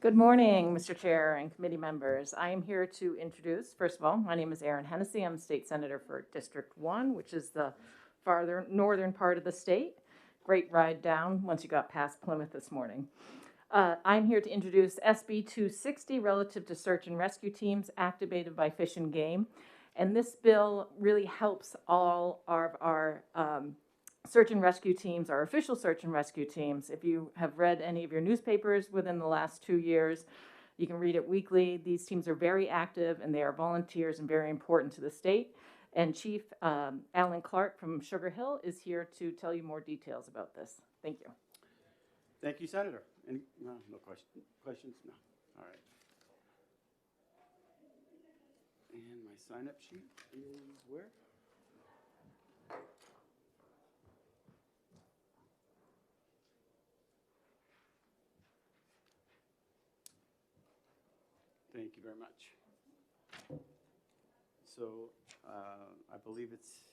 Good morning, Mr. Chair and committee members. I am here to introduce, first of all, my name is Erin Hennessy. I'm State Senator for District 1, which is the farther northern part of the state. Great ride down once you got past Plymouth this morning. I'm here to introduce SB 260 relative to search and rescue teams activated by Fish and Game. And this bill really helps all of our search and rescue teams, our official search and rescue teams. If you have read any of your newspapers within the last 2 years, you can read it weekly. These teams are very active and they are volunteers and very important to the state. And Chief Alan Clark from Sugar Hill is here to tell you more details about this. Thank you. Thank you, Senator. No questions? No. All right. And my sign-up sheet is where? Thank you very much. So I believe it's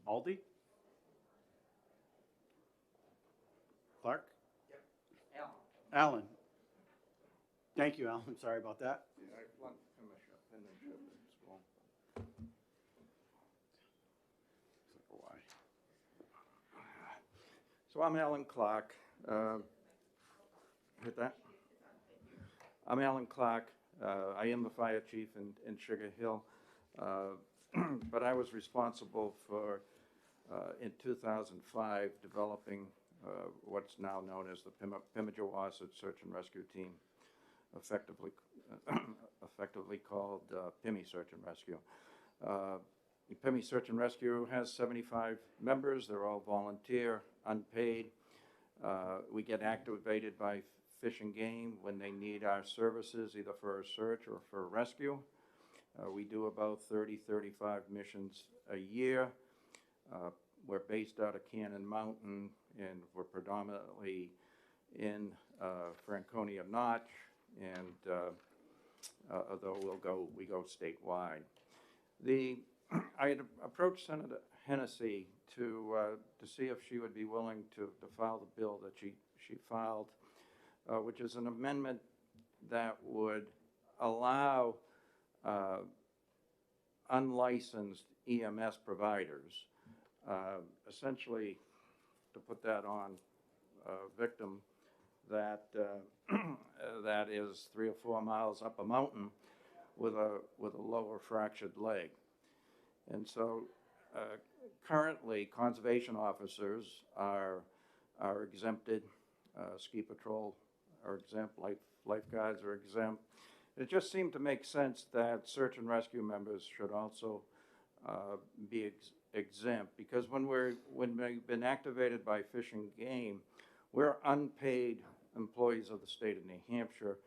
Aldi? Clark? Yep. Alan. Thank you, Alan. I'm sorry about that. Yeah, I want penmanship as well. So I'm Alan Clark. Hit that? I'm Alan Clark. I am the fire chief in Sugar Hill, but I was responsible for, in 2005, developing what's now known as the Pimmajawassett Search and Rescue Team, effectively called PIMI Search and Rescue. The PIMI Search and Rescue has 75 members. They're all volunteer, unpaid. We get activated by Fish and Game when they need our services, either for a search or for a rescue. We do about 30-35 missions a year. We're based out of Cannon Mountain, and we're predominantly in Franconia Notch, and although we go statewide. I had approached Senator Hennessy to see if she would be willing to file the bill that she filed, which is an amendment that would allow unlicensed EMS providers, essentially, to put that on a victim that that is 3 or 4 miles up a mountain with a lower fractured leg. And so currently conservation officers are exempted, ski patrol are exempt, lifeguards are exempt. It just seemed to make sense that search and rescue members should also be exempt, because when we've been activated by Fish and Game, we're unpaid employees of the state of New Hampshire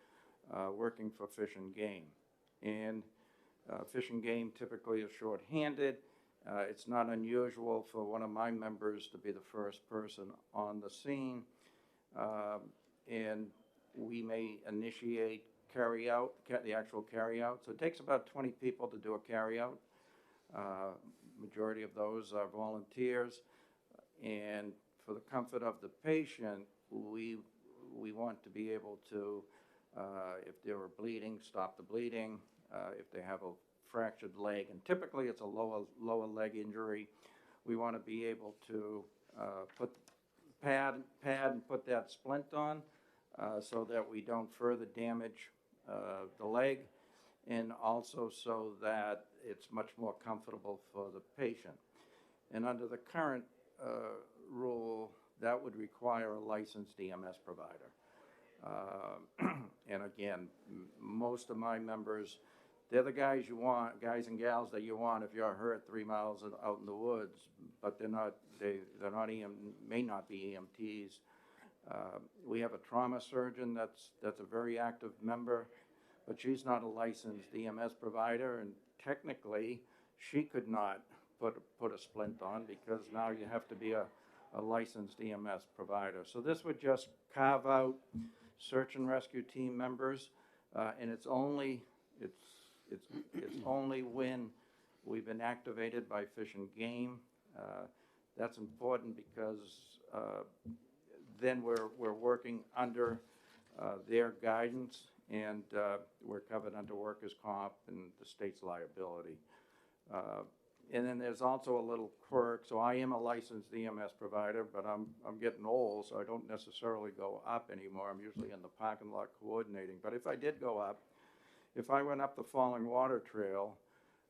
working for Fish and Game. And Fish and Game typically is short-handed. It's not unusual for one of my members to be the first person on the scene, and we may initiate carry-out, the actual carry-out. So it takes about 20 people to do a carry-out. Majority of those are volunteers, and for the comfort of the patient, we want to be able to, if they were bleeding, stop the bleeding. If they have a fractured leg, and typically it's a lower leg injury, we want to be able to put pad and put that splint on so that we don't further damage the leg, and also so that it's much more comfortable for the patient. And under the current rule, that would require a licensed EMS provider. And again, most of my members, they're the guys you want, guys and gals that you want if you're hurt 3 miles out in the woods, but they're not may not be EMTs. We have a trauma surgeon that's a very active member, but she's not a licensed EMS provider, and technically she could not put a splint on, because now you have to be a licensed EMS provider. So this would just carve out search and rescue team members, and it's only when we've been activated by Fish and Game. That's important because then we're working under their guidance, and we're covered under workers' comp and the state's liability. And then there's also a little quirk. So I am a licensed EMS provider, but I'm getting old, so I don't necessarily go up anymore. I'm usually in the parking lot coordinating. But if I did go up, if I went up the Falling Water Trail,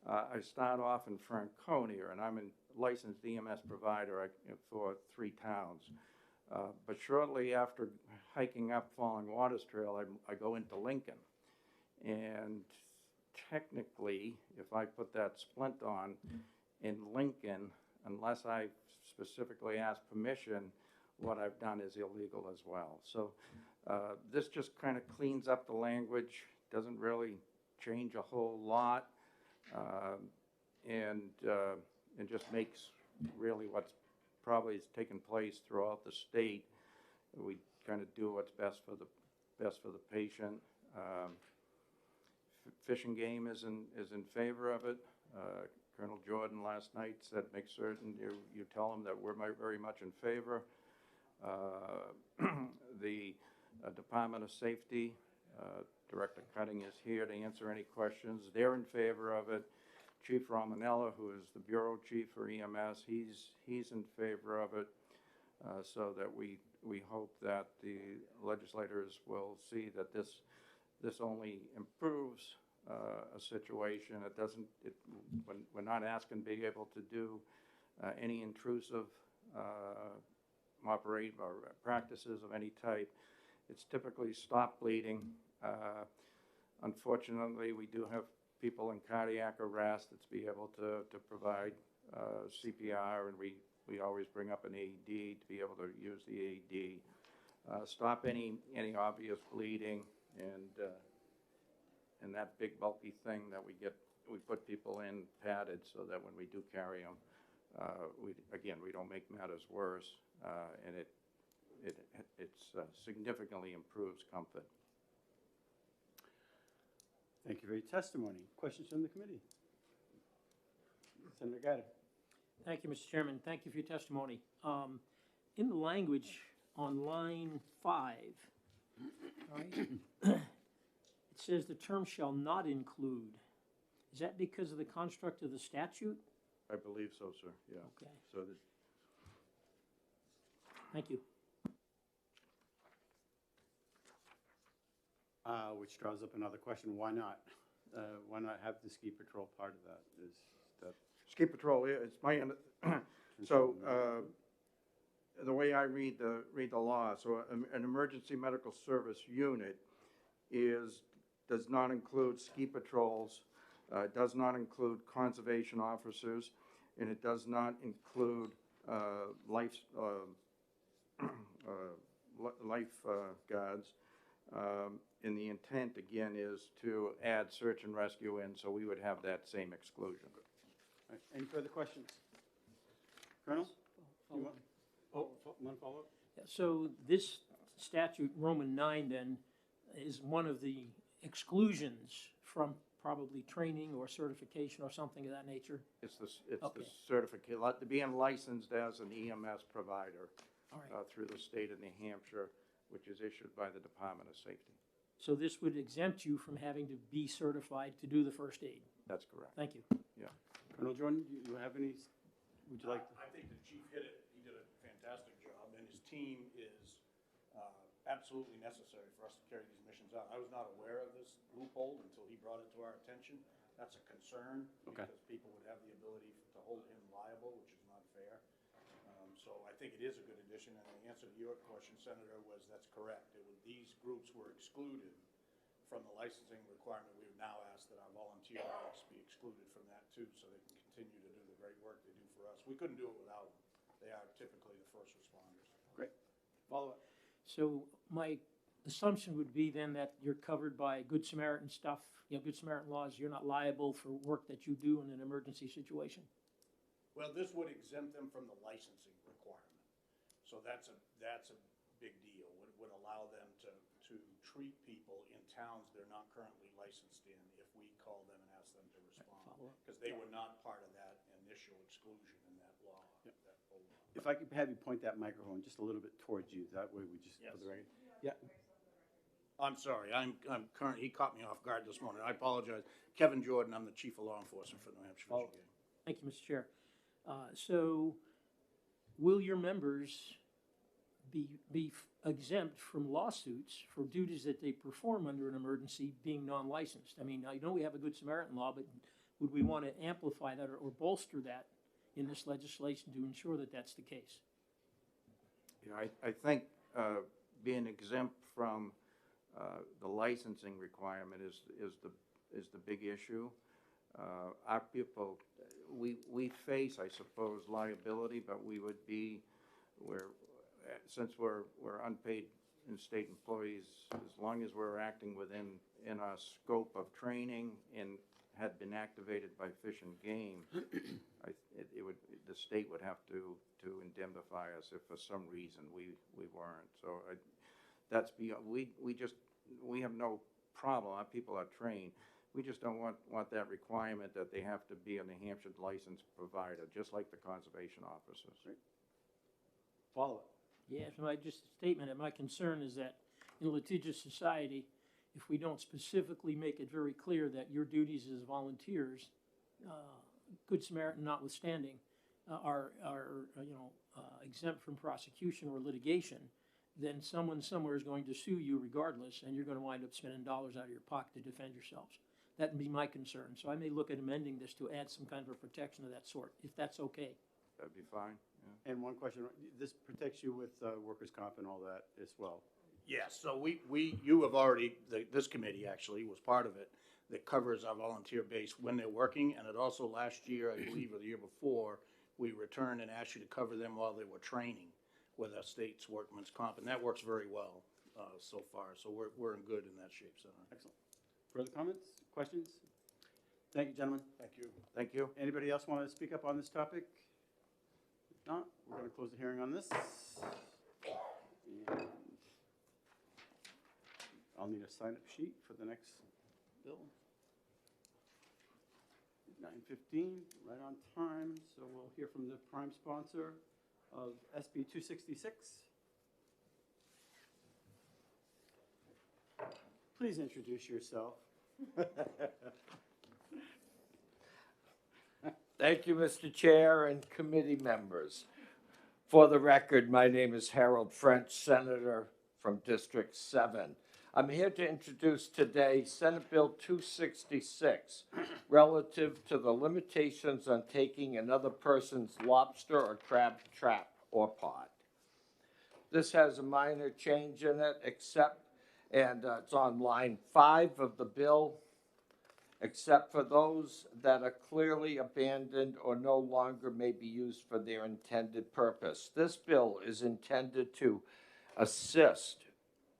I start off in Franconia, and I'm a licensed EMS provider for 3 towns. But shortly after hiking up Falling Waters Trail, I go into Lincoln. And technically, if I put that splint on in Lincoln, unless I specifically ask permission, what I've done is illegal as well. So this just kind of cleans up the language, doesn't really change a whole lot, and just makes really what's probably has taken place throughout the state. We kind of do what's best for the patient. Fish and Game is in favor of it. Colonel Jordan last night said, make certain you tell them that we're very much in favor. The Department of Safety, Director Cutting is here to answer any questions. They're in favor of it. Chief Romanella, who is the Bureau Chief for EMS, he's in favor of it. So that we hope that the legislators will see that this only improves a situation. It doesn't. We're not asking to be able to do any intrusive operate or practices of any type. It's typically stop bleeding. Unfortunately, we do have people in cardiac arrest that's be able to provide CPR, and we always bring up an AED to be able to use the AED. Stop any obvious bleeding, and that big bulky thing that we put people in padded so that when we do carry them, we don't make matters worse, and it significantly improves comfort. Thank you for your testimony. Questions from the committee? Senator Gatter. Thank you, Mr. Chairman. Thank you for your testimony. In the language on line 5, right, it says the term shall not include. Is that because of the construct of the statute? I believe so, sir. Yeah. Okay. So that. Thank you. Which draws up another question. Why not? Why not have the ski patrol part of that? Is that Ski patrol, it's my, so the way I read the law, so an emergency medical service unit does not include ski patrols, does not include conservation officers, and it does not include lifeguards. And the intent, again, is to add search and rescue in, so we would have that same exclusion. All right. Any further questions? Colonel? You want to follow up? Yeah, so this statute, Roman 9, then, is one of the exclusions from probably training or certification or something of that nature? It's the Okay. certificate, being licensed as an EMS provider All right. through the state of New Hampshire, which is issued by the Department of Safety. So this would exempt you from having to be certified to do the first aid? That's correct. Thank you. Yeah. Colonel Jordan, do you have any? Would you like to? I think the chief hit it. He did a fantastic job, and his team is absolutely necessary for us to carry these missions out. I was not aware of this loophole until he brought it to our attention. That's a concern, Okay. because people would have the ability to hold him liable, which is not fair. So I think it is a good addition, and the answer to your question, Senator, was that's correct. These groups were excluded from the licensing requirement. We would now ask that our volunteer groups be excluded from that too, so they can continue to do the great work they do for us. We couldn't do it without them. They are typically the first responders. Great. Follow up. So my assumption would be then that you're covered by Good Samaritan stuff, Good Samaritan laws. You're not liable for work that you do in an emergency situation. Well, this would exempt them from the licensing requirement. So that's a big deal. Would allow them to treat people in towns they're not currently licensed in if we call them and ask them to respond. Because they were not part of that initial exclusion in that law. Yep. That old law. If I could have you point that microphone just a little bit towards you, that way we just. Yes. Yeah. I'm sorry, I'm current, he caught me off guard this morning, I apologize. Kevin Jordan, I'm the Chief of Law Enforcement for the New Hampshire Fishing Game. Thank you, Mr. Chair. So will your members be exempt from lawsuits for duties that they perform under an emergency being non-licensed? I mean, I know we have a Good Samaritan law, but would we want to amplify that or bolster that in this legislation to ensure that that's the case? Yeah, I think being exempt from the licensing requirement is the big issue. Our people, we face, I suppose, liability, but we would be, since we're unpaid and state employees, as long as we're acting in our scope of training and had been activated by Fish and Game, the state would have to indemnify us if for some reason we weren't. So that's beyond, we have no problem. Our people are trained. We just don't want that requirement that they have to be a New Hampshire licensed provider, just like the conservation officers. Follow-up. Yeah, so just a statement, and my concern is that in a litigious society, if we don't specifically make it very clear that your duties as volunteers, Good Samaritan notwithstanding, are exempt from prosecution or litigation, then someone somewhere is going to sue you regardless, and you're going to wind up spending dollars out of your pocket to defend yourselves. That'd be my concern. So I may look at amending this to add some kind of a protection of that sort, if that's okay. That'd be fine. Yeah. And one question, this protects you with workers' comp and all that as well? Yes, so you have already, this committee actually was part of it, that covers our volunteer base when they're working, and it also last year, I believe, or the year before, we returned and asked you to cover them while they were training with our state's workman's comp, and that works very well so far, so we're in good in that shape, Senator. Excellent. Further comments, questions? Thank you, gentlemen. Thank you. Thank you. Anybody else want to speak up on this topic? If not, we're going to close the hearing on this. And I'll need a sign-up sheet for the next bill. 9:15, right on time, so we'll hear from the prime sponsor of SB 266. Please introduce yourself. Thank you, Mr. Chair and committee members. For the record, my name is Harold French, Senator from District 7. I'm here to introduce today Senate Bill 266 relative to the limitations on taking another person's lobster or crab trap or pot. This has a minor change in it, and it's on line 5 of the bill, except for those that are clearly abandoned or no longer may be used for their intended purpose. This bill is intended to assist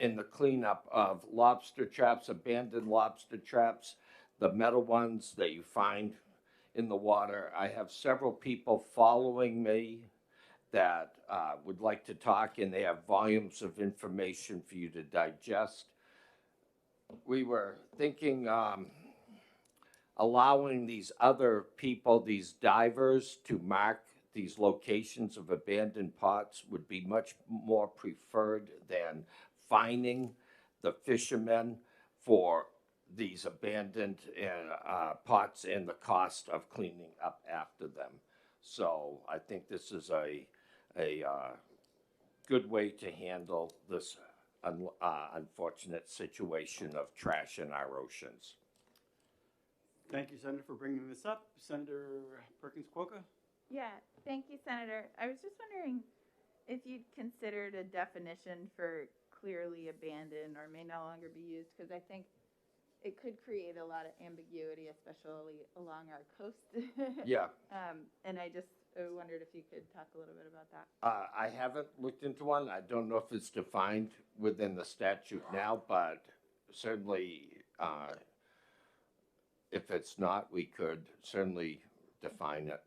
in the cleanup of lobster traps, abandoned lobster traps, the metal ones that you find in the water. I have several people following me that would like to talk, and they have volumes of information for you to digest. We were thinking allowing these other people, these divers, to mark these locations of abandoned pots would be much more preferred than fining the fishermen for these abandoned pots and the cost of cleaning up after them. So I think this is a good way to handle this unfortunate situation of trash in our oceans. Thank you, Senator, for bringing this up. Senator Perkins-Quokka? Yeah, thank you, Senator. I was just wondering if you'd considered a definition for clearly abandoned or may no longer be used, because I think it could create a lot of ambiguity, especially along our coast. Yeah. And I just wondered if you could talk a little bit about that. I haven't looked into one. I don't know if it's defined within the statute now, but certainly if it's not, we could certainly define it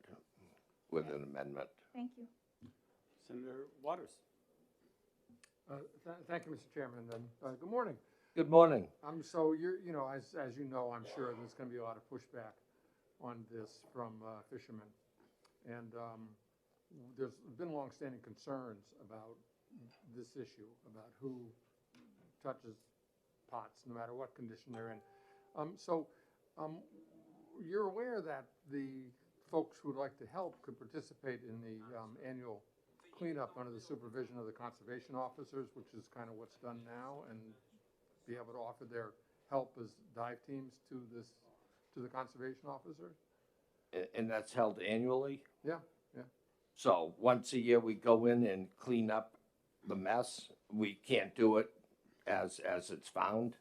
with an amendment. Thank you. Senator Waters? Thank you, Mr. Chairman, and good morning. Good morning. So you're, as you know, I'm sure there's going to be a lot of pushback on this from fishermen, and there's been longstanding concerns about this issue, about who touches pots, no matter what condition they're in. So you're aware that the folks who'd like to help could participate in the annual cleanup under the supervision of the conservation officers, which is kind of what's done now, and be able to offer their help as dive teams to the conservation officers? And that's held annually? Yeah, yeah. So once a year, we go in and clean up the mess? We can't do it as it's found?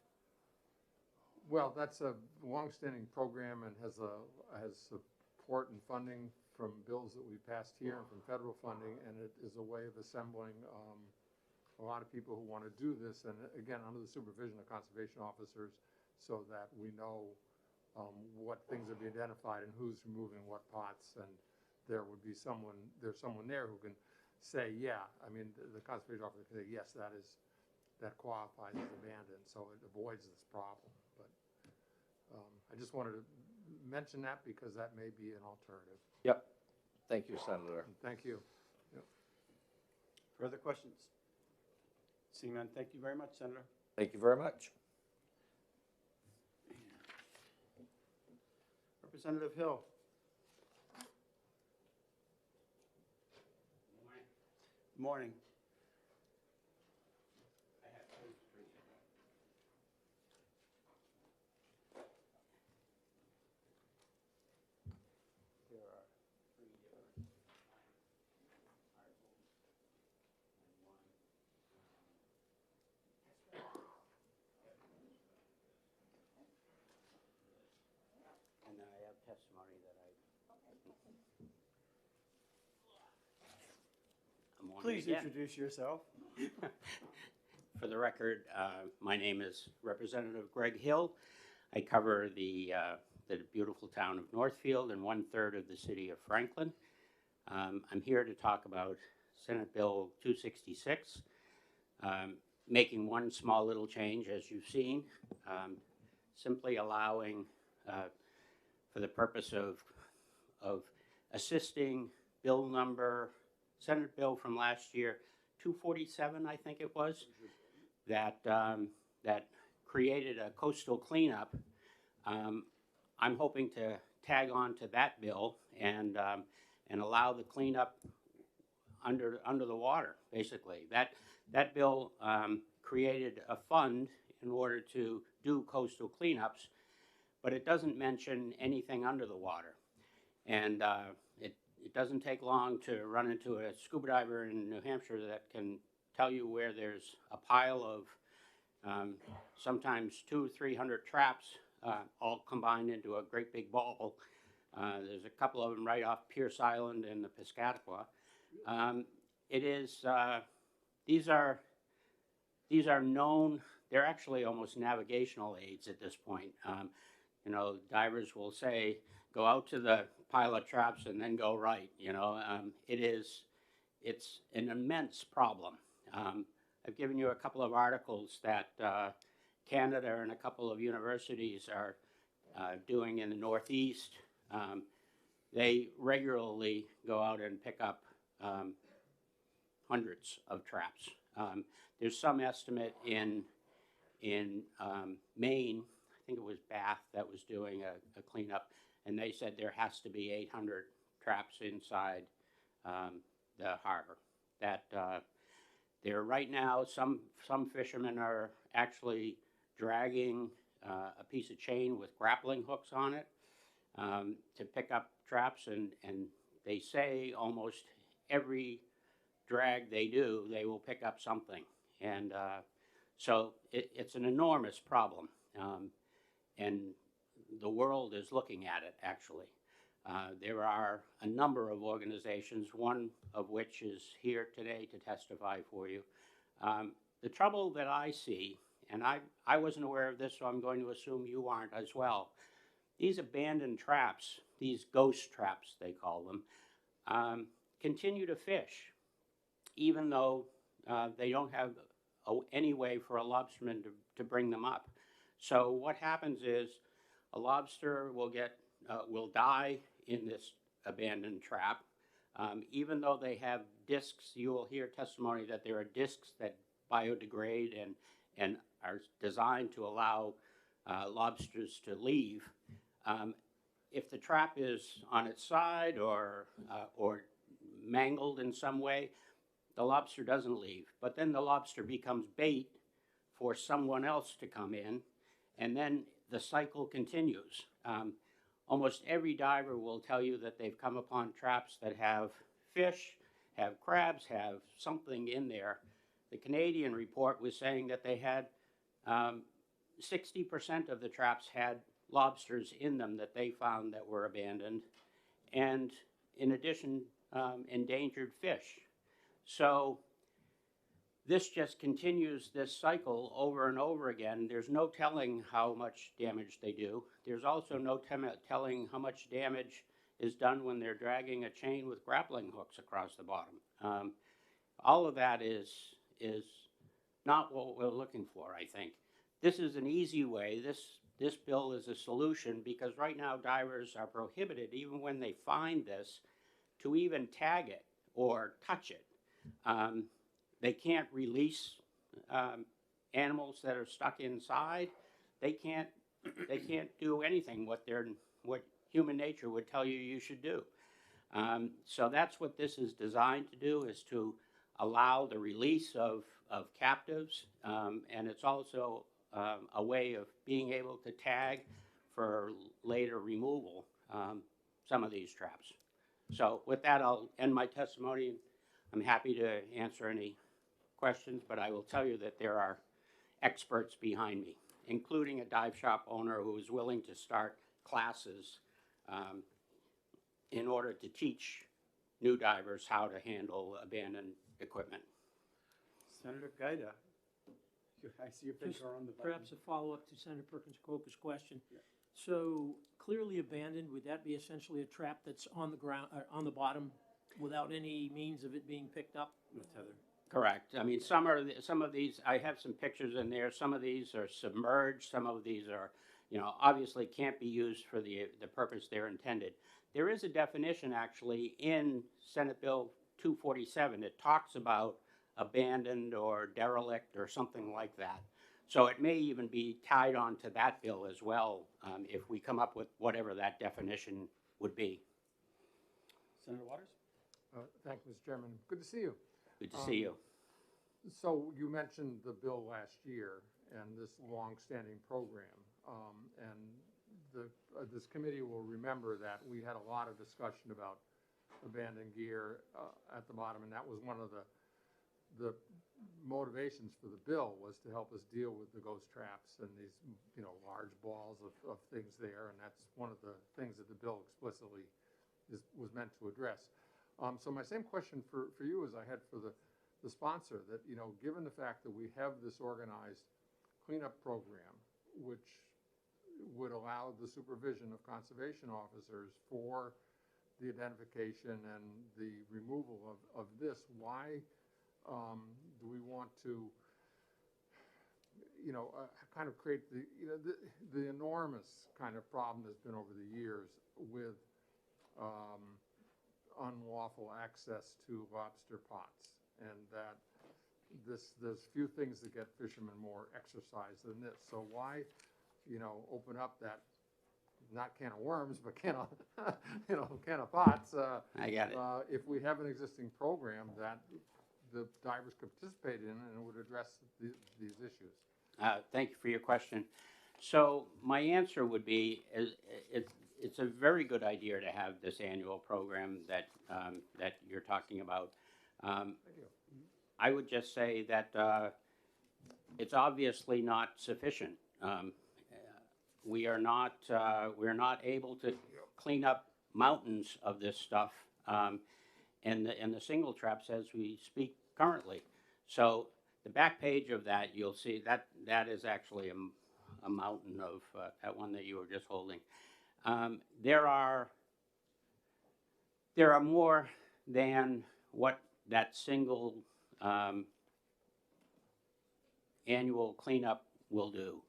Well, that's a longstanding program and has support and funding from bills that we passed here and from federal funding, and it is a way of assembling a lot of people who want to do this, and again, under the supervision of conservation officers, so that we know what things are being identified and who's removing what pots, and there's someone there who can say, yeah, I mean, the conservation officer can say, yes, that qualifies as abandoned, so it avoids this problem. But I just wanted to mention that because that may be an alternative. Yep. Thank you, Senator. Thank you. Further questions? Seeing none, thank you very much, Senator. Thank you very much. Representative Hill. Good morning. And then I have testimony that I'm on Please again. introduce yourself. For the record, my name is Representative Greg Hill. I cover the beautiful town of Northfield and 1/3 of the city of Franklin. I'm here to talk about Senate Bill 266, making one small little change, as you've seen, simply allowing, for the purpose of assisting bill number, Senate bill from last year, 247, I think it was, that created a coastal cleanup. I'm hoping to tag on to that bill and allow the cleanup under the water, basically. That bill created a fund in order to do coastal cleanups, but it doesn't mention anything under the water. And it doesn't take long to run into a scuba diver in New Hampshire that can tell you where there's a pile of sometimes 200-300 traps all combined into a great big ball. There's a couple of them right off Pierce Island in the Piscataqua. These are known. They're actually almost navigational aids at this point. You know, divers will say, go out to the pile of traps and then go right. You know, it's an immense problem. I've given you a couple of articles that Canada and a couple of universities are doing in the Northeast. They regularly go out and pick up hundreds of traps. There's some estimate in Maine, I think it was Bath, that was doing a cleanup, and they said there has to be 800 traps inside the harbor. That there right now, some fishermen are actually dragging a piece of chain with grappling hooks on it to pick up traps, and they say almost every drag they do, they will pick up something. And so it's an enormous problem, and the world is looking at it, actually. There are a number of organizations, one of which is here today to testify for you. The trouble that I see, and I wasn't aware of this, so I'm going to assume you aren't as well, these abandoned traps, these ghost traps they call them, continue to fish, even though they don't have any way for a lobsterman to bring them up. So what happens is a lobster will die in this abandoned trap, even though they have discs. You will hear testimony that there are discs that biodegrade and are designed to allow lobsters to leave. If the trap is on its side or mangled in some way, the lobster doesn't leave. But then the lobster becomes bait for someone else to come in, and then the cycle continues. Almost every diver will tell you that they've come upon traps that have fish, have crabs, have something in there. The Canadian report was saying that they had 60% of the traps had lobsters in them that they found that were abandoned, and in addition, endangered fish. So this just continues this cycle over and over again. There's no telling how much damage they do. There's also no telling how much damage is done when they're dragging a chain with grappling hooks across the bottom. All of that is not what we're looking for, I think. This is an easy way. This bill is a solution because right now divers are prohibited, even when they find this, to even tag it or touch it. They can't release animals that are stuck inside. They can't do anything what human nature would tell you should do. So that's what this is designed to do, is to allow the release of captives, and it's also a way of being able to tag for later removal some of these traps. So with that, I'll end my testimony. I'm happy to answer any questions, but I will tell you that there are experts behind me, including a dive shop owner who is willing to start classes in order to teach new divers how to handle abandoned equipment. Senator Gaida, I see your Just finger on the button. perhaps a follow-up to Senator Perkins Copa's question. Yeah. So clearly abandoned, would that be essentially a trap that's on the ground, on the bottom, without any means of it being picked up? With Heather. Correct. I mean, some of these, I have some pictures in there. Some of these are submerged. Some of these are, obviously can't be used for the purpose they're intended. There is a definition actually in Senate Bill 247. It talks about abandoned or derelict or something like that. So it may even be tied on to that bill as well, if we come up with whatever that definition would be. Senator Waters? Thank you, Mr. Chairman. Good to see you. Good to see you. So you mentioned the bill last year and this long-standing program. And this committee will remember that we had a lot of discussion about abandoned gear at the bottom, and that was one of the motivations for the bill, was to help us deal with the ghost traps and these, large balls of things there, and that's one of the things that the bill explicitly was meant to address. So my same question for you as I had for the sponsor, that, given the fact that we have this organized cleanup program, which would allow the supervision of conservation officers for the identification and the removal of this, why do we want to, kind of create the enormous kind of problem that's been over the years with unlawful access to lobster pots, and that there's few things that get fishermen more exercise than this. So why, open up that, not can of worms, but can of pots. I got it. If we have an existing program that the divers could participate in and would address these issues. Thank you for your question. So my answer would be, it's a very good idea to have this annual program that you're talking about. Thank you. I would just say that it's obviously not sufficient. We're not able to clean up mountains of this stuff and the single traps as we speak currently. So the back page of that, you'll see that is actually a mountain of that one that you were just holding. There are more than what that single annual cleanup will do.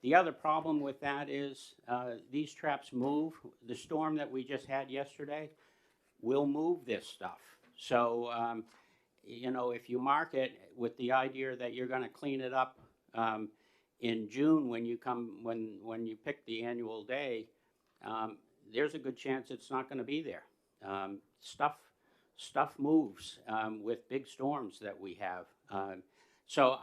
The other problem with that is these traps move. The storm that we just had yesterday will move this stuff. So you know, if you mark it with the idea that you're going to clean it up in June when you come, when you pick the annual day, there's a good chance it's not going to be there. Stuff moves with big storms that we have. So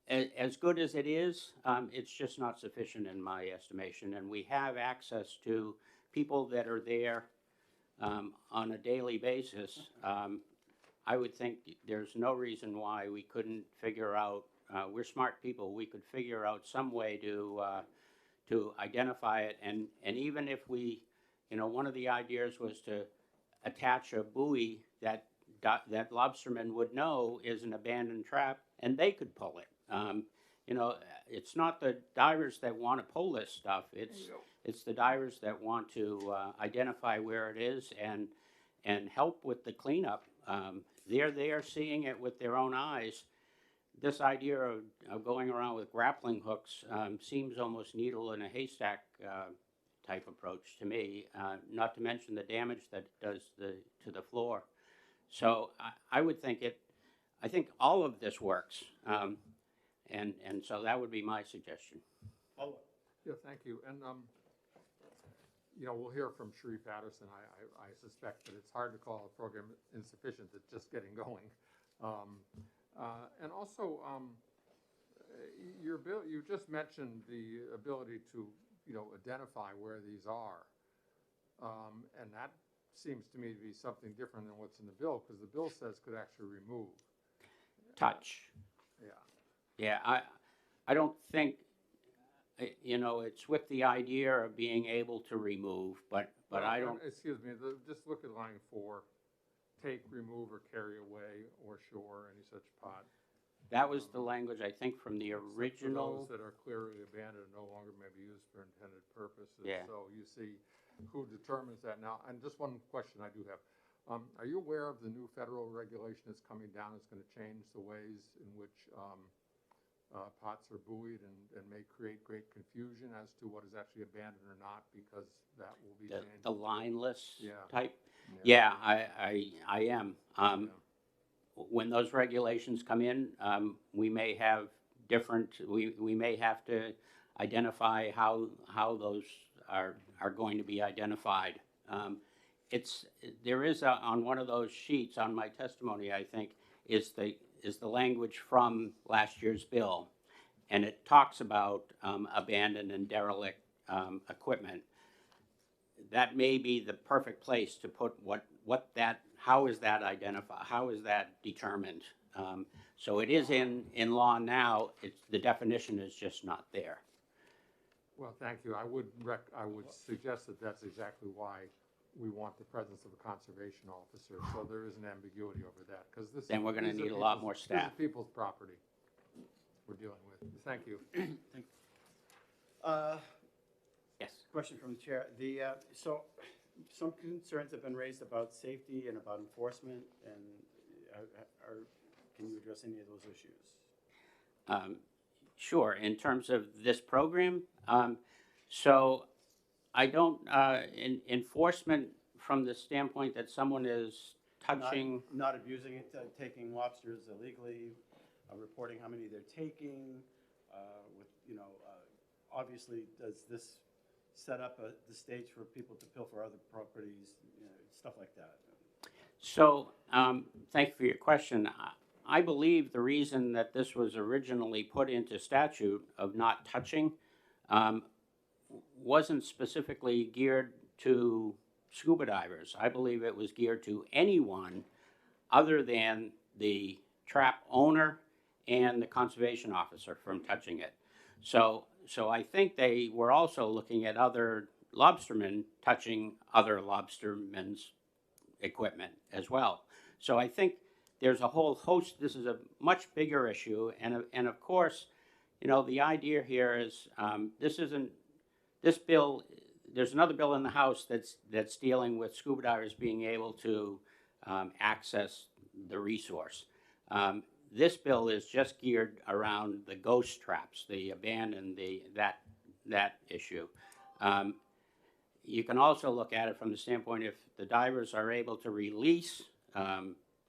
as good as it is, it's just not sufficient in my estimation. And we have access to people that are there on a daily basis. I would think there's no reason why we couldn't figure out, we're smart people, we could figure out some way to identify it. And even if we, you know, one of the ideas was to attach a buoy that lobstermen would know is an abandoned trap, and they could pull it. You know, it's not the divers that want to pull this stuff. It's the divers that want to identify where it is and help with the cleanup. They're there seeing it with their own eyes. This idea of going around with grappling hooks seems almost needle in a haystack type approach to me, not to mention the damage that it does to the floor. So I would think I think all of this works, and so that would be my suggestion. Yeah, thank you. And, you know, we'll hear from Sheree Patterson. I suspect that it's hard to call a program insufficient. It's just getting going. And also, your bill, you just mentioned the ability to, you know, identify where these are. And that seems to me to be something different than what's in the bill, because the bill says could actually remove. Touch. Yeah. Yeah, I don't think, you know, it's with the idea of being able to remove, but I don't. Excuse me, just look at line 4. Take, remove, or carry away, or shore, any such pot. That was the language, I think, from the original. Those that are clearly abandoned no longer may be used for intended purposes. Yeah. So you see who determines that now. And just one question I do have. Are you aware of the new federal regulation that's coming down? It's going to change the ways in which pots are buoyed and may create great confusion as to what is actually abandoned or not, because that will be changed. The lineless Yeah. type? Yeah, I am. When those regulations come in, we may have different, we may have to identify how those are going to be identified. There is on one of those sheets on my testimony, I think, is the language from last year's bill, and it talks about abandoned and derelict equipment. That may be the perfect place to put how is that identified, how is that determined? So it is in law now, the definition is just not there. Well, thank you. I would suggest that that's exactly why we want the presence of a conservation officer, so there is an ambiguity over that, because this. Then we're going to need a lot more staff. This is people's property we're dealing with. Thank you. Yes. Question from the chair. So some concerns have been raised about safety and about enforcement, and can you address any of those issues? Sure. In terms of this program, so I don't, enforcement from the standpoint that someone is touching. Not abusing it, taking lobsters illegally, reporting how many they're taking, obviously, does this set up the stage for people to pilfer other properties, stuff like that? So, thank you for your question. I believe the reason that this was originally put into statute of not touching wasn't specifically geared to scuba divers. I believe it was geared to anyone other than the trap owner and the conservation officer from touching it. So I think they were also looking at other lobstermen touching other lobstermen's equipment as well. So I think there's a whole host. This is a much bigger issue, and of course, the idea here is this bill. There's another bill in the House that's dealing with scuba divers being able to access the resource. This bill is just geared around the ghost traps, the abandoned, that issue. You can also look at it from the standpoint if the divers are able to release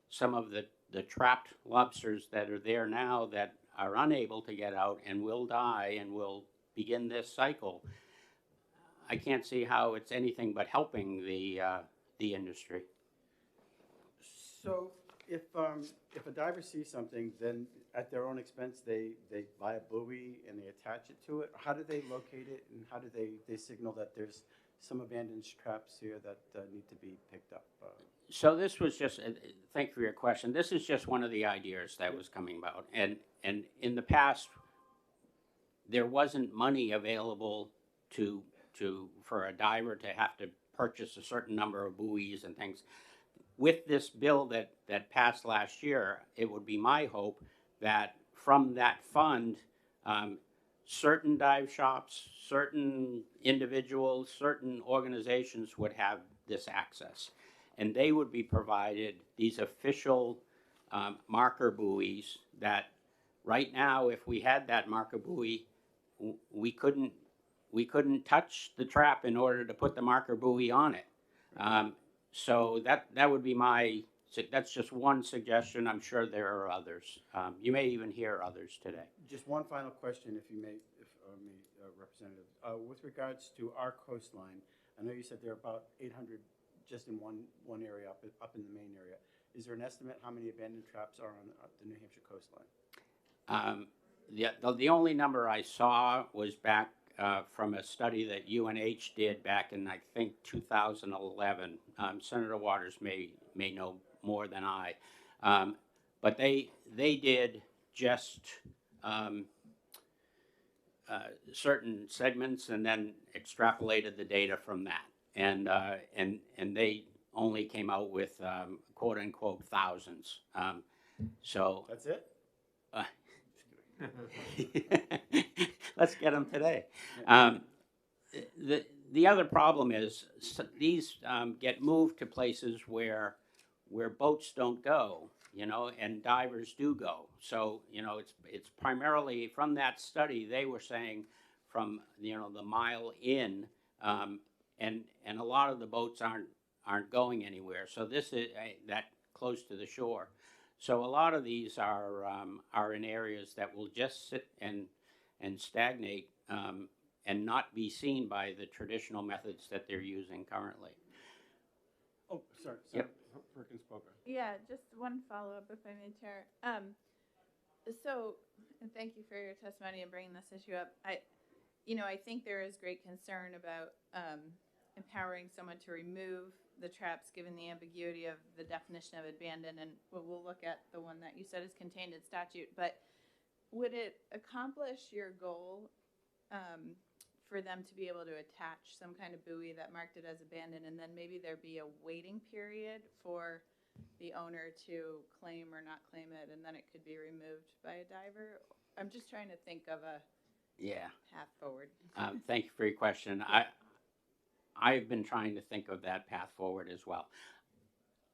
some of the the trapped lobsters that are there now that are unable to get out and will die and will begin this cycle, I can't see how it's anything but helping the industry. So if a diver sees something, then at their own expense, they buy a buoy and they attach it to it? How do they locate it, and how do they signal that there's some abandoned traps here that need to be picked up? So this was just, thank you for your question. This is just one of the ideas that was coming about. And in the past, there wasn't money available for a diver to have to purchase a certain number of buoys and things. With this bill that passed last year, it would be my hope that from that fund, certain dive shops, certain individuals, certain organizations would have this access. And they would be provided these official marker buoys that right now, if we had that marker buoy, we couldn't touch the trap in order to put the marker buoy on it. So that would be that's just one suggestion. I'm sure there are others. You may even hear others today. Just one final question, if you may, Representative. With regards to our coastline, I know you said there are about 800 just in one area up in the main area. Is there an estimate how many abandoned traps are on the New Hampshire coastline? The only number I saw was back from a study that UNH did back in, I think, 2011. Senator Waters may know more than I. But they did just certain segments and then extrapolated the data from that. And they only came out with quote unquote thousands. So That's it? Let's get them today. The other problem is these get moved to places where boats don't go, and divers do go. So it's primarily from that study they were saying from the mile in. And a lot of the boats aren't going anywhere. So this is that close to the shore. So a lot of these are in areas that will just sit and stagnate and not be seen by the traditional methods that they're using currently. Oh, sorry. Yep. Perkins Poker. Yeah, just one follow-up, if I may, Chair. And thank you for your testimony and bringing this issue up. I think there is great concern about empowering someone to remove the traps given the ambiguity of the definition of abandoned, and we'll look at the one that you said is contained in statute. But would it accomplish your goal for them to be able to attach some kind of buoy that marked it as abandoned, and then maybe there be a waiting period for the owner to claim or not claim it, and then it could be removed by a diver? I'm just trying to think of a path forward. Thank you for your question. I've been trying to think of that path forward as well.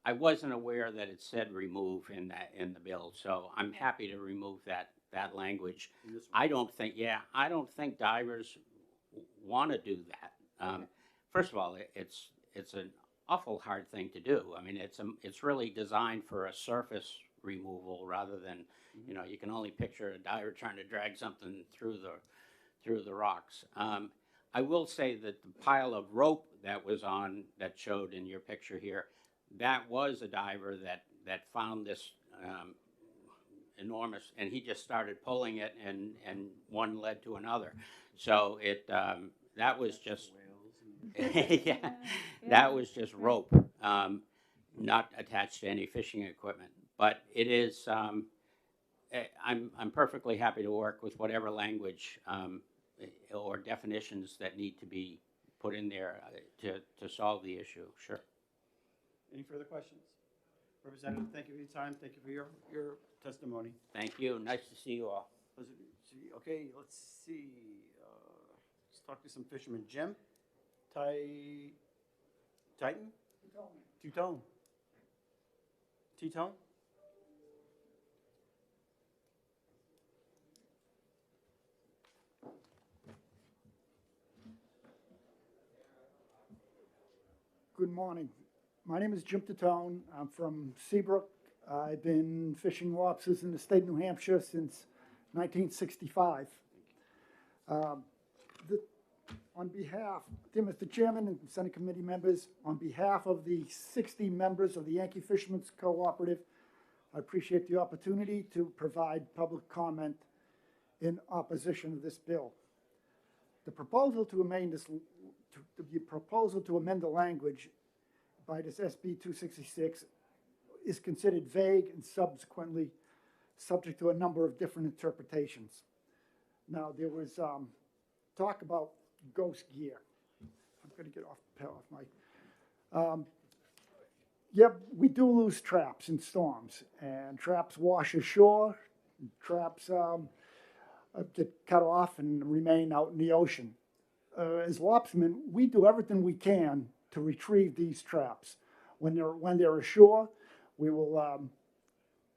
I wasn't aware that it said remove in the bill, so I'm happy to remove that language. I don't think divers want to do that. First of all, it's an awful hard thing to do. I mean, it's really designed for a surface removal rather than you can only picture a diver trying to drag something through the rocks. I will say that the pile of rope that showed in your picture here, that was a diver that found this enormous, and he just started pulling it, and one led to another. So that was just that was just rope, not attached to any fishing equipment. But it is. I'm perfectly happy to work with whatever language or definitions that need to be put in there to solve the issue. Sure. Any further questions? Representative, thank you for your time. Thank you for your testimony. Thank you. Nice to see you all. Okay, let's see. Let's talk to some fishermen. Jim? Titan? Two-tone. T-tone? Good morning. My name is Jim Tatone. I'm from Seabrook, I've been fishing lobsters in the state of New Hampshire since 1965. On behalf, dear Mr. Chairman and Senate committee members, on behalf of the 60 members of the Yankee Fishermen's Cooperative, I appreciate the opportunity to provide public comment in opposition to this bill. The proposal to amend the language by this SB 266 is considered vague and subsequently subject to a number of different interpretations. Now, there was talk about ghost gear. I'm going to get off my. Yeah, we do lose traps in storms, and traps wash ashore. Traps get cut off and remain out in the ocean. As lobstermen, we do everything we can to retrieve these traps. When they're ashore, we will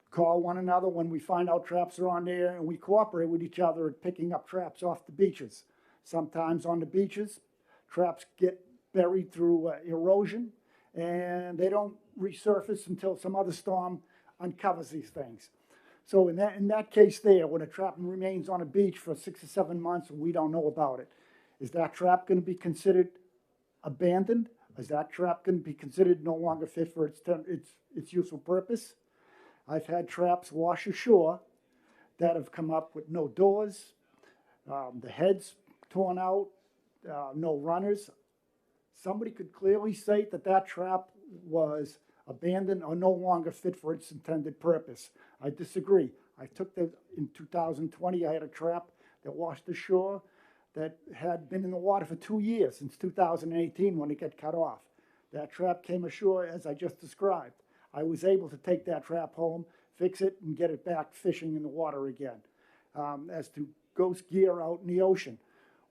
call one another when we find out traps are on there, and we cooperate with each other at picking up traps off the beaches. Sometimes on the beaches, traps get buried through erosion, and they don't resurface until some other storm uncovers these things. So in that case there, when a trap remains on a beach for 6 or 7 months and we don't know about it, is that trap going to be considered abandoned? Is that trap going to be considered no longer fit for its useful purpose? I've had traps wash ashore that have come up with no doors, the heads torn out, no runners. Somebody could clearly say that that trap was abandoned or no longer fit for its intended purpose. I disagree. In 2020, I had a trap that washed ashore that had been in the water for 2 years, since 2018 when it got cut off. That trap came ashore as I just described. I was able to take that trap home, fix it, and get it back fishing in the water again. As to ghost gear out in the ocean,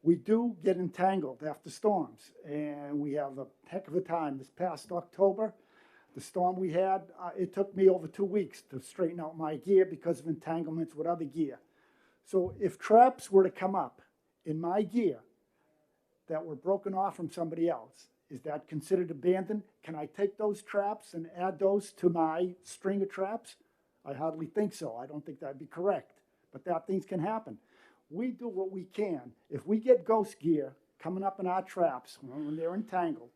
we do get entangled after storms, and we have a heck of a time. This past October, the storm we had, it took me over 2 weeks to straighten out my gear because of entanglements with other gear. So if traps were to come up in my gear that were broken off from somebody else, is that considered abandoned? Can I take those traps and add those to my string of traps? I hardly think so. I don't think that'd be correct, but that things can happen. We do what we can. If we get ghost gear coming up in our traps when they're entangled,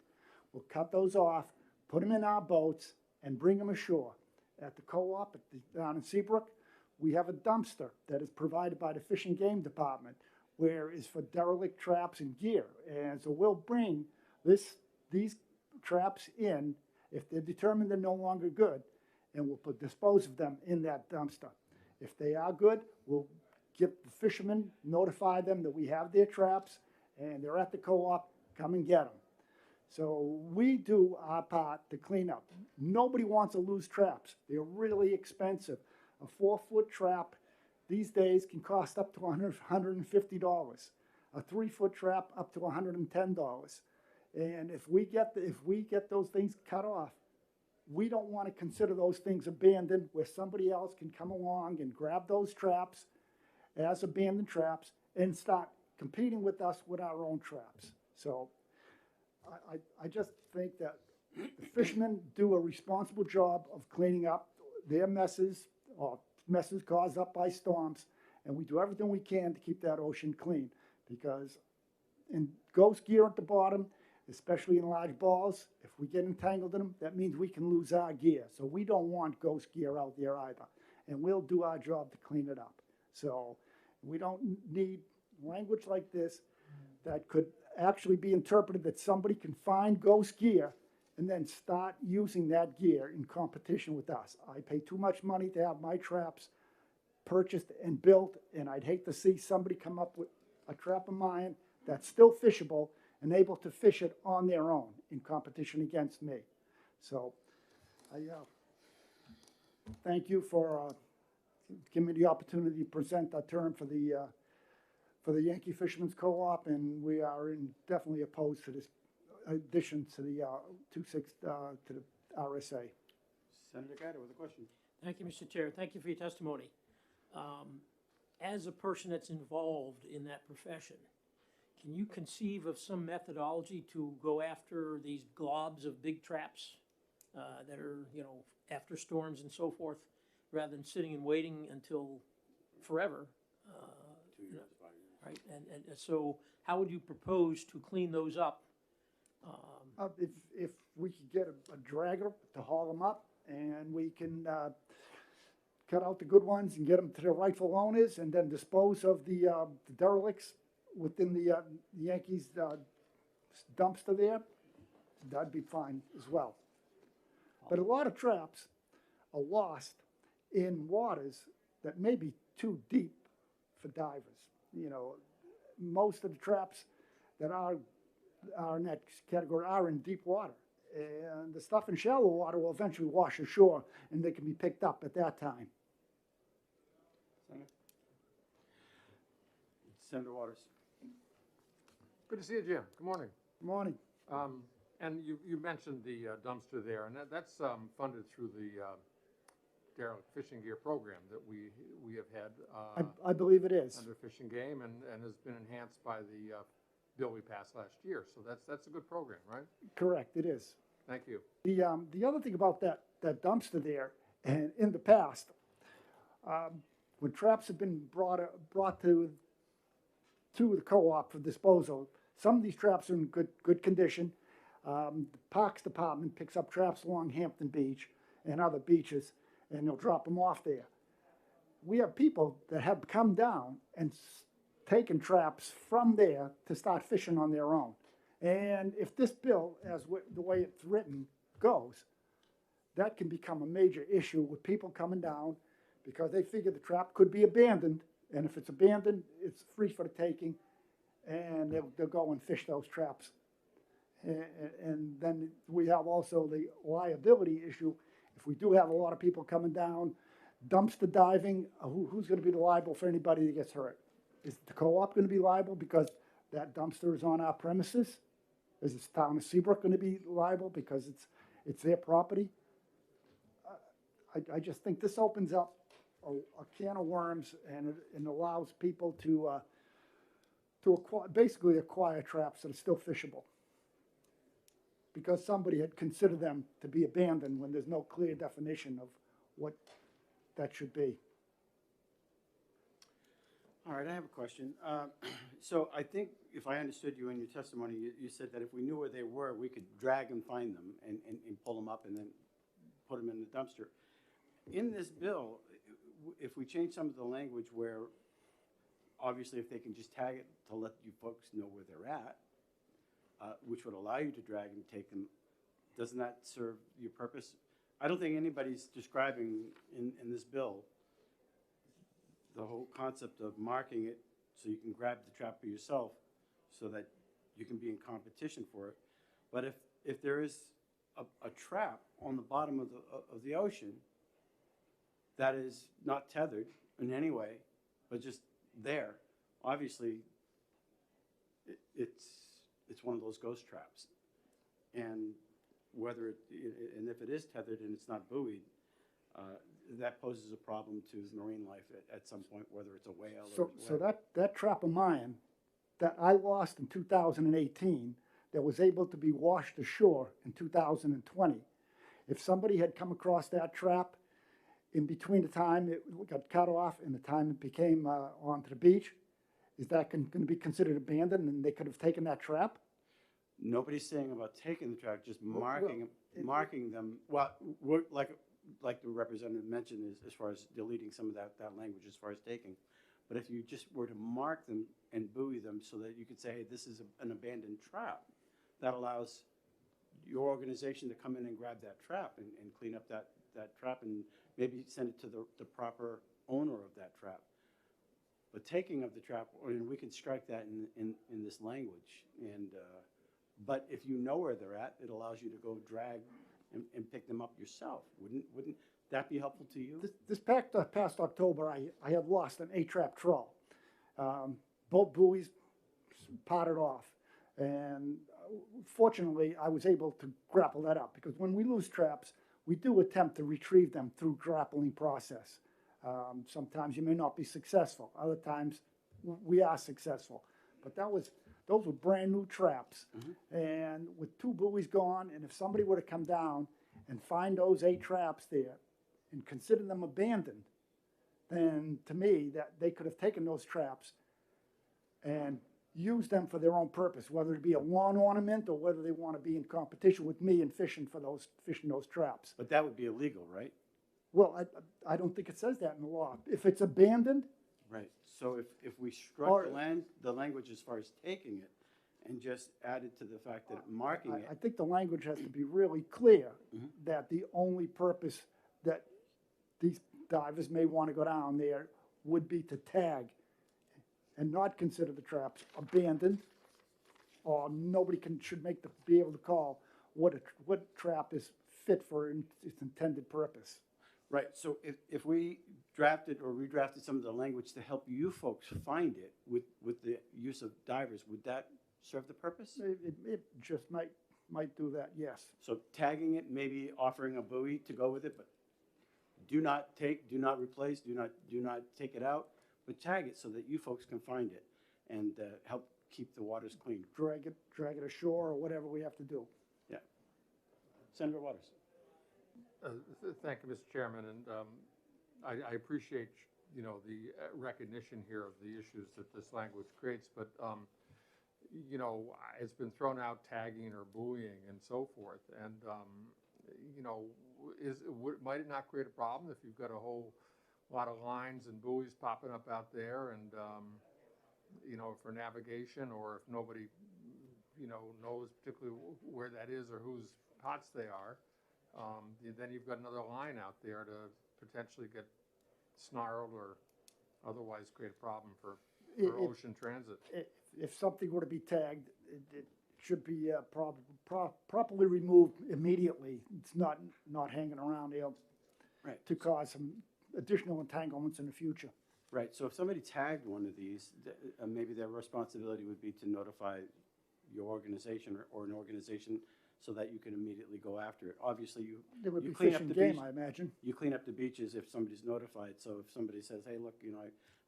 we'll cut those off, put them in our boats, and bring them ashore. At the co-op down in Seabrook, we have a dumpster that is provided by the Fish and Game Department, where is for derelict traps and gear. And so we'll bring these traps in if they're determined they're no longer good, and we'll dispose of them in that dumpster. If they are good, we'll get the fishermen, notify them that we have their traps, and they're at the co-op, come and get them. So we do our part to clean up. Nobody wants to lose traps. They're really expensive. A 4-foot trap these days can cost up to $150. A 3-foot trap up to $110. And if we get those things cut off, we don't want to consider those things abandoned where somebody else can come along and grab those traps as abandoned traps and start competing with us with our own traps. So I just think that the fishermen do a responsible job of cleaning up their messes or messes caused up by storms, and we do everything we can to keep that ocean clean, because in ghost gear at the bottom, especially in large balls, if we get entangled in them, that means we can lose our gear. So we don't want ghost gear out there either, and we'll do our job to clean it up. So we don't need language like this that could actually be interpreted that somebody can find ghost gear and then start using that gear in competition with us. I pay too much money to have my traps purchased and built, and I'd hate to see somebody come up with a trap of mine that's still fishable and able to fish it on their own in competition against me. So I thank you for giving me the opportunity to present a term for the Yankee Fishermen's Co-op, and we are definitely opposed to this addition to the to the RSA. Senator Guida with a question. Thank you, Mr. Chair. Thank you for your testimony. As a person that's involved in that profession, can you conceive of some methodology to go after these globs of big traps that are, you know, after storms and so forth, rather than sitting and waiting until forever. 2 years, 5 years. Right, and so how would you propose to clean those up? If we could get a dragger to haul them up, and we can cut out the good ones and get them to their rightful owners, and then dispose of the derelicts within the Yankees dumpster there, that'd be fine as well. But a lot of traps are lost in waters that may be too deep for divers. You know, most of the traps that are in that category are in deep water. And the stuff in shallow water will eventually wash ashore, and they can be picked up at that time. Senator Waters. Good to see you, Jim. Good morning. Good morning. And you mentioned the dumpster there, and that's funded through the derelict fishing gear program that we have had I believe it is. under Fish and Game, and has been enhanced by the bill we passed last year. So that's a good program, right? Correct, it is. Thank you. The other thing about that dumpster there, and in the past, when traps have been brought to the co-op for disposal, some of these traps are in good condition. The Parks Department picks up traps along Hampton Beach and other beaches, and they'll drop them off there. We have people that have come down and taken traps from there to start fishing on their own. And if this bill, the way it's written, goes, that can become a major issue with people coming down because they figure the trap could be abandoned, and if it's abandoned, it's free for the taking, and they'll go and fish those traps. And then we have also the liability issue. If we do have a lot of people coming down, dumpster diving, who's going to be liable for anybody that gets hurt? Is the co-op going to be liable because that dumpster is on our premises? Is the town of Seabrook going to be liable because it's their property? I just think this opens up a can of worms, and it allows people to basically acquire traps that are still fishable, because somebody had considered them to be abandoned when there's no clear definition of what that should be. All right, I have a question. So I think if I understood you in your testimony, you said that if we knew where they were, we could drag and find them and pull them up and then put them in the dumpster. In this bill, if we change some of the language where, obviously, if they can just tag it to let you folks know where they're at, which would allow you to drag and take them, doesn't that serve your purpose? I don't think anybody's describing in this bill the whole concept of marking it so you can grab the trap for yourself so that you can be in competition for it. But if there is a trap on the bottom of the ocean that is not tethered in any way, but just there, obviously it's one of those ghost traps. And whether and if it is tethered and it's not buoyed, that poses a problem to marine life at some point, whether it's a whale So that trap of mine that I lost in 2018, that was able to be washed ashore in 2020, if somebody had come across that trap in between the time it got cut off and the time it became onto the beach, is that going to be considered abandoned and they could have taken that trap? Nobody's saying about taking the trap, just marking them. Well, like the representative mentioned, as far as deleting some of that language as far as taking. But if you just were to mark them and buoy them so that you could say, hey, this is an abandoned trap, that allows your organization to come in and grab that trap and clean up that trap and maybe send it to the proper owner of that trap. But taking of the trap, and we can strike that in this language. And but if you know where they're at, it allows you to go drag and pick them up yourself. Wouldn't that be helpful to you? This past October, I had lost an 8-trap trawl. Both buoys potted off. And fortunately, I was able to grapple that up, because when we lose traps, we do attempt to retrieve them through grappling process. Sometimes you may not be successful. Other times we are successful. But those were brand new traps. Mm-hmm. And with 2 buoys gone, and if somebody were to come down and find those 8 traps there and consider them abandoned, then to me, that they could have taken those traps and used them for their own purpose, whether it be a lawn ornament or whether they want to be in competition with me and fishing those traps. But that would be illegal, right? Well, I don't think it says that in the law. If it's abandoned, Right. So if we struck Or- the language as far as taking it and just added to the fact that marking I it, think the language has to be really clear Mm-hmm. that the only purpose that these divers may want to go down there would be to tag and not consider the traps abandoned, or nobody should be able to call what trap is fit for its intended purpose. right, so if we drafted or redrafted some of the language to help you folks find it with the use of divers, would that serve the purpose? It just might do that, yes. So tagging it, maybe offering a buoy to go with it, but do not take, do not replace, do not take it out, but tag it so that you folks can find it and help keep the waters clean. Drag it ashore or whatever we have to do. Yeah. Senator Waters. Thank you, Mr. Chairman, and I appreciate, the recognition here of the issues that this language creates, but, it's been thrown out tagging or buoying and so forth, and, might it not create a problem if you've got a whole lot of lines and buoys popping up out there and, for navigation, or if nobody, knows particularly where that is or whose pots they are, then you've got another line out there to potentially get snarled or otherwise create a problem for ocean transit. If something were to be tagged, it should be properly removed immediately. It's not hanging around there Right. to cause some additional entanglements in the future. Right, so if somebody tagged one of these, maybe their responsibility would be to notify your organization or an organization so that you can immediately go after it. Obviously, There would you be clean up fishing the game, beach. I imagine. You clean up the beaches if somebody's notified. So if somebody says, hey, look,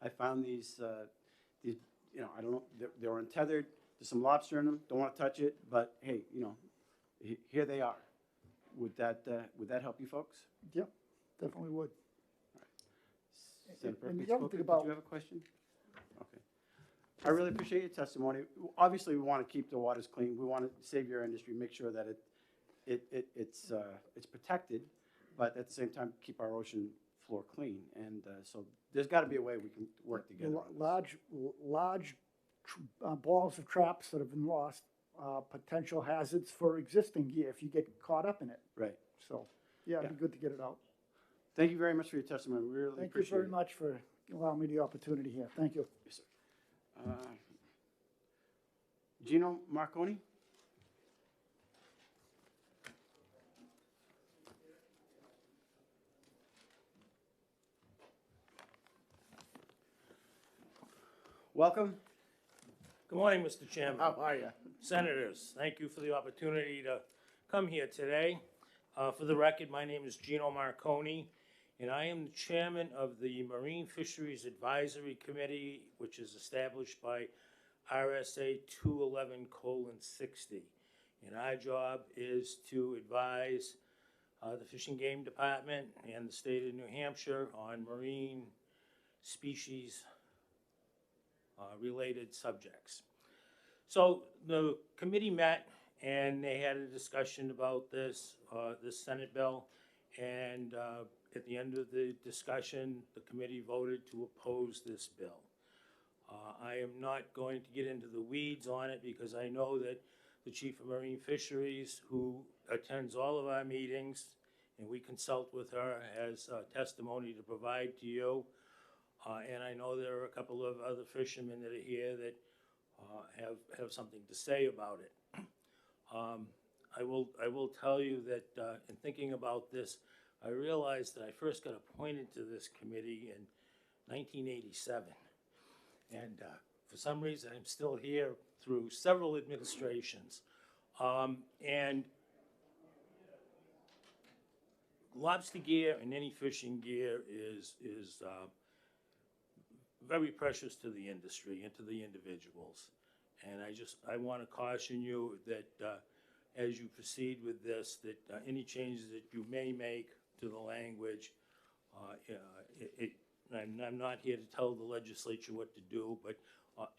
I found these, I don't know, they're untethered, there's some lobster in them, don't want to touch it, but hey, here they are. Would that help you folks? Yep, definitely would. Senator and the Berkeley other spoke. thing Did about- you have a question? Okay. I really appreciate your testimony. Obviously, we want to keep the waters clean. We want to save your industry, make sure that it's protected, but at the same time, keep our ocean floor clean. And so there's got to be a way we can work together. on this. Large balls of traps that have been lost, potential hazards for existing gear if you get caught up in it. Right. So, yeah, it'd be good to get it out. Thank you very much for your testimony. We really Thank you appreciate very it. much for allowing me the opportunity here. Thank you. Yes, sir. Gino Marconi? Welcome. Good morning, Mr. Chairman. How are you? Senators, thank you for the opportunity to come here today. For the record, my name is Gino Marconi, and I am the chairman of the Marine Fisheries Advisory Committee, which is established by RSA 211:60. And our job is to advise the Fish and Game Department and the state of New Hampshire on marine species related subjects. So the committee met and they had a discussion about this Senate bill. And at the end of the discussion, the committee voted to oppose this bill. I am not going to get into the weeds on it because I know that the Chief of Marine Fisheries, who attends all of our meetings, and we consult with her, has testimony to provide to you. And I know there are a couple of other fishermen that are here that have something to say about it. I will tell you that in thinking about this, I realized that I first got appointed to this committee in 1987. And for some reason, I'm still here through several administrations. And lobster gear and any fishing gear is very precious to the industry and to the individuals. And I want to caution you that as you proceed with this, that any changes that you may make to the language, and I'm not here to tell the legislature what to do, but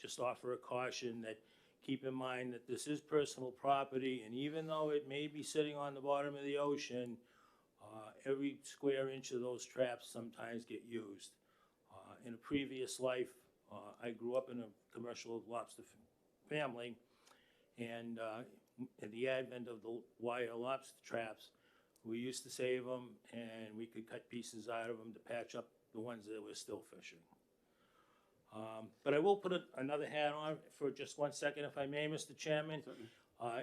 just offer a caution that keep in mind that this is personal property, and even though it may be sitting on the bottom of the ocean, every square inch of those traps sometimes get used. In a previous life, I grew up in a commercial lobster family, and at the advent of the wire lobster traps, we used to save them, and we could cut pieces out of them to patch up the ones that were still fishing. But I will put another hat on for just 1 second, if I may, Mr. Chairman.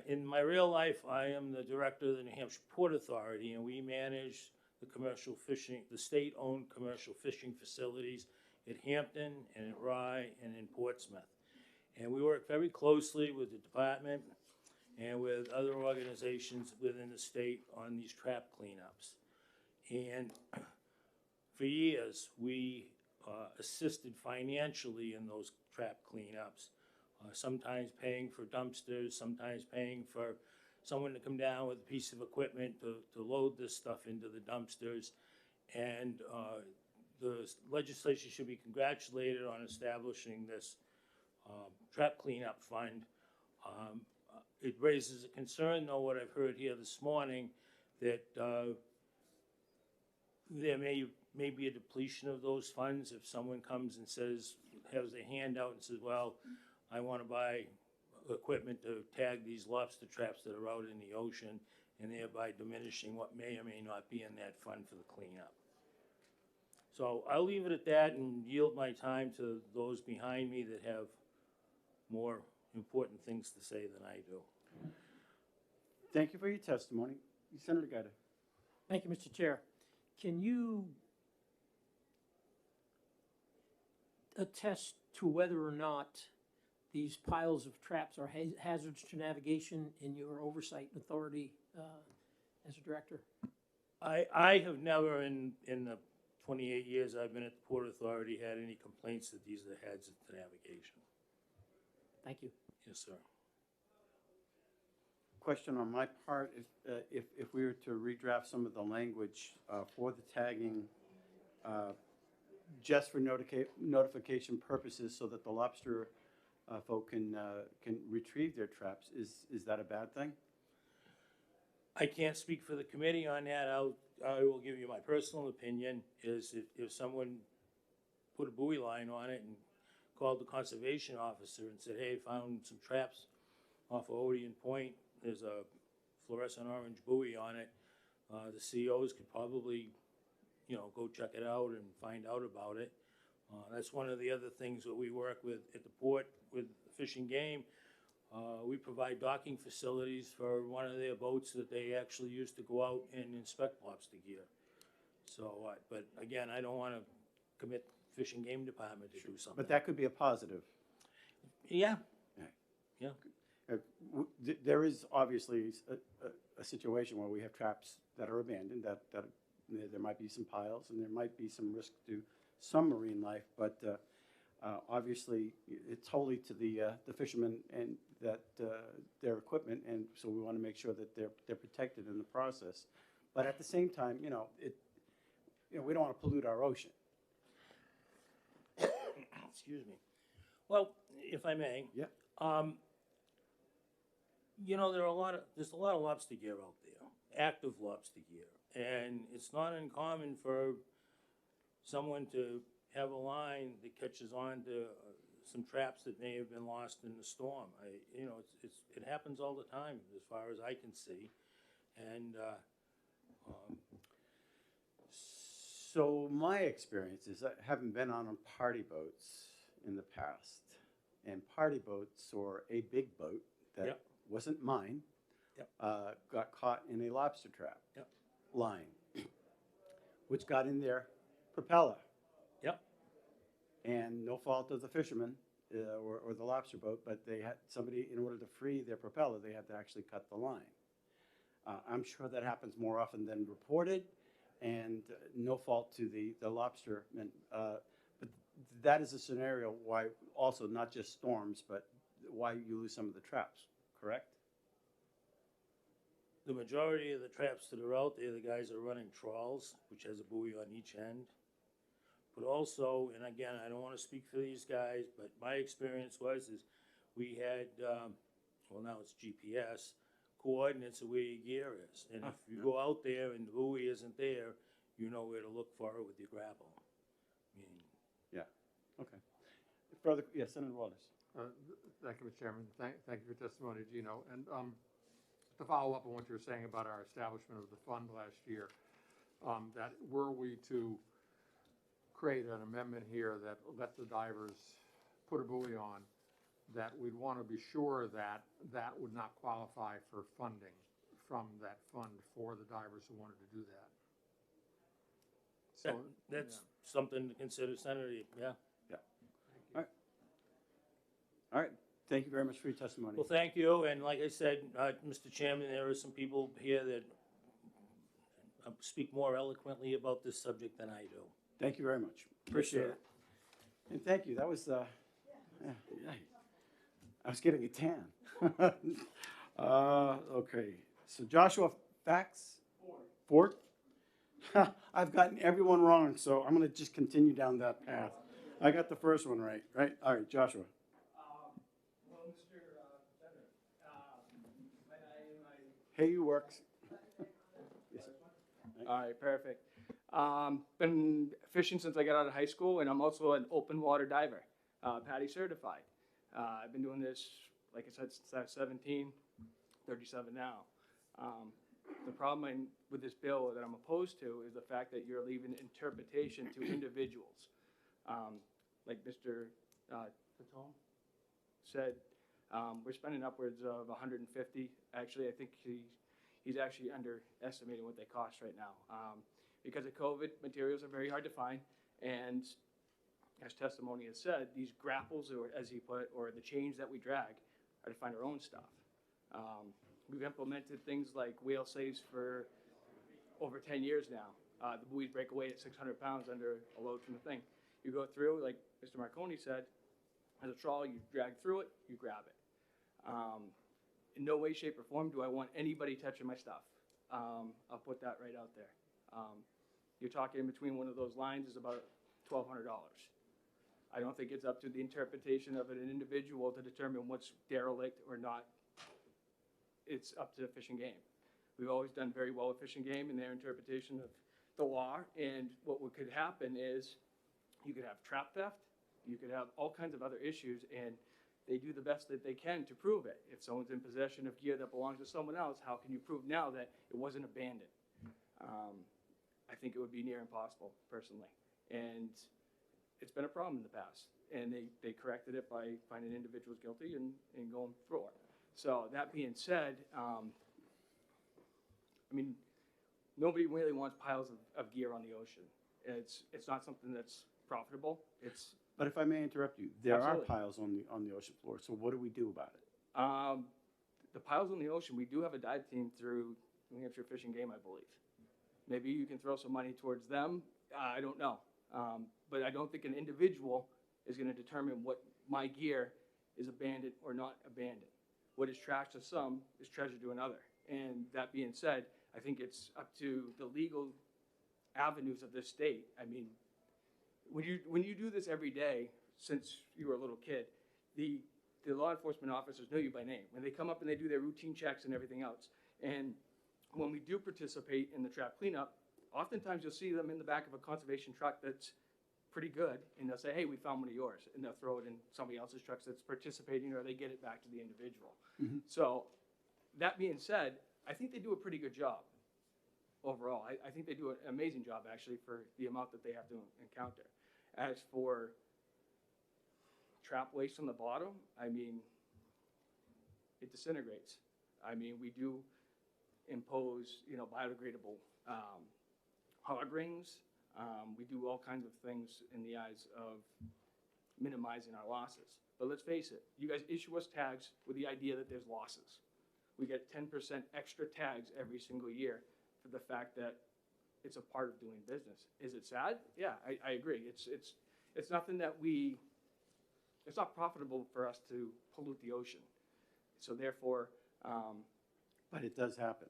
In my real life, I am the director of the New Hampshire Port Authority, and we manage the commercial fishing, the state-owned commercial fishing facilities at Hampton and at Rye and in Portsmouth. And we work very closely with the department and with other organizations within the state on these trap cleanups. And for years, we assisted financially in those trap cleanups, sometimes paying for dumpsters, sometimes paying for someone to come down with a piece of equipment to load this stuff into the dumpsters. And the legislature should be congratulated on establishing this trap cleanup fund. It raises a concern, though, what I've heard here this morning, that there may be a depletion of those funds if someone comes and says, has a handout and says, well, I want to buy equipment to tag these lobster traps that are out in the ocean, and thereby diminishing what may or may not be in that fund for the cleanup. So I'll leave it at that and yield my time to those behind me that have more important things to say than I do. Thank you for your testimony. Senator Gaida. Thank you, Mr. Chair. Can you attest to whether or not these piles of traps are hazards to navigation in your oversight authority as a director? I have never, in the 28 years I've been at the Port Authority, had any complaints that these are hazards to navigation. Thank you. Yes, sir. Question on my part, if we were to redraft some of the language for the tagging, just for notification purposes, so that the lobster folk can retrieve their traps, is that a bad thing? I can't speak for the committee on that. I will give you my personal opinion, is if someone put a buoy line on it and called the conservation officer and said, hey, found some traps off of Odeon Point, there's a fluorescent orange buoy on it, the COs could probably, go check it out and find out about it. That's one of the other things that we work with at the port with Fish and Game. We provide docking facilities for one of their boats that they actually use to go out and inspect lobster gear. So, but again, I don't want to commit Fish and Game Department to do something. But that could be a positive. Yeah. Yeah. There is obviously a situation where we have traps that are abandoned, that there might be some piles and there might be some risk to some marine life, but obviously it's wholly to the fishermen and that their equipment, and so we want to make sure that they're protected in the process. But at the same time, we don't want to pollute our ocean. Excuse me. Well, if I may. Yeah. There's a lot of lobster gear out there, active lobster gear, and it's not uncommon for someone to have a line that catches on to some traps that may have been lost in the storm. It happens all the time, as far as I can see, and so my experience is I haven't been on party boats in the past, and party boats, or a big boat that Yep. wasn't mine, Yep. Got caught in a lobster trap Yep. line, which got in their propeller. Yep. And no fault of the fishermen or the lobster boat, but they had somebody, in order to free their propeller, they had to actually cut the line. I'm sure that happens more often than reported, and no fault to the lobstermen. But that is a scenario why also not just storms, but why you lose some of the traps, correct? the majority of the traps that are out there, the guys are running trawls, which has a buoy on each end. But also, and again, I don't wanna speak for these guys, but my experience is we had, well, now it's GPS, coordinates of where your gear is. And if you go out there and the buoy isn't there, you know where to look for it with your grapple. I mean, Yeah, okay. Further, yes, Senator Waters. Thank you, Mr. Chairman. Thank you for your testimony, Gino. And to follow up on what you were saying about our establishment of the fund last year, that were we to create an amendment here that let the divers put a buoy on, that we'd want to be sure that that would not qualify for funding from that fund for the divers who wanted to do that. So that's something to consider, Senator, yeah. All right, thank you very much for your testimony. Well, thank you, and like I said, Mr. Chairman, there are some people here that speak more eloquently about this subject than I do. Thank you very much. Appreciate it. And thank you, that was, yeah, I was getting a tan. Okay, so Joshua Fax? Ford. I've gotten everyone wrong, so I'm gonna just continue down that path. I got the first one right? All right, Joshua. Well, Mr. Senator, Hey, you works. Yes, sir. all right, perfect. Been fishing since I got out of high school, and I'm also an open water diver, PADI certified. I've been doing this, like I said, since I was 17, 37 now. The problem with this bill that I'm opposed to is the fact that you're leaving interpretation to individuals. Like Mr. Fatone said, we're spending upwards of 150. Actually, I think he's actually underestimating what they cost right now. Because of COVID, materials are very hard to find, and as testimony has said, these grapples, or as he put, or the chains that we drag, are to find our own stuff. We've implemented things like whale safes for over 10 years now. The buoys break away at 600 pounds under a load from the thing. You go through, like Mr. Marconi said, as a trawl, you drag through it, you grab it. In no way, shape, or form do I want anybody touching my stuff. I'll put that right out there. You're talking in between one of those lines is about $1,200. I don't think it's up to the interpretation of an individual to determine what's derelict or not. It's up to the Fish and Game. We've always done very well with Fish and Game in their interpretation of the law, and what could happen is you could have trap theft, you could have all kinds of other issues, and they do the best that they can to prove it. If someone's in possession of gear that belongs to someone else, how can you prove now that it wasn't abandoned? I think it would be near impossible, personally. And it's been a problem in the past. And they corrected it by finding individuals guilty and going through it. So that being said, I mean, nobody really wants piles of gear on the ocean. It's not something that's profitable. But if I may interrupt you, there Absolutely. are piles on the ocean floor, so what do we do about it? The piles on the ocean, we do have a dive team through New Hampshire Fish and Game, I believe. Maybe you can throw some money towards them. I don't know. But I don't think an individual is going to determine what my gear is abandoned or not abandoned. What is trash to some is treasure to another. And that being said, I think it's up to the legal avenues of this state. I mean, when you do this every day, since you were a little kid, the law enforcement officers know you by name. When they come up and they do their routine checks and everything else. And when we do participate in the trap cleanup, oftentimes you'll see them in the back of a conservation truck that's pretty good, and they'll say, hey, we found one of yours, and they'll throw it in somebody else's trucks that's participating, or they get it back to the individual. Mm-hmm. So that being said, I think they do a pretty good job overall. I think they do an amazing job, actually, for the amount that they have to encounter. As for trap waste on the bottom, I mean, it disintegrates. I mean, we do impose, biodegradable hog rings. We do all kinds of things in the eyes of minimizing our losses. But let's face it, you guys issue us tags with the idea that there's losses. We get 10% extra tags every single year for the fact that it's a part of doing business. Is it sad? Yeah, I agree. It's nothing that it's not profitable for us to pollute the ocean. So therefore, But it does happen.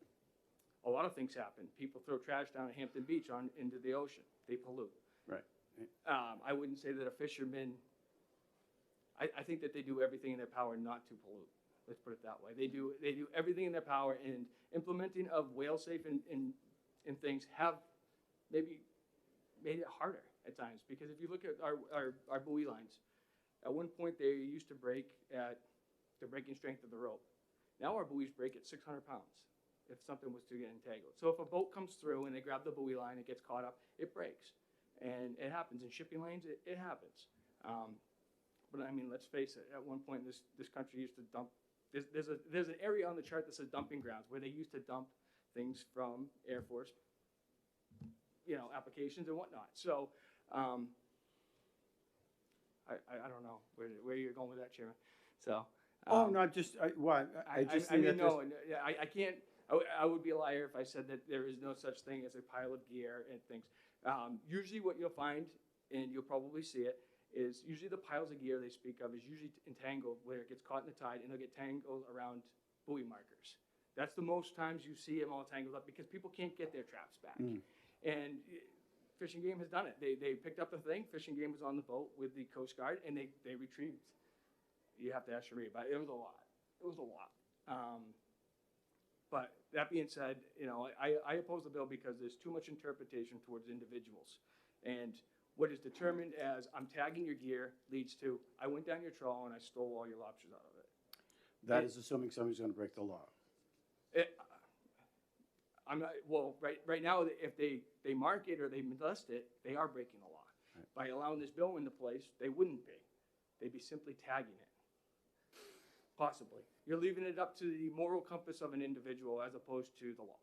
a lot of things happen. People throw trash down at Hampton Beach into the ocean. They pollute. Right. I wouldn't say that a fisherman, I think that they do everything in their power not to pollute. Let's put it that way. They do everything in their power, and implementing of whale safe and things have maybe made it harder at times. Because if you look at our buoy lines, at one point they used to break at the breaking strength of the rope. Now our buoys break at 600 pounds if something was to get entangled. So if a boat comes through and they grab the buoy line, it gets caught up, it breaks. And it happens. In shipping lanes, it happens. But I mean, let's face it, at one point this country used to dump, there's an area on the chart that says dumping grounds where they used to dump things from Air Force, applications and whatnot. So I don't know where you're going with that, Chairman. So. No, just, I just think that no, I can't, I would be a liar if I said that there is no such thing as a pile of gear and things. Usually what you'll find, and you'll probably see it, is usually the piles of gear they speak of is usually entangled where it gets caught in the tide and it'll get tangled around buoy markers. That's the most times you see them all tangled up because people can't get their traps back. And Fish and Game has done it. They picked up the thing, Fish and Game was on the boat with the Coast Guard, and they retrieved. You have to ask Sheree, but it was a lot. It was a lot. But that being said, I oppose the bill because there's too much interpretation towards individuals. And what is determined as I'm tagging your gear leads to I went down your trawl and I stole all your lobsters out of it. that is assuming somebody's going to break the law. I'm not, well, right now, if they mark it or they molest it, they are breaking the law. By allowing this bill into place, they wouldn't be. They'd be simply tagging it. Possibly. You're leaving it up to the moral compass of an individual as opposed to the law.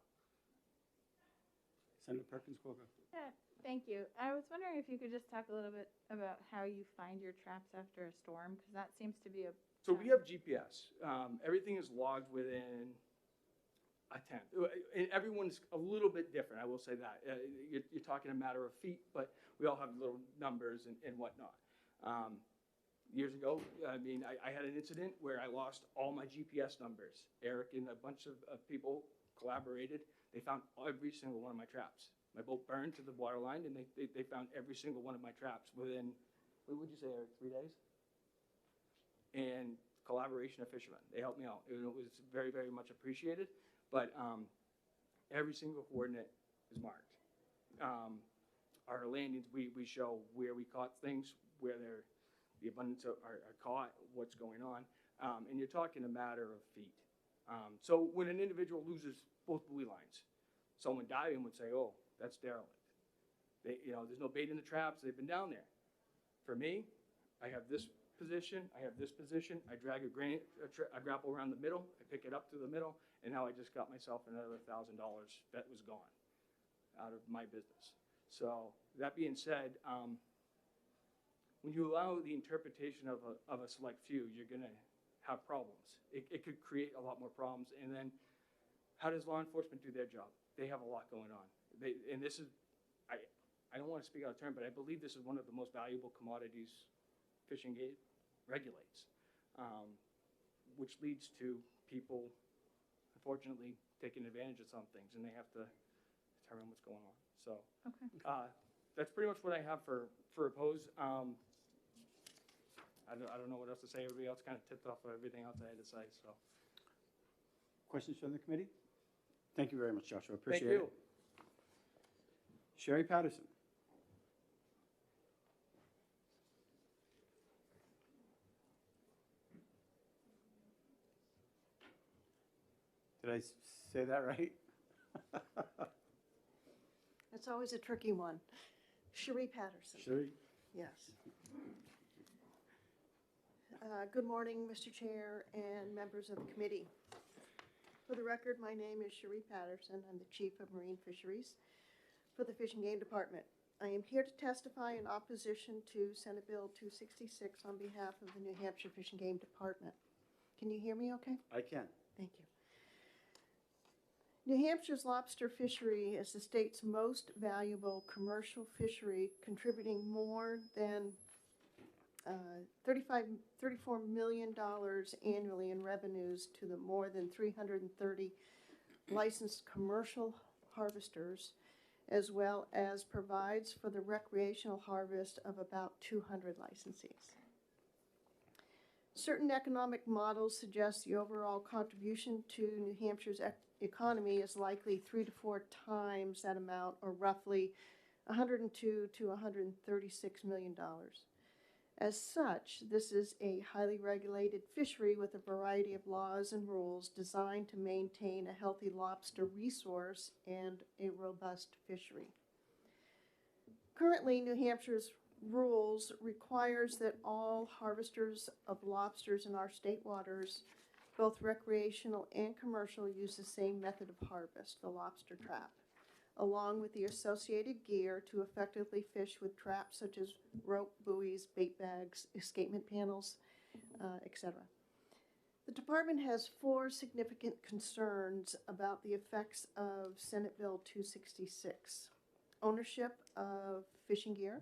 Senator Perkins, go ahead. Yeah, thank you. I was wondering if you could just talk a little bit about how you find your traps after a storm, because that seems to be a. So we have GPS. Everything is logged within a tenth. And everyone's a little bit different, I will say that. You're talking a matter of feet, but we all have little numbers and whatnot. Years ago, I had an incident where I lost all my GPS numbers. Eric and a bunch of people collaborated. They found every single one of my traps. My boat burned to the water line, and they found every single one of my traps within, what would you say, Eric, 3 days? And collaboration of fishermen. They helped me out. It was very, very much appreciated. But every single coordinate is marked. Our landings, we show where we caught things, where the abundance are caught, what's going on. And you're talking a matter of feet. So when an individual loses both buoy lines, someone diving would say, oh, that's derelict. There's no bait in the traps, they've been down there. For me, I have this position, I have this position, I drag a grapple around the middle, I pick it up to the middle, and now I just got myself another $1,000 that was gone out of my business. So that being said, when you allow the interpretation of a select few, you're going to have problems. It could create a lot more problems. And then how does law enforcement do their job? They have a lot going on. And this is, I don't want to speak out of turn, but I believe this is one of the most valuable commodities Fish and Game regulates, which leads to people, unfortunately, taking advantage of some things, and they have to determine what's going on. So Okay. That's pretty much what I have for oppose. I don't know what else to say. Everybody else kind of tipped off of everything else I had to say. So, Questions from the committee? Thank you very much, Joshua. Appreciate thank you. it. Sherry Patterson. Did I say that right? It's always a tricky one. Cherie Patterson. Sherry? Yes. Good morning, Mr. Chair and members of the committee. For the record, my name is Cherie Patterson. I'm the Chief of Marine Fisheries for the Fish and Game Department. I am here to testify in opposition to Senate Bill 266 on behalf of the New Hampshire Fish and Game Department. Can you hear me okay? I can. Thank you. New Hampshire's lobster fishery is the state's most valuable commercial fishery, contributing more than $34 million annually in revenues to the more than 330 licensed commercial harvesters, as well as provides for the recreational harvest of about 200 licensees. Certain economic models suggest the overall contribution to New Hampshire's economy is likely 3 to 4 times that amount, or roughly $102 to $136 million. As such, this is a highly regulated fishery with a variety of laws and rules designed to maintain a healthy lobster resource and a robust fishery. Currently, New Hampshire's rules requires that all harvesters of lobsters in our state waters, both recreational and commercial, use the same method of harvest, the lobster trap, along with the associated gear to effectively fish with traps such as rope, buoys, bait bags, escapement panels, etc. The department has 4 significant concerns about the effects of Senate Bill 266: ownership of fishing gear,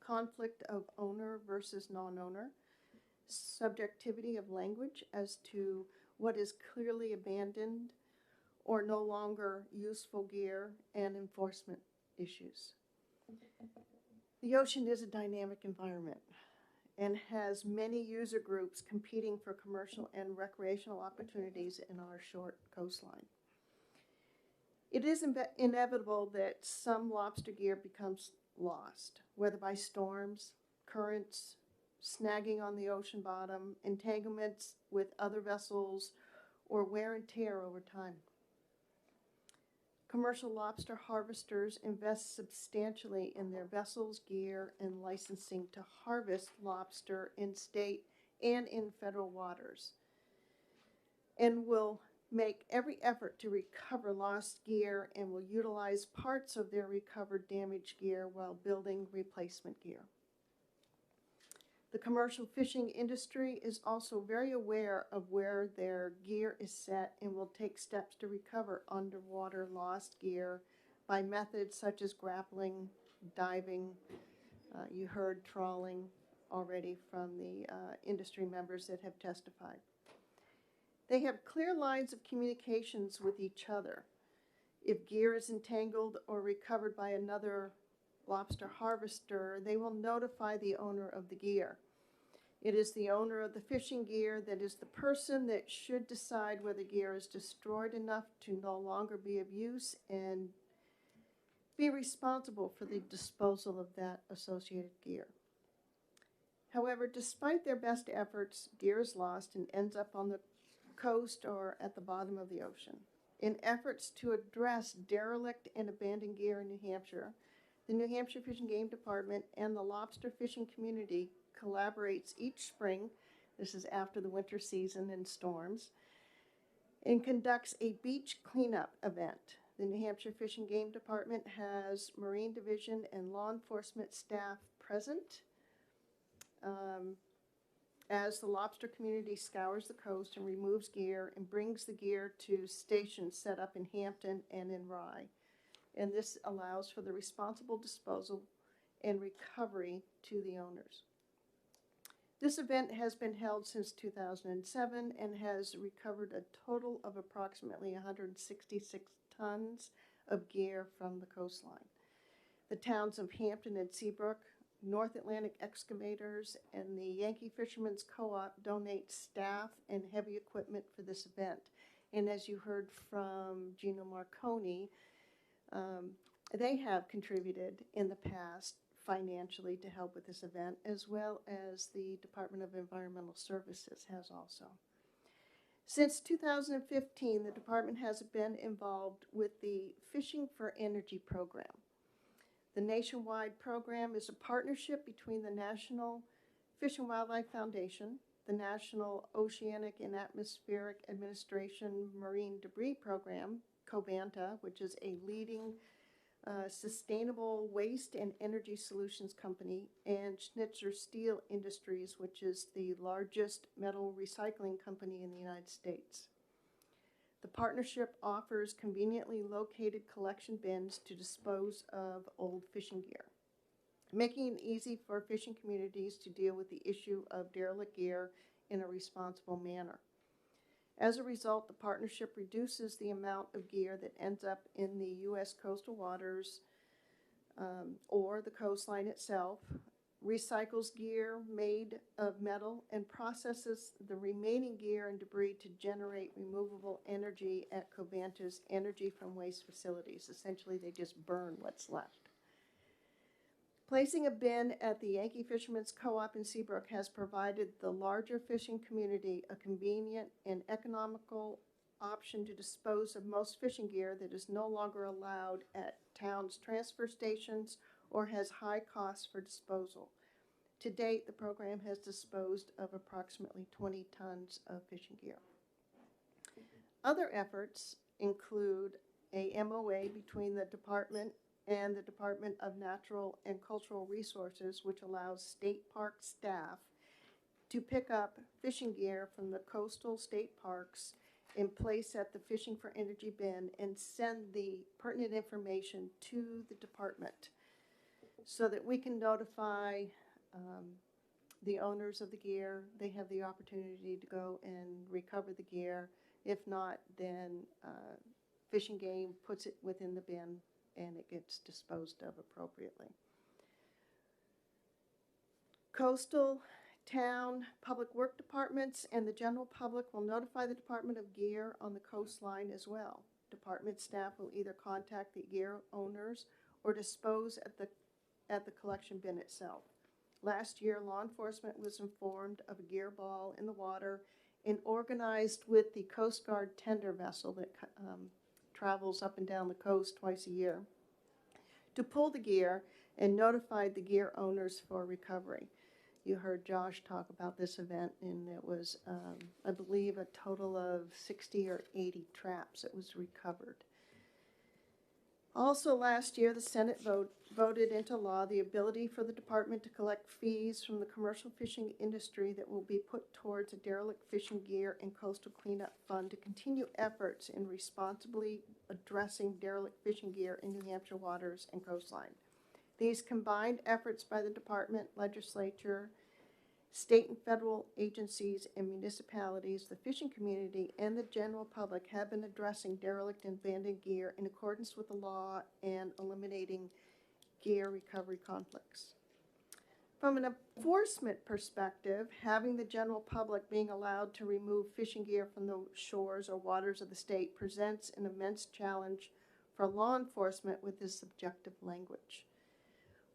conflict of owner versus non-owner, subjectivity of language as to what is clearly abandoned or no longer useful gear, and enforcement issues. The ocean is a dynamic environment and has many user groups competing for commercial and recreational opportunities in our short coastline. It is inevitable that some lobster gear becomes lost, whether by storms, currents, snagging on the ocean bottom, entanglements with other vessels, or wear and tear over time. Commercial lobster harvesters invest substantially in their vessels, gear, and licensing to harvest lobster in state and in federal waters, and will make every effort to recover lost gear and will utilize parts of their recovered damaged gear while building replacement gear. The commercial fishing industry is also very aware of where their gear is set and will take steps to recover underwater lost gear by methods such as grappling, diving. You heard trawling already from the industry members that have testified. They have clear lines of communications with each other. If gear is entangled or recovered by another lobster harvester, they will notify the owner of the gear. It is the owner of the fishing gear that is the person that should decide whether gear is destroyed enough to no longer be of use and be responsible for the disposal of that associated gear. However, despite their best efforts, gear is lost and ends up on the coast or at the bottom of the ocean. In efforts to address derelict and abandoned gear in New Hampshire, the New Hampshire Fish and Game Department and the lobster fishing community collaborates each spring, this is after the winter season and storms, and conducts a beach cleanup event. The New Hampshire Fish and Game Department has Marine Division and law enforcement staff present as the lobster community scours the coast and removes gear and brings the gear to stations set up in Hampton and in Rye. And this allows for the responsible disposal and recovery to the owners. This event has been held since 2007 and has recovered a total of approximately 166 tons of gear from the coastline. The towns of Hampton and Seabrook, North Atlantic Excavators, and the Yankee Fishermen's Co-op donate staff and heavy equipment for this event. And as you heard from Gino Marconi, they have contributed in the past financially to help with this event, as well as the Department of Environmental Services has also. Since 2015, the department has been involved with the Fishing for Energy program. The nationwide program is a partnership between the National Fish and Wildlife Foundation, the National Oceanic and Atmospheric Administration Marine Debris Program, COBANTA, which is a leading sustainable waste and energy solutions company, and Schnitzer Steel Industries, which is the largest metal recycling company in the United States. The partnership offers conveniently located collection bins to dispose of old fishing gear, making it easy for fishing communities to deal with the issue of derelict gear in a responsible manner. As a result, the partnership reduces the amount of gear that ends up in the U.S. coastal waters or the coastline itself, recycles gear made of metal, and processes the remaining gear and debris to generate removable energy at Covanta's energy from waste facilities. Essentially, they just burn what's left. Placing a bin at the Yankee Fishermen's Co-op in Seabrook has provided the larger fishing community a convenient and economical option to dispose of most fishing gear that is no longer allowed at town's transfer stations or has high costs for disposal. To date, the program has disposed of approximately 20 tons of fishing gear. Other efforts include a MOA between the department and the Department of Natural and Cultural Resources, which allows state park staff to pick up fishing gear from the coastal state parks and place at the Fishing for Energy bin and send the pertinent information to the department so that we can notify the owners of the gear. They have the opportunity to go and recover the gear. If not, then Fish and Game puts it within the bin and it gets disposed of appropriately. Coastal, town, public work departments, and the general public will notify the Department of Gear on the coastline as well. Department staff will either contact the gear owners or dispose at the collection bin itself. Last year, law enforcement was informed of a gear ball in the water and organized with the Coast Guard tender vessel that travels up and down the coast twice a year to pull the gear and notified the gear owners for recovery. You heard Josh talk about this event, and it was, I believe, a total of 60 or 80 traps that was recovered. Also last year, the Senate voted into law the ability for the department to collect fees from the commercial fishing industry that will be put towards a derelict fishing gear and coastal cleanup fund to continue efforts in responsibly addressing derelict fishing gear in New Hampshire waters and coastline. These combined efforts by the department, legislature, state and federal agencies and municipalities, the fishing community, and the general public have been addressing derelict and abandoned gear in accordance with the law and eliminating gear recovery conflicts. From an enforcement perspective, having the general public being allowed to remove fishing gear from the shores or waters of the state presents an immense challenge for law enforcement with this subjective language.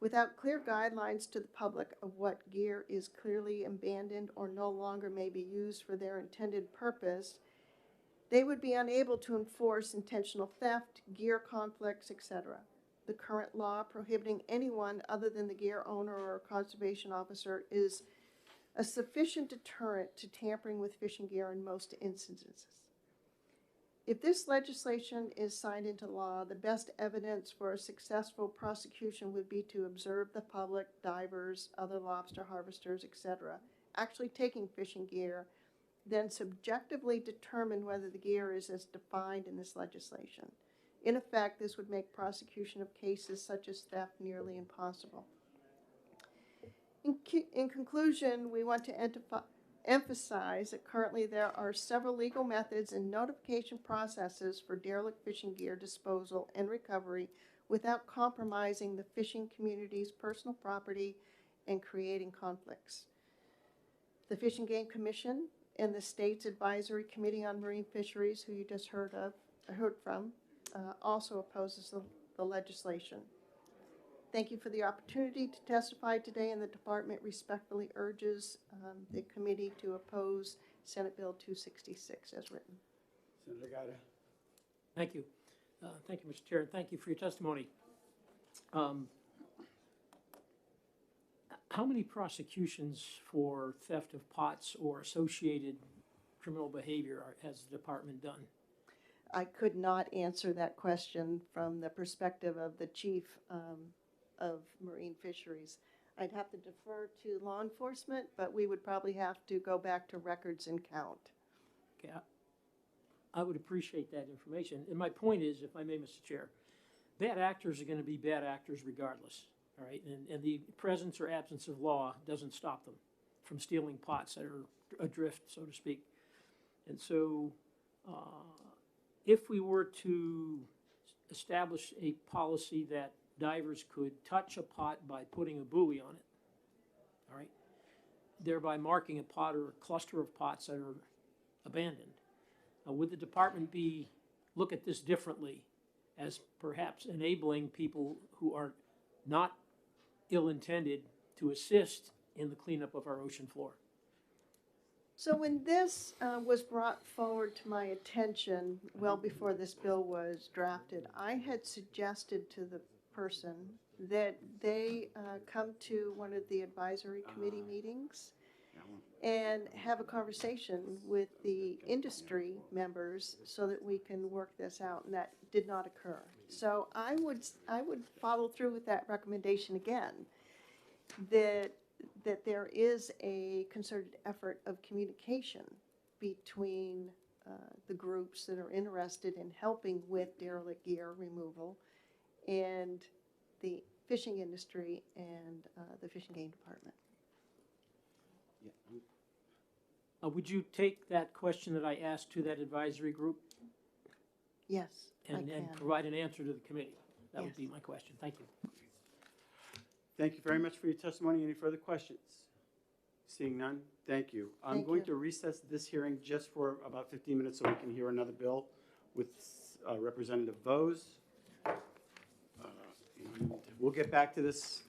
Without clear guidelines to the public of what gear is clearly abandoned or no longer may be used for their intended purpose, they would be unable to enforce intentional theft, gear conflicts, etc. The current law prohibiting anyone other than the gear owner or conservation officer is a sufficient deterrent to tampering with fishing gear in most instances. If this legislation is signed into law, the best evidence for a successful prosecution would be to observe the public, divers, other lobster harvesters, etc., actually taking fishing gear, then subjectively determine whether the gear is as defined in this legislation. In effect, this would make prosecution of cases such as theft nearly impossible. In conclusion, we want to emphasize that currently there are several legal methods and notification processes for derelict fishing gear disposal and recovery without compromising the fishing community's personal property and creating conflicts. The Fish and Game Commission and the state's Advisory Committee on Marine Fisheries, who you just heard from, also opposes the legislation. Thank you for the opportunity to testify today, and the department respectfully urges the committee to oppose Senate Bill 266 as written. Senator Gatta. Thank you. Thank you, Mr. Chair, and thank you for your testimony. How many prosecutions for theft of pots or associated criminal behavior has the department done? I could not answer that question from the perspective of the chief of Marine Fisheries. I'd have to defer to law enforcement, but we would probably have to go back to records and count. Okay, I would appreciate that information. And my point is, if I may, Mr. Chair, bad actors are going to be bad actors regardless, all right? And the presence or absence of law doesn't stop them from stealing pots that are adrift, so to speak. And so if we were to establish a policy that divers could touch a pot by putting a buoy on it, all right, thereby marking a pot or a cluster of pots that are abandoned, would the department look at this differently as perhaps enabling people who are not ill-intended to assist in the cleanup of our ocean floor? So when this was brought forward to my attention, well before this bill was drafted, I had suggested to the person that they come to one of the advisory committee meetings and have a conversation with the industry members so that we can work this out, and that did not occur. So I would follow through with that recommendation again, that there is a concerted effort of communication between the groups that are interested in helping with derelict gear removal and the fishing industry and the Fish and Game Department. Would you take that question that I asked to that advisory group Yes, and provide an answer to the committee? That would be my question. Thank you. Thank you very much for your testimony. Any further questions? Seeing none, thank you. I'm going to recess this hearing just for about 15 minutes so we can hear another bill with Representative Vose. We'll get back to this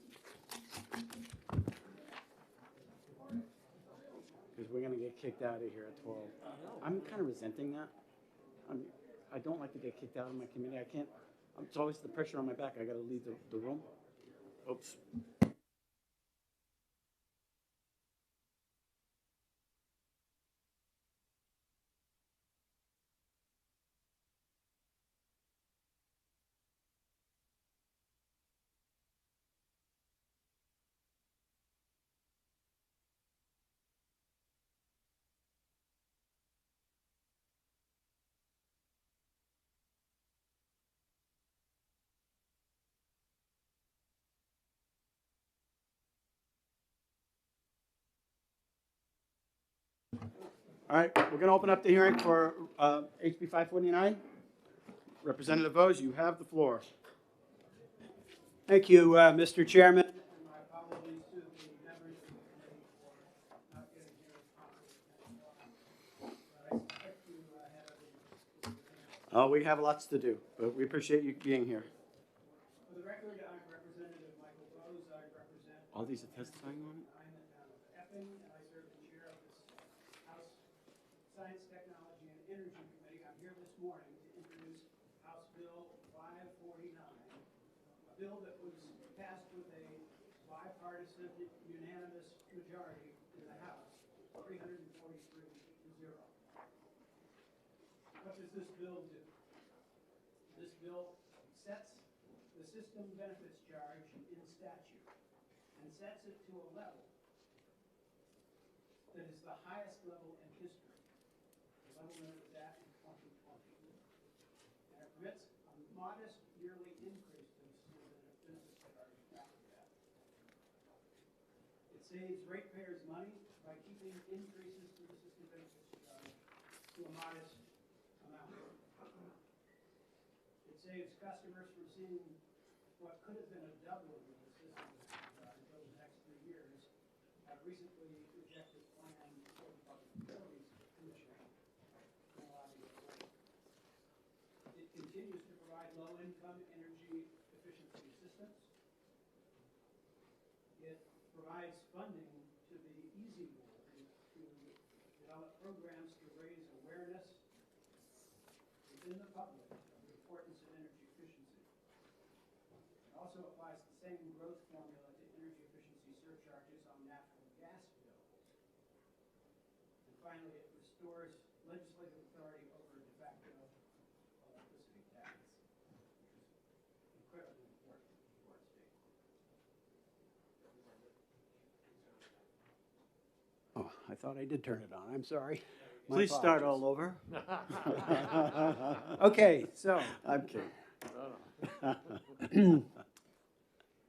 because we're going to get kicked out of here at 12. I'm kind of resenting that. I don't like to get kicked out of my committee. I can't. It's always the pressure on my back. I got to leave the room. Oops. All right, we're going to open up the hearing for HB 549. Representative Vose, you have the floor. Thank you, Mr. Chairman. And my apologies to the members of the committee for not getting here as promptly. But I expect to have everything. Oh, we have lots to do, but we appreciate you being here. For the record, I'm Representative Michael Vose. I represent. All these are testifying on it? I'm the town of Epping, and I serve as chair of this House Science, Technology, and Energy Committee. I'm here this morning to introduce House Bill 549, a bill that was passed with a bipartisan unanimous majority in the House, 343 to 0. What does this bill do? This bill sets the system benefits charge in statute and sets it to a level that is the highest level in history. The level that it was at in 2020. And it permits a modest yearly increase to the benefits charge after that. It saves ratepayers money by keeping increases to the system benefits charge to a modest amount. It saves customers from seeing what could have been a doubling of the system benefits charge over the next 3 years. A recently rejected plan for the Public Utilities Commission. It continues to provide low-income energy efficiency assistance. It provides funding to the EASY Board to develop programs to raise awareness within the public of the importance of energy efficiency. It also applies the same growth formula to energy efficiency surcharges on natural gas bills. And finally, it restores legislative authority over de facto electricity tax, which is incredibly important for our state. Oh, I thought I did turn it on. I'm sorry. My Please start apologies. all over. Okay, so I'm kidding.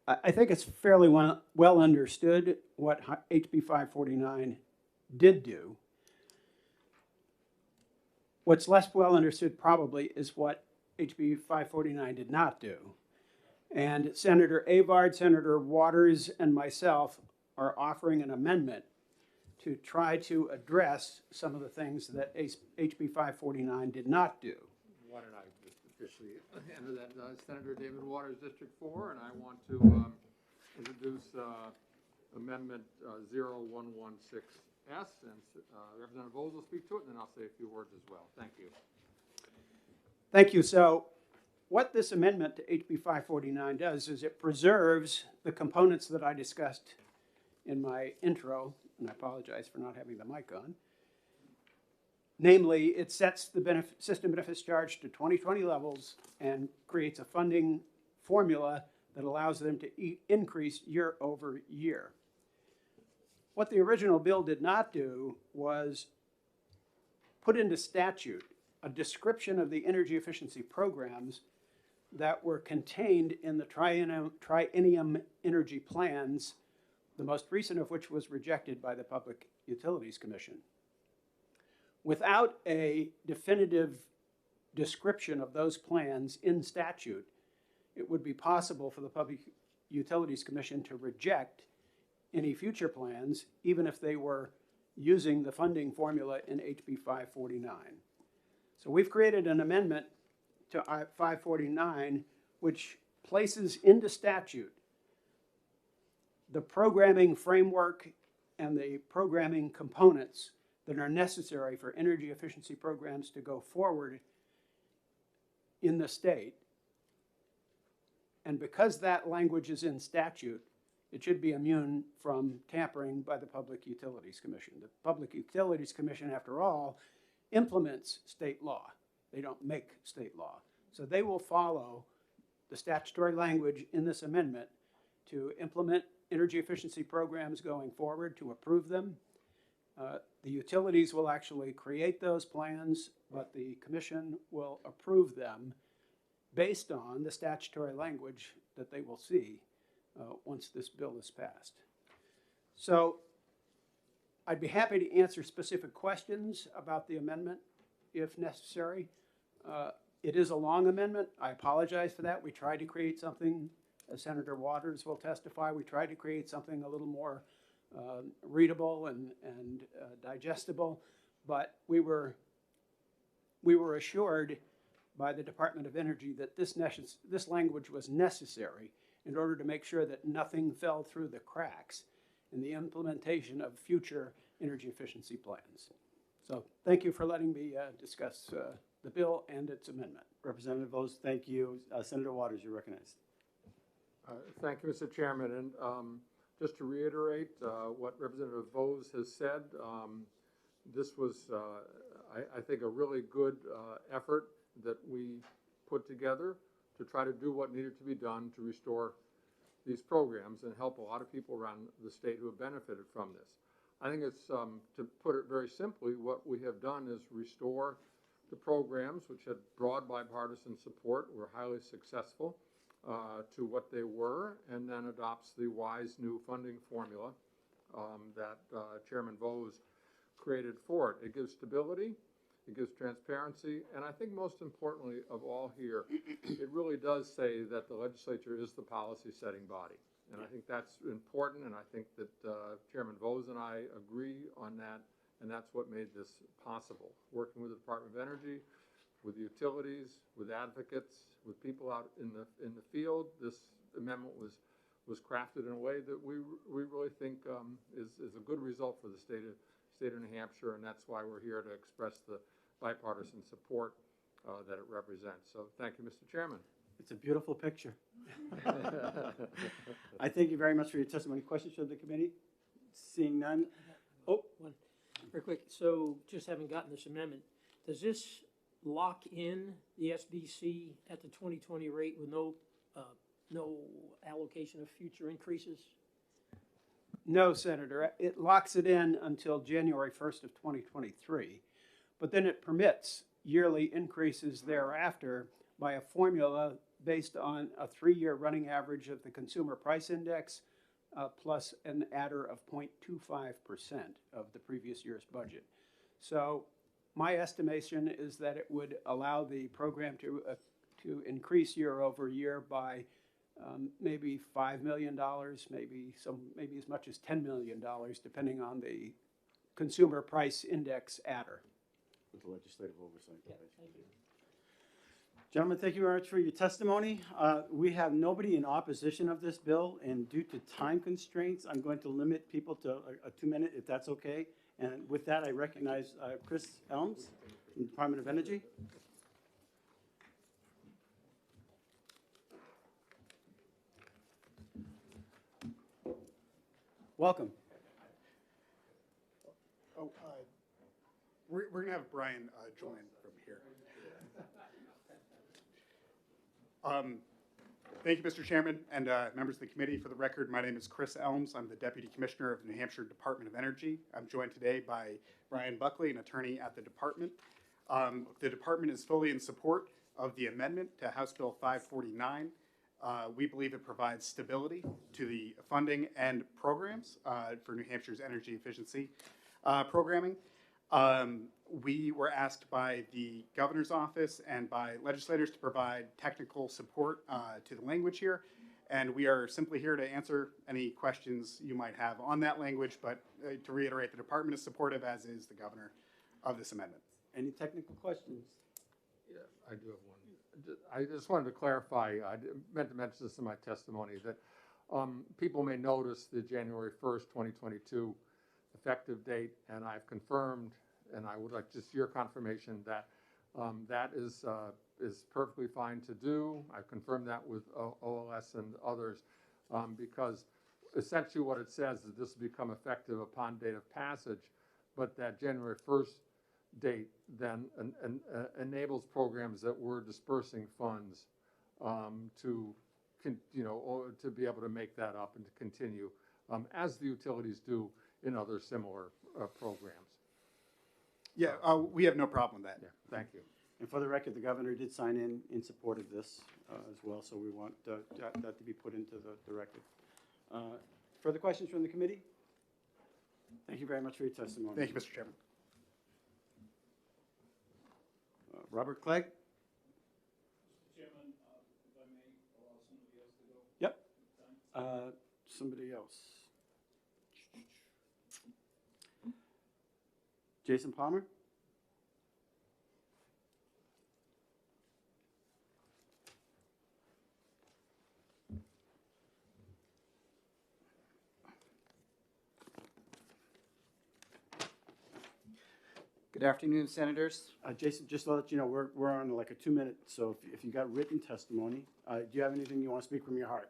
I think it's fairly well understood what HB 549 did do. What's less well understood probably is what HB 549 did not do. And Senator Avard, Senator Waters, and myself are offering an amendment to try to address some of the things that HB 549 did not do. Why don't I just officially enter that, Senator David Waters, District 4, and I want to introduce Amendment 0116S, and Representative Bowles will speak to it, and then I'll say a few words as well. Thank you. Thank you. So what this amendment to HB 549 does is it preserves the components that I discussed in my intro, and I apologize for not having the mic on. Namely, it sets the system benefits charge to 2020 levels and creates a funding formula that allows them to increase year over year. What the original bill did not do was put into statute a description of the energy efficiency programs that were contained in the triennium energy plans, the most recent of which was rejected by the Public Utilities Commission. Without a definitive description of those plans in statute, it would be possible for the Public Utilities Commission to reject any future plans, even if they were using the funding formula in HB 549. So we've created an amendment to 549, which places into statute the programming framework and the programming components that are necessary for energy efficiency programs to go forward in the state. And because that language is in statute, it should be immune from tampering by the Public Utilities Commission. The Public Utilities Commission, after all, implements state law. They don't make state law. So they will follow the statutory language in this amendment to implement energy efficiency programs going forward, to approve them. The utilities will actually create those plans, but the commission will approve them based on the statutory language that they will see once this bill is passed. So I'd be happy to answer specific questions about the amendment if necessary. It is a long amendment. I apologize for that. We tried to create something, as Senator Waters will testify, we tried to create something a little more readable and digestible, but we were assured by the Department of Energy that this language was necessary in order to make sure that nothing fell through the cracks in the implementation of future energy efficiency plans. So thank you for letting me discuss the bill and its amendment. Representative Bowles, thank you. Senator Waters, you're recognized. Thank you, Mr. Chairman. And just to reiterate what Representative Bowes has said, this was, I think, a really good effort that we put together to try to do what needed to be done to restore these programs and help a lot of people around the state who have benefited from this. I think it's, to put it very simply, what we have done is restore the programs, which had broad bipartisan support, were highly successful, to what they were, and then adopts the wise new funding formula that Chairman Bowes created for it. It gives stability, it gives transparency, and I think most importantly of all here, it really does say that the legislature is the policy-setting body. And I think that's important, and I think that Chairman Bowes and I agree on that, and that's what made this possible. Working with the Department of Energy, with utilities, with advocates, with people out in the field, this amendment was crafted in a way that we really think is a good result for the state of New Hampshire, and that's why we're here to express the bipartisan support that it represents. So thank you, Mr. Chairman. It's a beautiful picture. I thank you very much for your testimony. Questions from the committee? Seeing none. Oh, one, very quick. So just having gotten this amendment, does this lock in the SBC at the 2020 rate with no allocation of future increases? No, Senator. It locks it in until January 1st of 2023, but then it permits yearly increases thereafter by a formula based on a 3-year running average of the Consumer Price Index plus an adder of 0.25% of the previous year's budget. So My estimation is that it would allow the program to increase year over year by maybe $5 million, maybe as much as $10 million, depending on the consumer price index adder. With the legislative oversight. Yeah, thank you. Gentlemen, thank you very much for your testimony. We have nobody in opposition of this bill, and due to time constraints, I'm going to limit people to a 2-minute, if that's okay. And with that, I recognize Chris Elms from the Department of Energy. Welcome. Oh, we're going to have Brian join from here. Thank you, Mr. Chairman and members of the committee. For the record, my name is Chris Elms. I'm the Deputy Commissioner of the New Hampshire Department of Energy. I'm joined today by Brian Buckley, an attorney at the department. The department is fully in support of the amendment to House Bill 549. We believe it provides stability to the funding and programs for New Hampshire's energy efficiency programming. We were asked by the governor's office and by legislators to provide technical support to the language here, and we are simply here to answer any questions you might have on that language, but to reiterate, the department is supportive, as is the governor, of this amendment. Any technical questions? Yeah, I do have one. I just wanted to clarify, I meant to mention this in my testimony, that people may notice the January 1st, 2022 effective date, and I've confirmed, and I would like just your confirmation that that is perfectly fine to do. I've confirmed that with OLS and others, because essentially what it says is this will become effective upon date of passage, but that January 1st date then enables programs that we're dispersing funds to be able to make that up and to continue as the utilities do in other similar programs. Yeah, we have no problem with that. Yeah, thank you. And for the record, the governor did sign in support of this as well, so we want that to be put into the record. Further questions from the committee? Thank you very much for your testimony. Thank you, Mr. Chairman. Robert Clegg? Mr. Chairman, if I may allow somebody else to go? Yep. Somebody else. Jason Palmer? Good afternoon, Senators. Jason, just to let you know, we're on like a 2-minute, so if you got written testimony, do you have anything you want to speak from your heart?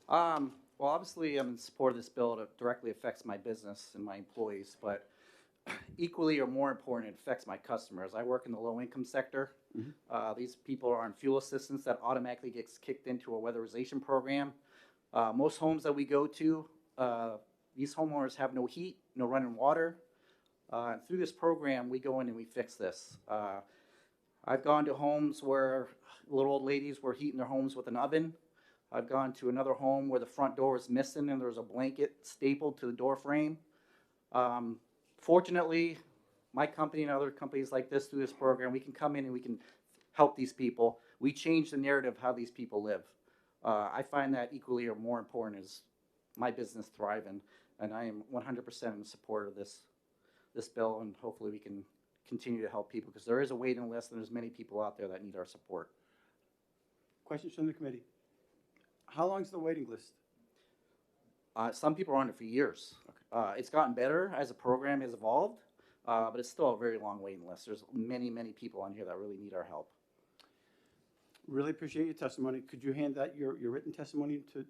Well, obviously, I'm in support of this bill. It directly affects my business and my employees, but equally or more important, it affects my customers. I work in the low-income sector. These people are on fuel assistance that automatically gets kicked into a weatherization program. Most homes that we go to, these homeowners have no heat, no running water. Through this program, we go in and we fix this. I've gone to homes where little old ladies were heating their homes with an oven. I've gone to another home where the front door was missing and there was a blanket stapled to the door frame. Fortunately, my company and other companies like this through this program, we can come in and we can help these people. We change the narrative of how these people live. I find that equally or more important is my business thriving, and I am 100% in support of this bill, and hopefully we can continue to help people, because there is a waiting list and there's many people out there that need our support. Questions from the committee? How long is the waiting list? Some people are on it for years. Okay. It's gotten better as the program has evolved, but it's still a very long waiting list. There's many, many people on here that really need our help. Really appreciate your testimony. Could you hand that your written testimony to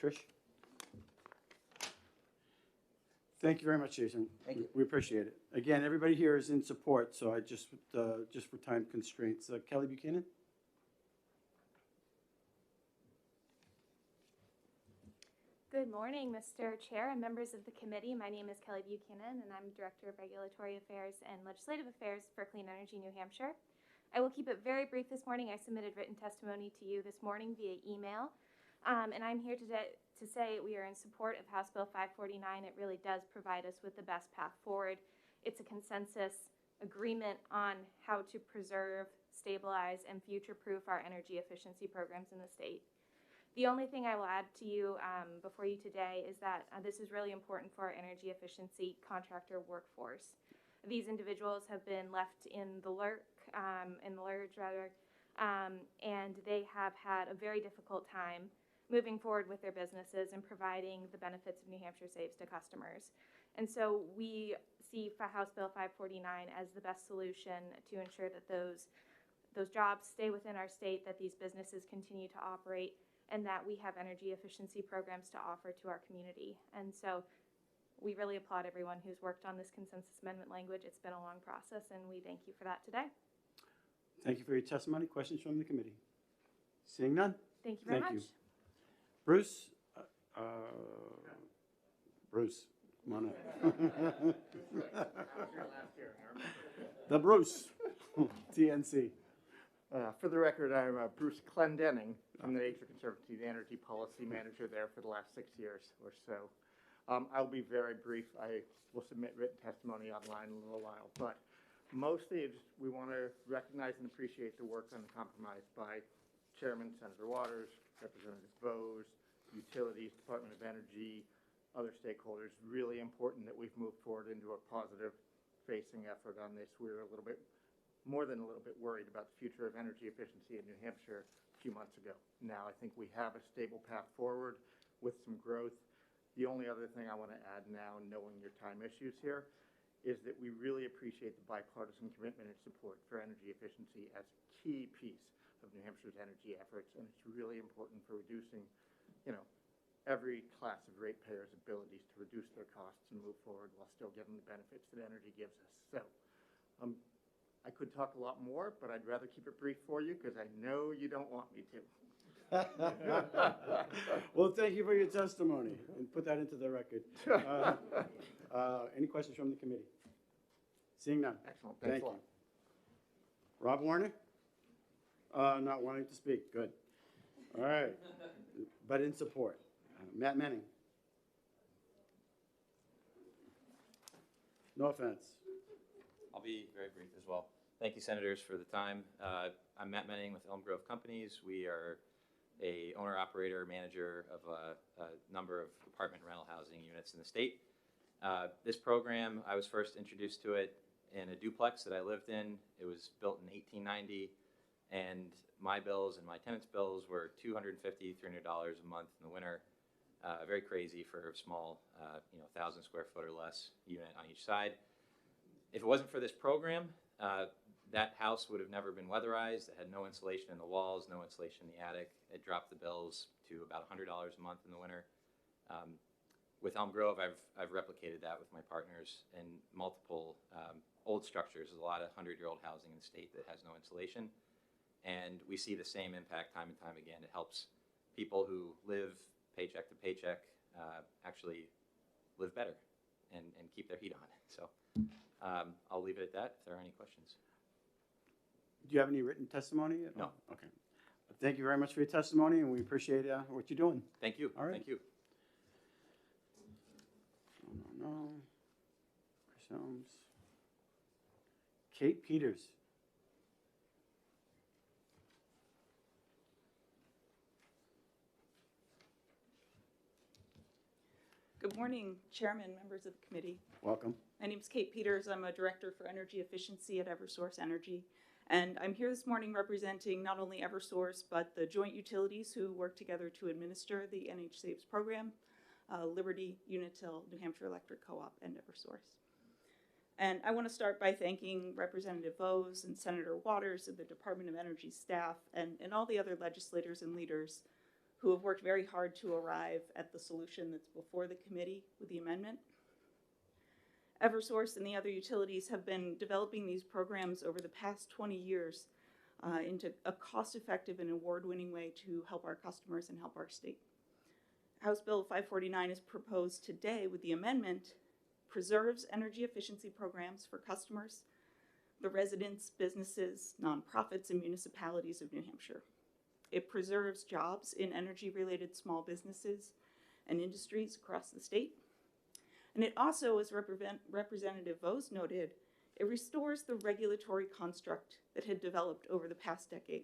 Trish? Thank you very much, Jason. Thank you. We appreciate it. Again, everybody here is in support, so I just for time constraints. Kelly Buchanan? Good morning, Mr. Chair and members of the committee. My name is Kelly Buchanan, and I'm Director of Regulatory Affairs and Legislative Affairs for Clean Energy New Hampshire. I will keep it very brief this morning. I submitted written testimony to you this morning via email, and I'm here today to say we are in support of House Bill 549. It really does provide us with the best path forward It's a consensus agreement on how to preserve, stabilize, and future-proof our energy efficiency programs in the state. The only thing I will add to you before you today is that this is really important for our energy efficiency contractor workforce. These individuals have been left in the lurch, and they have had a very difficult time moving forward with their businesses and providing the benefits of New Hampshire Saves to customers. And so we see House Bill 549 as the best solution to ensure that those jobs stay within our state, that these businesses continue to operate, and that we have energy efficiency programs to offer to our community. And so we really applaud everyone who's worked on this consensus amendment language. It's been a long process, and we thank you for that today. Thank you for your testimony. Questions from the committee? Seeing none? Thank you very much. You. Bruce? Bruce, come on up. The Bruce, TNC. For the record, I'm Bruce Clendenning. I'm the Nature Conservancy Energy Policy Manager there for the last 6 years or so. I'll be very brief. I will submit written testimony online in a little while, but mostly we want to recognize and appreciate the work on the compromise by Chairman Senator Waters, Representative Bose, Utilities, Department of Energy, other stakeholders. Really important that we've moved forward into a positive facing effort on this. We're a little bit, more than a little bit worried about the future of energy efficiency in New Hampshire a few months ago. Now I think we have a stable path forward with some growth. The only other thing I want to add now, knowing your time issues here, is that we really appreciate the bipartisan commitment and support for energy efficiency as a key piece of New Hampshire's energy efforts, and it's really important for reducing, every class of ratepayers' abilities to reduce their costs and move forward while still getting the benefits that energy gives us. So, I could talk a lot more, but I'd rather keep it brief for you because I know you don't want me to. Well, thank you for your testimony, and put that into the record. Any questions from the committee? Seeing none. Excellent. Thank you. Rob Warner? Not wanting to speak. Good. All right. But in support. Matt Manning. No offense. I'll be very brief as well. Thank you, Senators, for the time. I'm Matt Manning with Elm Grove Companies. We are a owner-operator manager of a number of apartment rental housing units in the state. This program, I was first introduced to it in a duplex that I lived in. It was built in 1890, and my bills and my tenants' bills were $250, $300 a month in the winter. Very crazy for a small, 1,000 square foot or less unit on each side. If it wasn't for this program, that house would have never been weatherized. It had no insulation in the walls, no insulation in the attic. It dropped the bills to about $100 a month in the winter. With Elm Grove, I've replicated that with my partners in multiple old structures. There's a lot of 100-year-old housing in the state that has no insulation. And we see the same impact time and time again. It helps people who live paycheck to paycheck actually live better and keep their heat on. So I'll leave it at that if there are any questions. Do you have any written testimony? No. Okay. Thank you very much for your testimony, and we appreciate what you're doing. Thank you. All right. Thank you. No. Chris Helms. Kate Peters. Good morning, Chairman, members of the committee. Welcome. My name is Kate Peters. I'm a Director for Energy Efficiency at Eversource Energy. And I'm here this morning representing not only Eversource, but the joint utilities who work together to administer the NH Saves program, Liberty, Unitil, New Hampshire Electric Co-op, and Eversource. And I want to start by thanking Representative Bose and Senator Waters and the Department of Energy staff and all the other legislators and leaders who have worked very hard to arrive at the solution that's before the committee with the amendment. Eversource and the other utilities have been developing these programs over the past 20 years into a cost-effective and award-winning way to help our customers and help our state. House Bill 549 is proposed today with the amendment preserves energy efficiency programs for customers, the residents, businesses, nonprofits, and municipalities of New Hampshire. It preserves jobs in energy-related small businesses and industries across the state. And it also, as Representative Vose noted, it restores the regulatory construct that had developed over the past decade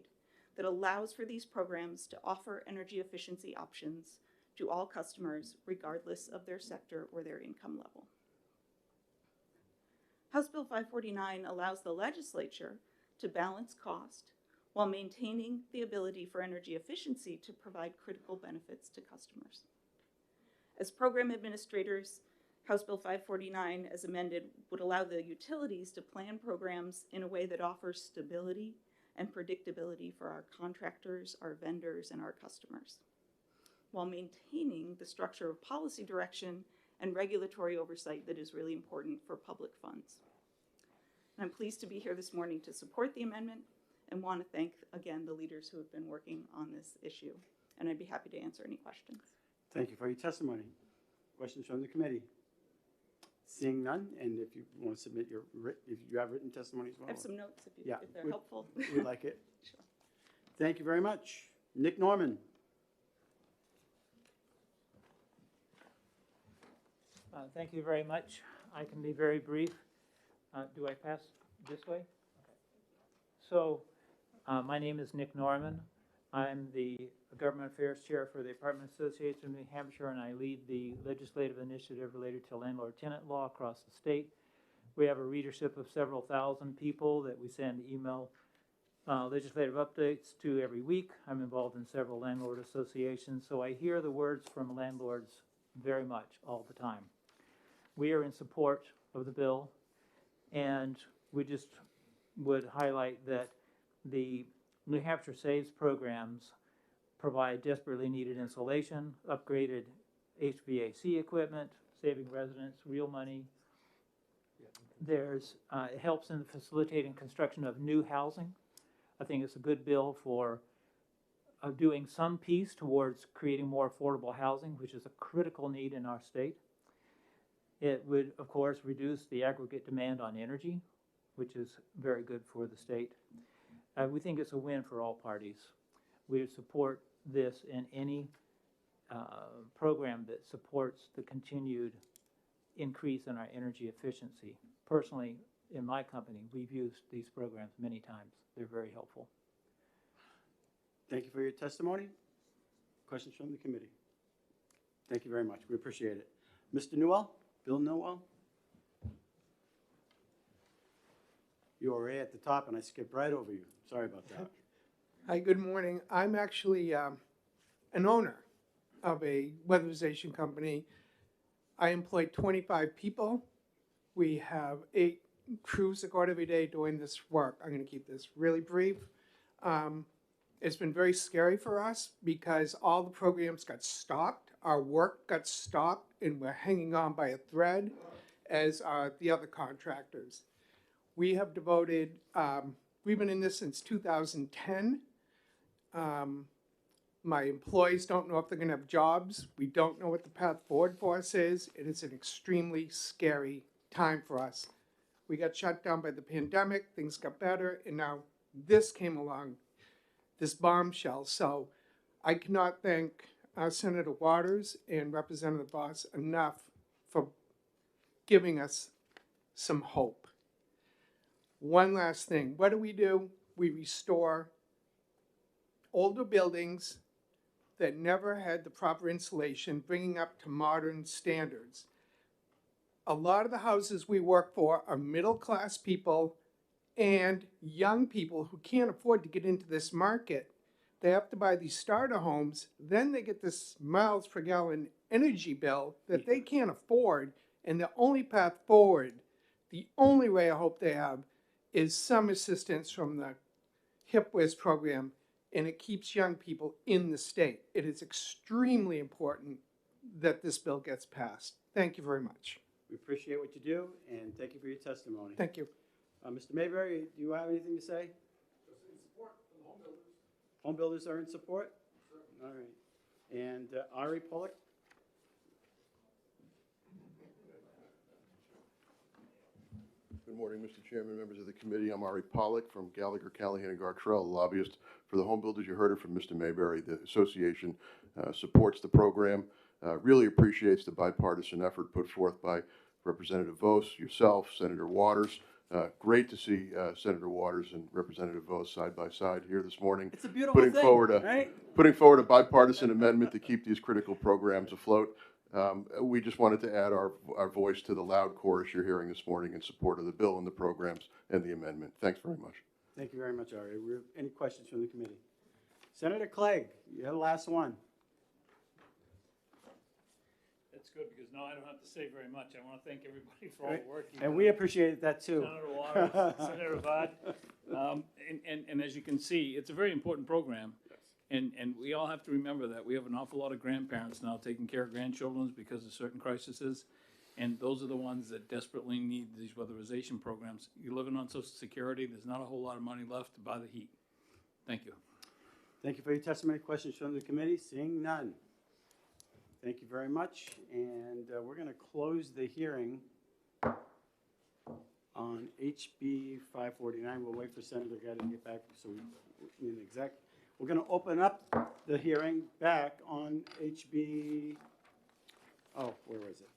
that allows for these programs to offer energy efficiency options to all customers, regardless of their sector or their income level. House Bill 549 allows the legislature to balance cost while maintaining the ability for energy efficiency to provide critical benefits to customers. As program administrators, House Bill 549, as amended, would allow the utilities to plan programs in a way that offers stability and predictability for our contractors, our vendors, and our customers, while maintaining the structure of policy direction and regulatory oversight that is really important for public funds. And I'm pleased to be here this morning to support the amendment and want to thank, again, the leaders who have been working on this issue. And I'd be happy to answer any questions. Thank you for your testimony. Questions from the committee? Seeing none, and if you want to submit your, if you have written testimony as well. I have some notes if they're helpful. We'd like it. Sure. Thank you very much. Nick Norman. Thank you very much. I can be very brief. Do I pass this way? Okay. So, my name is Nick Norman. I'm the Government Affairs Chair for the Apartment Association of New Hampshire, and I lead the legislative initiative related to landlord-tenant law across the state. We have a readership of several thousand people that we send email legislative updates to every week. I'm involved in several landlord associations, so I hear the words from landlords very much all the time. We are in support of the bill, and we just would highlight that the New Hampshire Saves programs provide desperately needed insulation, upgraded HVAC equipment, saving residents real money. There's, it helps in facilitating construction of new housing. I think it's a good bill for doing some piece towards creating more affordable housing, which is a critical need in our state. It would, of course, reduce the aggregate demand on energy, which is very good for the state. We think it's a win for all parties. We support this in any program that supports the continued increase in our energy efficiency. Personally, in my company, we've used these programs many times. They're very helpful. Thank you for your testimony. Questions from the committee? Thank you very much. We appreciate it. Mr. Newell, Bill Newell? You were right at the top, and I skipped right over you. Sorry about that. Hi, good morning. I'm actually an owner of a weatherization company. I employ 25 people. We have 8 crews that go out every day doing this work. I'm going to keep this really brief. It's been very scary for us because all the programs got stopped. Our work got stopped, and we're hanging on by a thread, as are the other contractors. We have devoted, we've been in this since 2010. My employees don't know if they're going to have jobs. We don't know what the path forward for us is. It is an extremely scary time for us. We got shut down by the pandemic, things got better, and now this came along, this bombshell. So I cannot thank Senator Waters and Representative Voss enough for giving us some hope. One last thing, what do? We restore older buildings that never had the proper insulation, bringing up to modern standards. A lot of the houses we work for are middle-class people and young people who can't afford to get into this market. They have to buy these starter homes, then they get this miles per gallon energy bill that they can't afford, and the only path forward, the only way I hope they have, is some assistance from the HIPWIS program, and it keeps young people in the state. It is extremely important that this bill gets passed. Thank you very much. We appreciate what you do, and thank you for your testimony. Thank you. Mr. Mayberry, do you have anything to say? Just in support of the home builders. Home builders are in support? Sure. All right. And Ari Pollock? Good morning, Mr. Chairman, members of the committee. I'm Ari Pollock from Gallagher, Callahan, and Gartrell, lobbyist for the home builders. You heard it from Mr. Mayberry. The association supports the program. really appreciates the bipartisan effort put forth by Representative Vos, yourself, Senator Waters. Great to see Senator Waters and Representative Vos side by side here this morning. It's a beautiful thing, right? Putting forward a bipartisan amendment to keep these critical programs afloat. We just wanted to add our voice to the loud chorus you're hearing this morning in support of the bill and the programs and the amendment. Thanks very much. Thank you very much, Ari. Any questions from the committee? Senator Clegg, you're the last one. That's good, because now I don't have to say very much. I want to thank everybody for all the work you've And done. we appreciate that too. Senator Waters, Senator Abad. And as you can see, it's a very important program. And we all have to remember that we have an awful lot of grandparents now taking care of grandchildren because of certain crises. And those are the ones that desperately need these weatherization programs. You're living on Social Security, there's not a whole lot of money left to buy the heat. Thank you. Thank you for your testimony. Questions from the committee? Seeing none. Thank you very much. And we're going to close the hearing on HB 549. We'll wait for Senator Guy to get back so we need an exec. We're going to open up the hearing back on HB, where is it?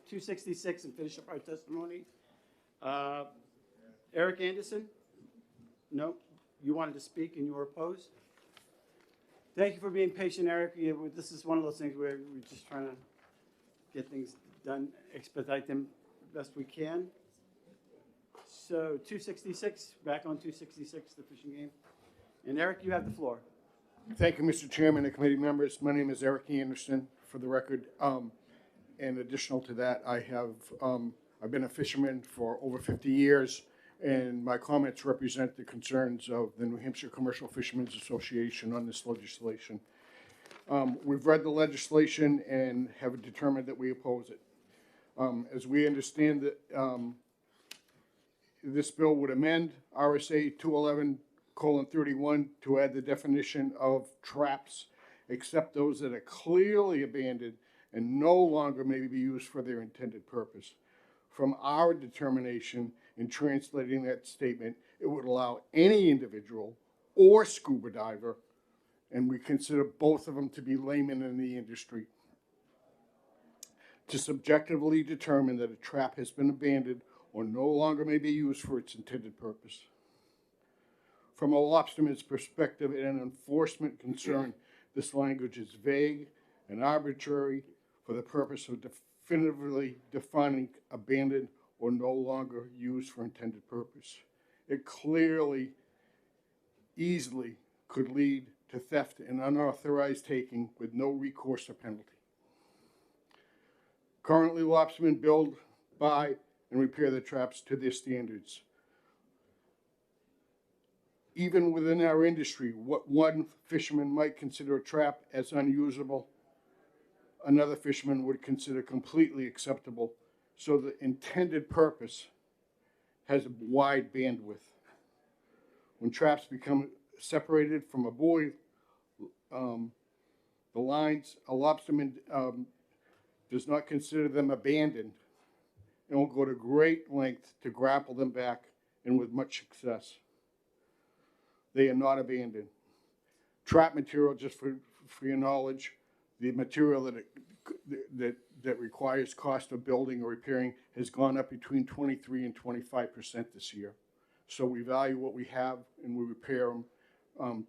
266 and finish up our testimony. Eric Anderson? No? You wanted to speak and you were opposed? Thank you for being patient, Eric. This is one of those things where we're just trying to get things done, expedite them best we can. So 266, back on 266, the fishing game. And Eric, you have the floor. Thank you, Mr. Chairman and committee members. My name is Eric Anderson, for the record. And additional to that, I've been a fisherman for over 50 years, and my comments represent the concerns of the New Hampshire Commercial Fishermen's Association on this legislation. We've read the legislation and have determined that we oppose it. As we understand that this bill would amend RSA 211:31 to add the definition of traps, except those that are clearly abandoned and no longer may be used for their intended purpose. From our determination in translating that statement, it would allow any individual or scuba diver, and we consider both of them to be laymen in the industry, to subjectively determine that a trap has been abandoned or no longer may be used for its intended purpose. From a lobsterman's perspective and an enforcement concern, this language is vague and arbitrary for the purpose of definitively defining abandoned or no longer used for intended purpose. It clearly, easily could lead to theft and unauthorized taking with no recourse or penalty. Currently, lobstermen build, buy, and repair their traps to their standards. Even within our industry, what one fisherman might consider a trap as unusable, another fisherman would consider completely acceptable. So the intended purpose has a wide bandwidth. When traps become separated from a buoy, the lines, a lobsterman does not consider them abandoned and will go to great length to grapple them back, and with much success. They are not abandoned. Trap material, just for your knowledge, the material that requires cost of building or repairing has gone up between 23 and 25% this year. So we value what we have and we repair them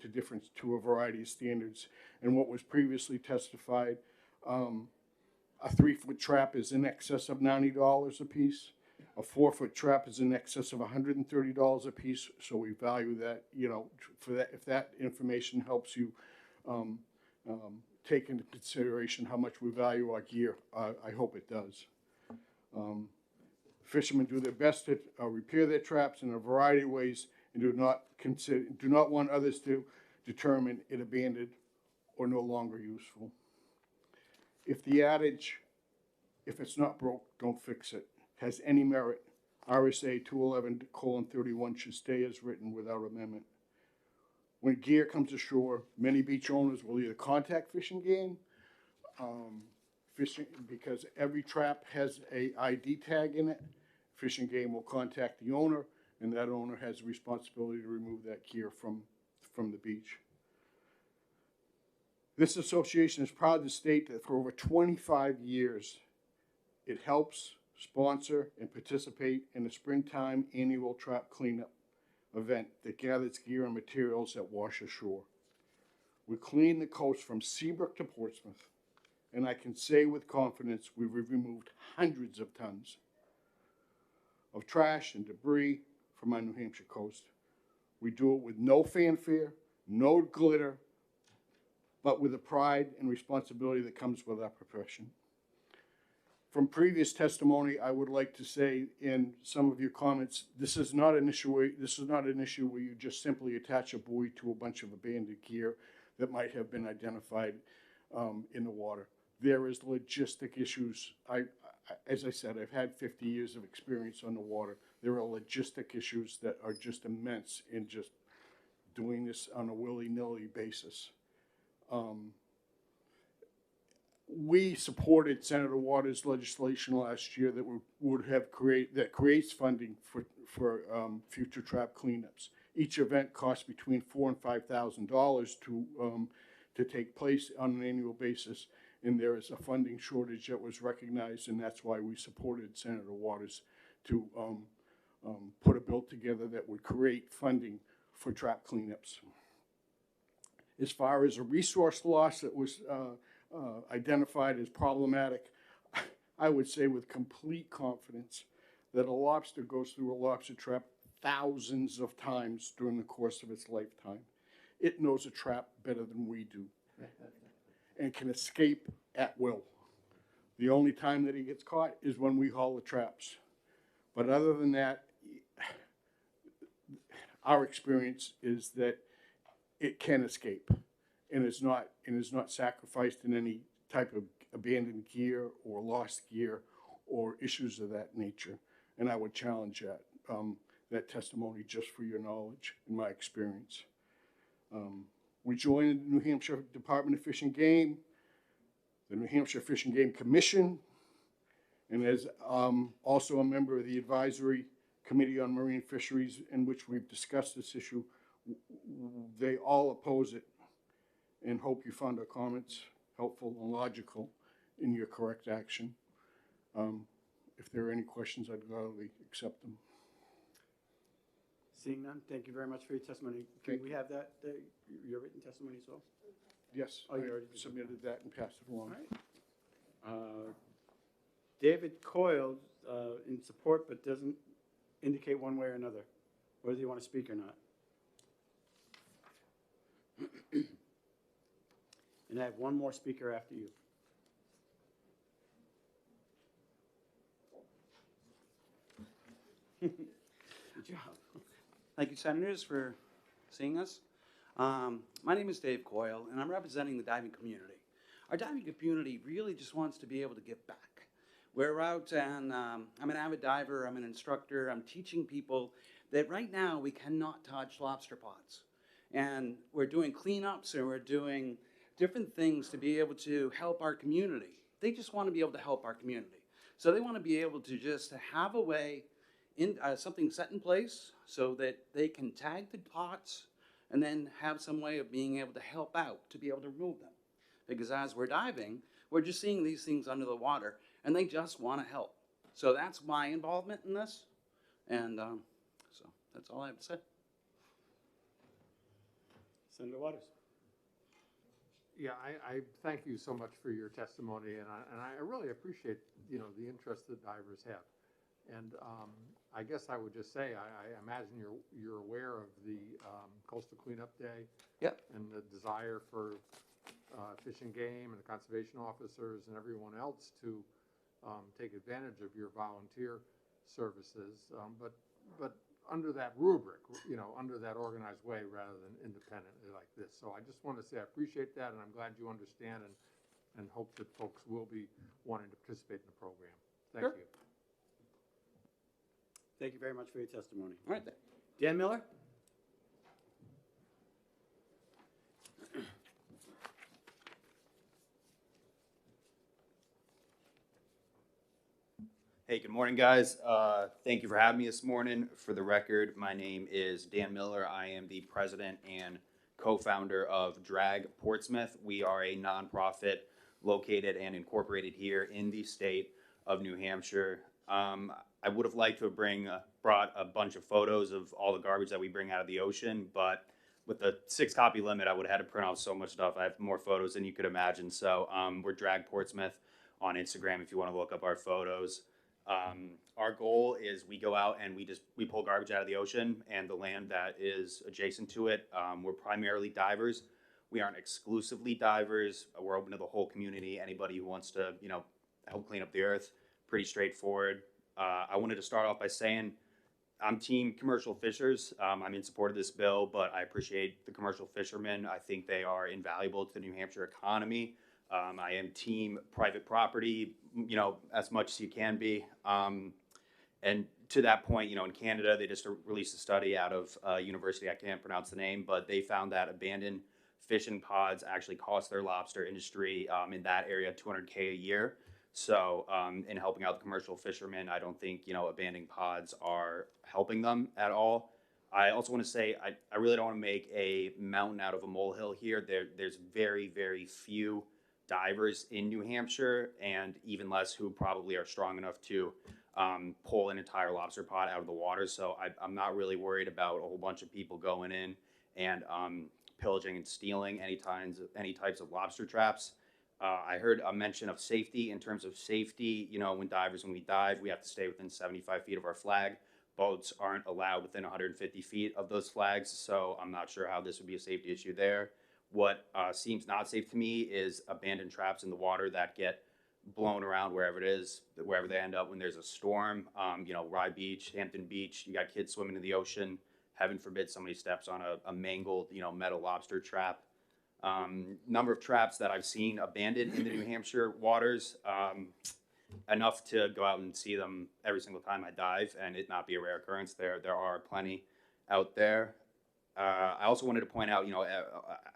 to a variety of standards. And what was previously testified, a 3-foot trap is in excess of $90 a piece. A 4-foot trap is in excess of $130 a piece. So we value that, for that, if that information helps you take into consideration how much we value our gear. I hope it does. Fishermen do their best to repair their traps in a variety of ways and do not want others to determine it abandoned or no longer useful. If the adage, if it's not broke, don't fix it, has any merit, RSA 211:31 should stay as written without amendment. When gear comes ashore, many beach owners will either contact Fish and Game, because every trap has a ID tag in it. Fish and Game will contact the owner, and that owner has a responsibility to remove that gear from the beach. This association is proud to state that for over 25 years, it helps sponsor and participate in the springtime annual trap cleanup event that gathers gear and materials at wash ashore. We clean the coast from Seabrook to Portsmouth, and I can say with confidence we've removed hundreds of tons of trash and debris from our New Hampshire coast. We do it with no fanfare, no glitter, but with the pride and responsibility that comes with our profession. From previous testimony, I would like to say in some of your comments, this is not an issue where you just simply attach a buoy to a bunch of abandoned gear that might have been identified in the water. There is logistic issues. As I said, I've had 50 years of experience on the water. There are logistic issues that are just immense in just doing this on a willy-nilly basis. We supported Senator Waters' legislation last year that creates funding for future trap cleanups. Each event costs between $4,000 and $5,000 to take place on an annual basis, and there is a funding shortage that was recognized, and that's why we supported Senator Waters to put a bill together that would create funding for trap cleanups. As far as a resource loss that was identified as problematic, I would say with complete confidence that a lobster goes through a lobster trap thousands of times during the course of its lifetime. It knows a trap better than we do and can escape at will. The only time that he gets caught is when we haul the traps. But other than that, our experience is that it can escape and is not sacrificed in any type of abandoned gear or lost gear or issues of that nature. And I would challenge that testimony just for your knowledge and my experience. We joined the New Hampshire Department of Fish and Game, the New Hampshire Fish and Game Commission, and as also a member of the Advisory Committee on Marine Fisheries, in which we've discussed this issue. They all oppose it and hope you found our comments helpful and logical in your correct action. If there are any questions, I'd gladly accept them. Seeing none, thank you very much for your testimony. Can we have that, your written testimony as well? Yes, Oh, you already submitted that and passed it along. All right. David Coyle in support, but doesn't indicate one way or another whether you want to speak or not. And I have one more speaker after you. Good job. Thank you, Senators, for seeing us. My name is Dave Coyle, and I'm representing the diving community. Our diving community really just wants to be able to give back. We're out and I'm an avid diver, I'm an instructor, I'm teaching people that right now we cannot touch lobster pots. And we're doing cleanups and we're doing different things to be able to help our community. They just want to be able to help our community. So they want to be able to just have a way, something set in place so that they can tag the pots and then have some way of being able to help out to be able to remove them. Because as we're diving, we're just seeing these things under the water and they just want to help. So that's my involvement in this. And so that's all I have to say. Senator Waters. Yeah, I thank you so much for your testimony, and I really appreciate, the interest that divers have. And I guess I would just say, I imagine you're aware of the Coastal Cleanup Day. Yep. And the desire for Fish and Game and the conservation officers and everyone else to take advantage of your volunteer services, but under that rubric, under that organized way rather than independently like this. So I just want to say I appreciate that, and I'm glad you understand and hope that folks will be wanting to participate in the program. Thank you. Thank you very much for your testimony. All right. Dan Miller? Hey, good morning, guys. Thank you for having me this morning. For the record, my name is Dan Miller. I am the president and co-founder of Drag Portsmouth. We are a nonprofit located and incorporated here in the state of New Hampshire. I would have liked to have brought a bunch of photos of all the garbage that we bring out of the ocean, but with the 6-copy limit, I would have had to print out so much stuff. I have more photos than you could imagine. So we're Drag Portsmouth on Instagram if you want to look up our photos. Our goal is we go out and we pull garbage out of the ocean and the land that is adjacent to it. We're primarily divers. We aren't exclusively divers. We're open to the whole community. Anybody who wants to, help clean up the earth. Pretty straightforward. I wanted to start off by saying I'm team commercial fishers. I'm in support of this bill, but I appreciate the commercial fishermen. I think they are invaluable to the New Hampshire economy. I am team private property, as much as you can be. And to that point, in Canada, they just released a study out of a university, I can't pronounce the name, but they found that abandoned fishing pods actually cost their lobster industry in that area $200K a year. So in helping out the commercial fishermen, I don't think, abandoning pods are helping them at all. I also want to say, I really don't want to make a mountain out of a molehill here. There's very, very few divers in New Hampshire, and even less who probably are strong enough to pull an entire lobster pot out of the water. So I'm not really worried about a whole bunch of people going in and pillaging and stealing any types of lobster traps. I heard a mention of safety. In terms of safety, when we dive, we have to stay within 75 feet of our flag. Boats aren't allowed within 150 feet of those flags, so I'm not sure how this would be a safety issue there. What seems not safe to me is abandoned traps in the water that get blown around wherever it is, wherever they end up when there's a storm. Rye Beach, Hampton Beach, you got kids swimming in the ocean. Heaven forbid somebody steps on a mangled, metal lobster trap. Number of traps that I've seen abandoned in the New Hampshire waters, enough to go out and see them every single time I dive and it not be a rare occurrence. There are plenty out there. I also wanted to point out,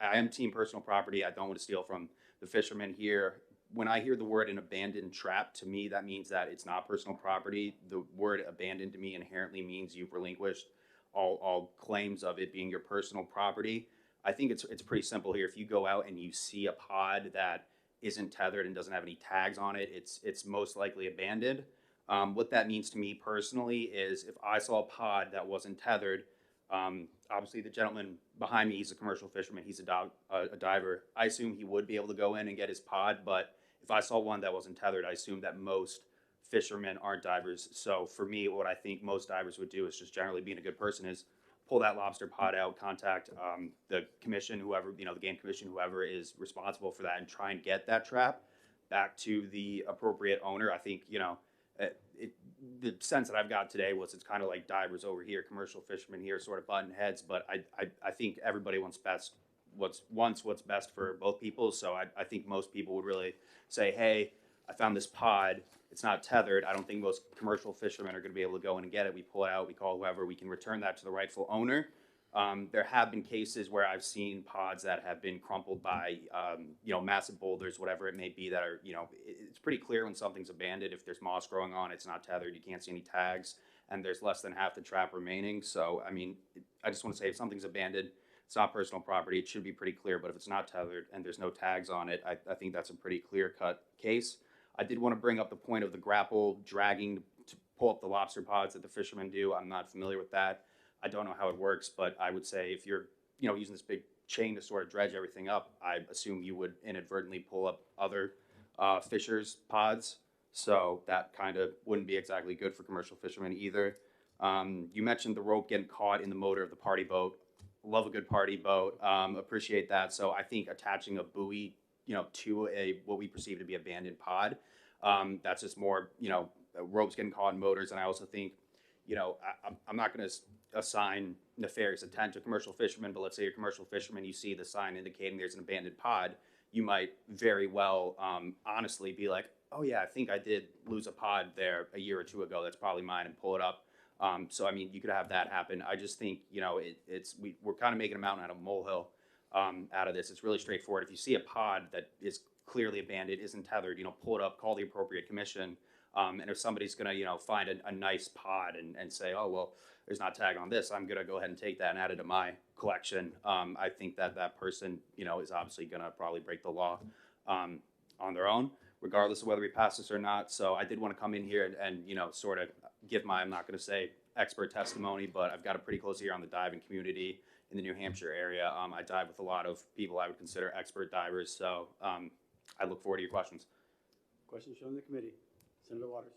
I am team personal property. I don't want to steal from the fishermen here. When I hear the word an abandoned trap, to me, that means that it's not personal property. The word abandoned to me inherently means you've relinquished all claims of it being your personal property. I think it's pretty simple here. If you go out and you see a pod that isn't tethered and doesn't have any tags on it, it's most likely abandoned. What that means to me personally is if I saw a pod that wasn't tethered, obviously the gentleman behind me, he's a commercial fisherman, he's a diver. I assume he would be able to go in and get his pod, but if I saw one that wasn't tethered, I assume that most fishermen aren't divers. So for me, what I think most divers would do is just generally being a good person is pull that lobster pot out, contact the commission, whoever, the game commission, whoever is responsible for that, and try and get that trap back to the appropriate owner. I think, the sense that I've got today was it's kind of like divers over here, commercial fishermen here, sort of button heads, but I think everybody wants what's best for both people. So I think most people would really say, hey, I found this pod. It's not tethered. I don't think most commercial fishermen are going to be able to go in and get it. We pull it out, we call whoever, we can return that to the rightful owner. There have been cases where I've seen pods that have been crumpled by, massive boulders, whatever it may be, that are, it's pretty clear when something's abandoned. If there's moss growing on, it's not tethered, you can't see any tags, and there's less than half the trap remaining. So, I just want to say if something's abandoned, it's not personal property, it should be pretty clear, but if it's not tethered and there's no tags on it, I think that's a pretty clear-cut case. I did want to bring up the point of the grapple dragging to pull up the lobster pods that the fishermen do. I'm not familiar with that. I don't know how it works, but I would say if you're, using this big chain to sort of dredge everything up, I assume you would inadvertently pull up other fishers' pods. So that kind of wouldn't be exactly good for commercial fishermen either. You mentioned the rope getting caught in the motor of the party boat. Love a good party boat. Appreciate that. So I think attaching a buoy, to what we perceive to be abandoned pod, that's just more, ropes getting caught in motors. And I also think, I'm not going to assign nefarious intent to commercial fishermen, but let's say you're a commercial fisherman, you see the sign indicating there's an abandoned pod, you might very well honestly be like, oh yeah, I think I did lose a pod there a year or two ago, that's probably mine, and pull it up. So you could have that happen. I just think, we're kind of making a mountain out of a molehill out of this. It's really straightforward. If you see a pod that is clearly abandoned, isn't tethered, pull it up, call the appropriate commission. And if somebody's gonna, find a nice pod and say, oh, well, there's not tag on this, I'm gonna go ahead and take that and add it to my collection. I think that person, is obviously gonna probably break the law on their own, regardless of whether we pass this or not. So I did want to come in here and sort of give my, I'm not going to say expert testimony, but I've got a pretty close ear on the diving community in the New Hampshire area. I dive with a lot of people I would consider expert divers. So I look forward to your questions. Questions from the committee. Senator Waters.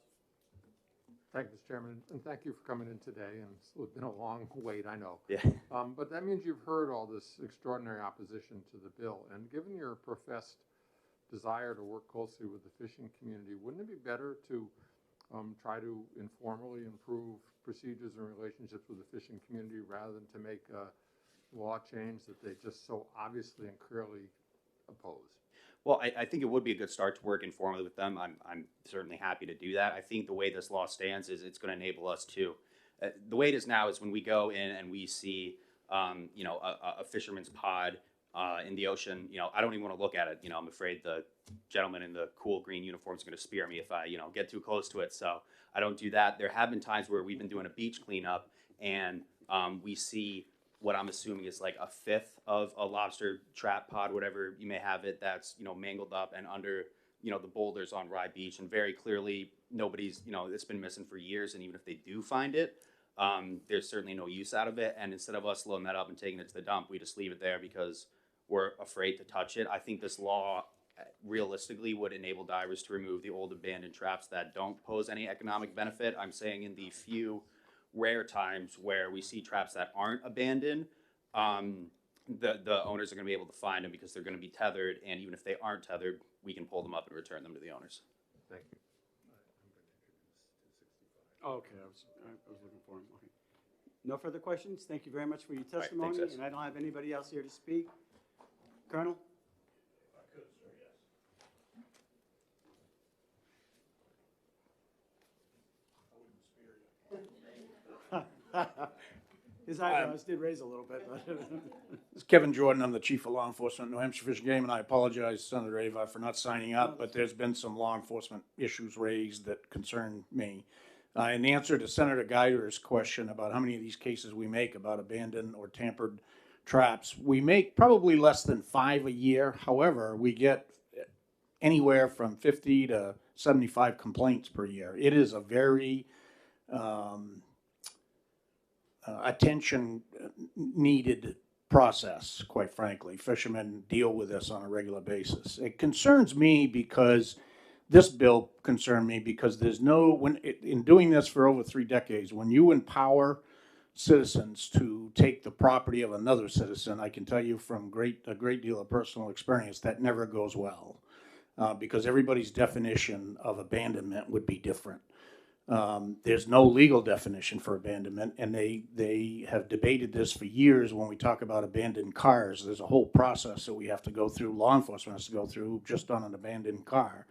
Thank you, Mr. Chairman, and thank you for coming in today. And it's been a long wait, I know. Yeah. But that means you've heard all this extraordinary opposition to the bill. And given your professed desire to work closely with the fishing community, wouldn't it be better to try to informally improve procedures and relationships with the fishing community rather than to make a law change that they just so obviously and clearly oppose? Well, I think it would be a good start to work informally with them. I'm certainly happy to do that. I think the way this law stands is it's going to enable us to. The way it is now is when we go in and we see, a fisherman's pod in the ocean, I don't even want to look at it. I'm afraid the gentleman in the cool green uniform is going to spear me if I, get too close to it. So I don't do that. There have been times where we've been doing a beach cleanup and we see what I'm assuming is like a fifth of a lobster trap pod, whatever you may have it, that's, mangled up and under, the boulders on Rye Beach. And very clearly nobody's, it's been missing for years. And even if they do find it, there's certainly no use out of it. And instead of us loading that up and taking it to the dump, we just leave it there because we're afraid to touch it. I think this law realistically would enable divers to remove the old abandoned traps that don't pose any economic benefit. I'm saying in the few rare times where we see traps that aren't abandoned, the owners are going to be able to find them because they're going to be tethered, and even if they aren't tethered, we can pull them up and return them to the owners. Thank you. Okay, I was looking for him. Okay. No further questions. Thank you very much for your right, testimony. thanks, guys. And I don't have anybody else here to speak. Colonel? His eyebrows did raise a little bit. It's Kevin Jordan. I'm the Chief of Law Enforcement at New Hampshire Fish and Game, and I apologize, Senator Ava, for not signing up, but there's been some law enforcement issues raised that concern me. In answer to Senator Geider's question about how many of these cases we make about abandoned or tampered traps, we make probably less than 5 a year. However, we get anywhere from 50 to 75 complaints per year. It is a very attention needed process, quite frankly. Fishermen deal with this on a regular basis. It concerns me because this bill concerned me because there's no, in doing this for over 3 decades, when you empower citizens to take the property of another citizen, I can tell you from a great deal of personal experience that never goes well because everybody's definition of abandonment would be different. There's no legal definition for abandonment, and they have debated this for years. When we talk about abandoned cars, there's a whole process that we have to go through, law enforcement has to go through just on an abandoned car.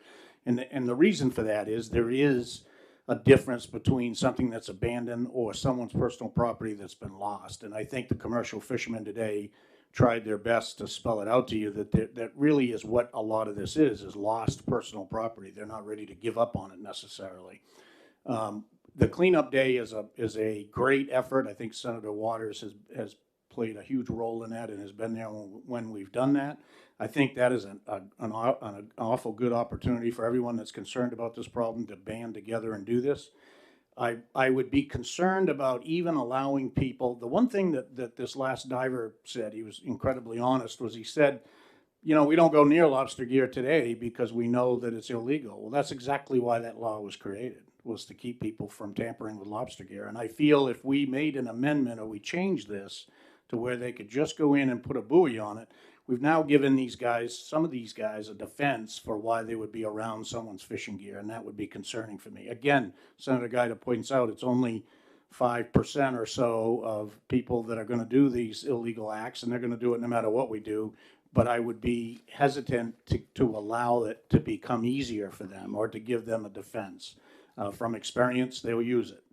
And the reason for that is there is a difference between something that's abandoned or someone's personal property that's been lost. And I think the commercial fishermen today tried their best to spell it out to you that really is what a lot of this is lost personal property. They're not ready to give up on it necessarily. The cleanup day is a great effort. I think Senator Waters has played a huge role in that and has been there when we've done that. I think that is an awful good opportunity for everyone that's concerned about this problem to band together and do this. I would be concerned about even allowing people, the one thing that this last diver said, he was incredibly honest, was he said, we don't go near lobster gear today because we know that it's illegal. Well, that's exactly why that law was created, was to keep people from tampering with lobster gear. And I feel if we made an amendment or we changed this to where they could just go in and put a buoy on it, we've now given these guys, some of these guys, a defense for why they would be around someone's fishing gear, and that would be concerning for me. Again, Senator Guida points out it's only 5% or so of people that are going to do these illegal acts, and they're going to do it no matter what we do. But I would be hesitant to allow it to become easier for them or to give them a defense. From experience, they will use it.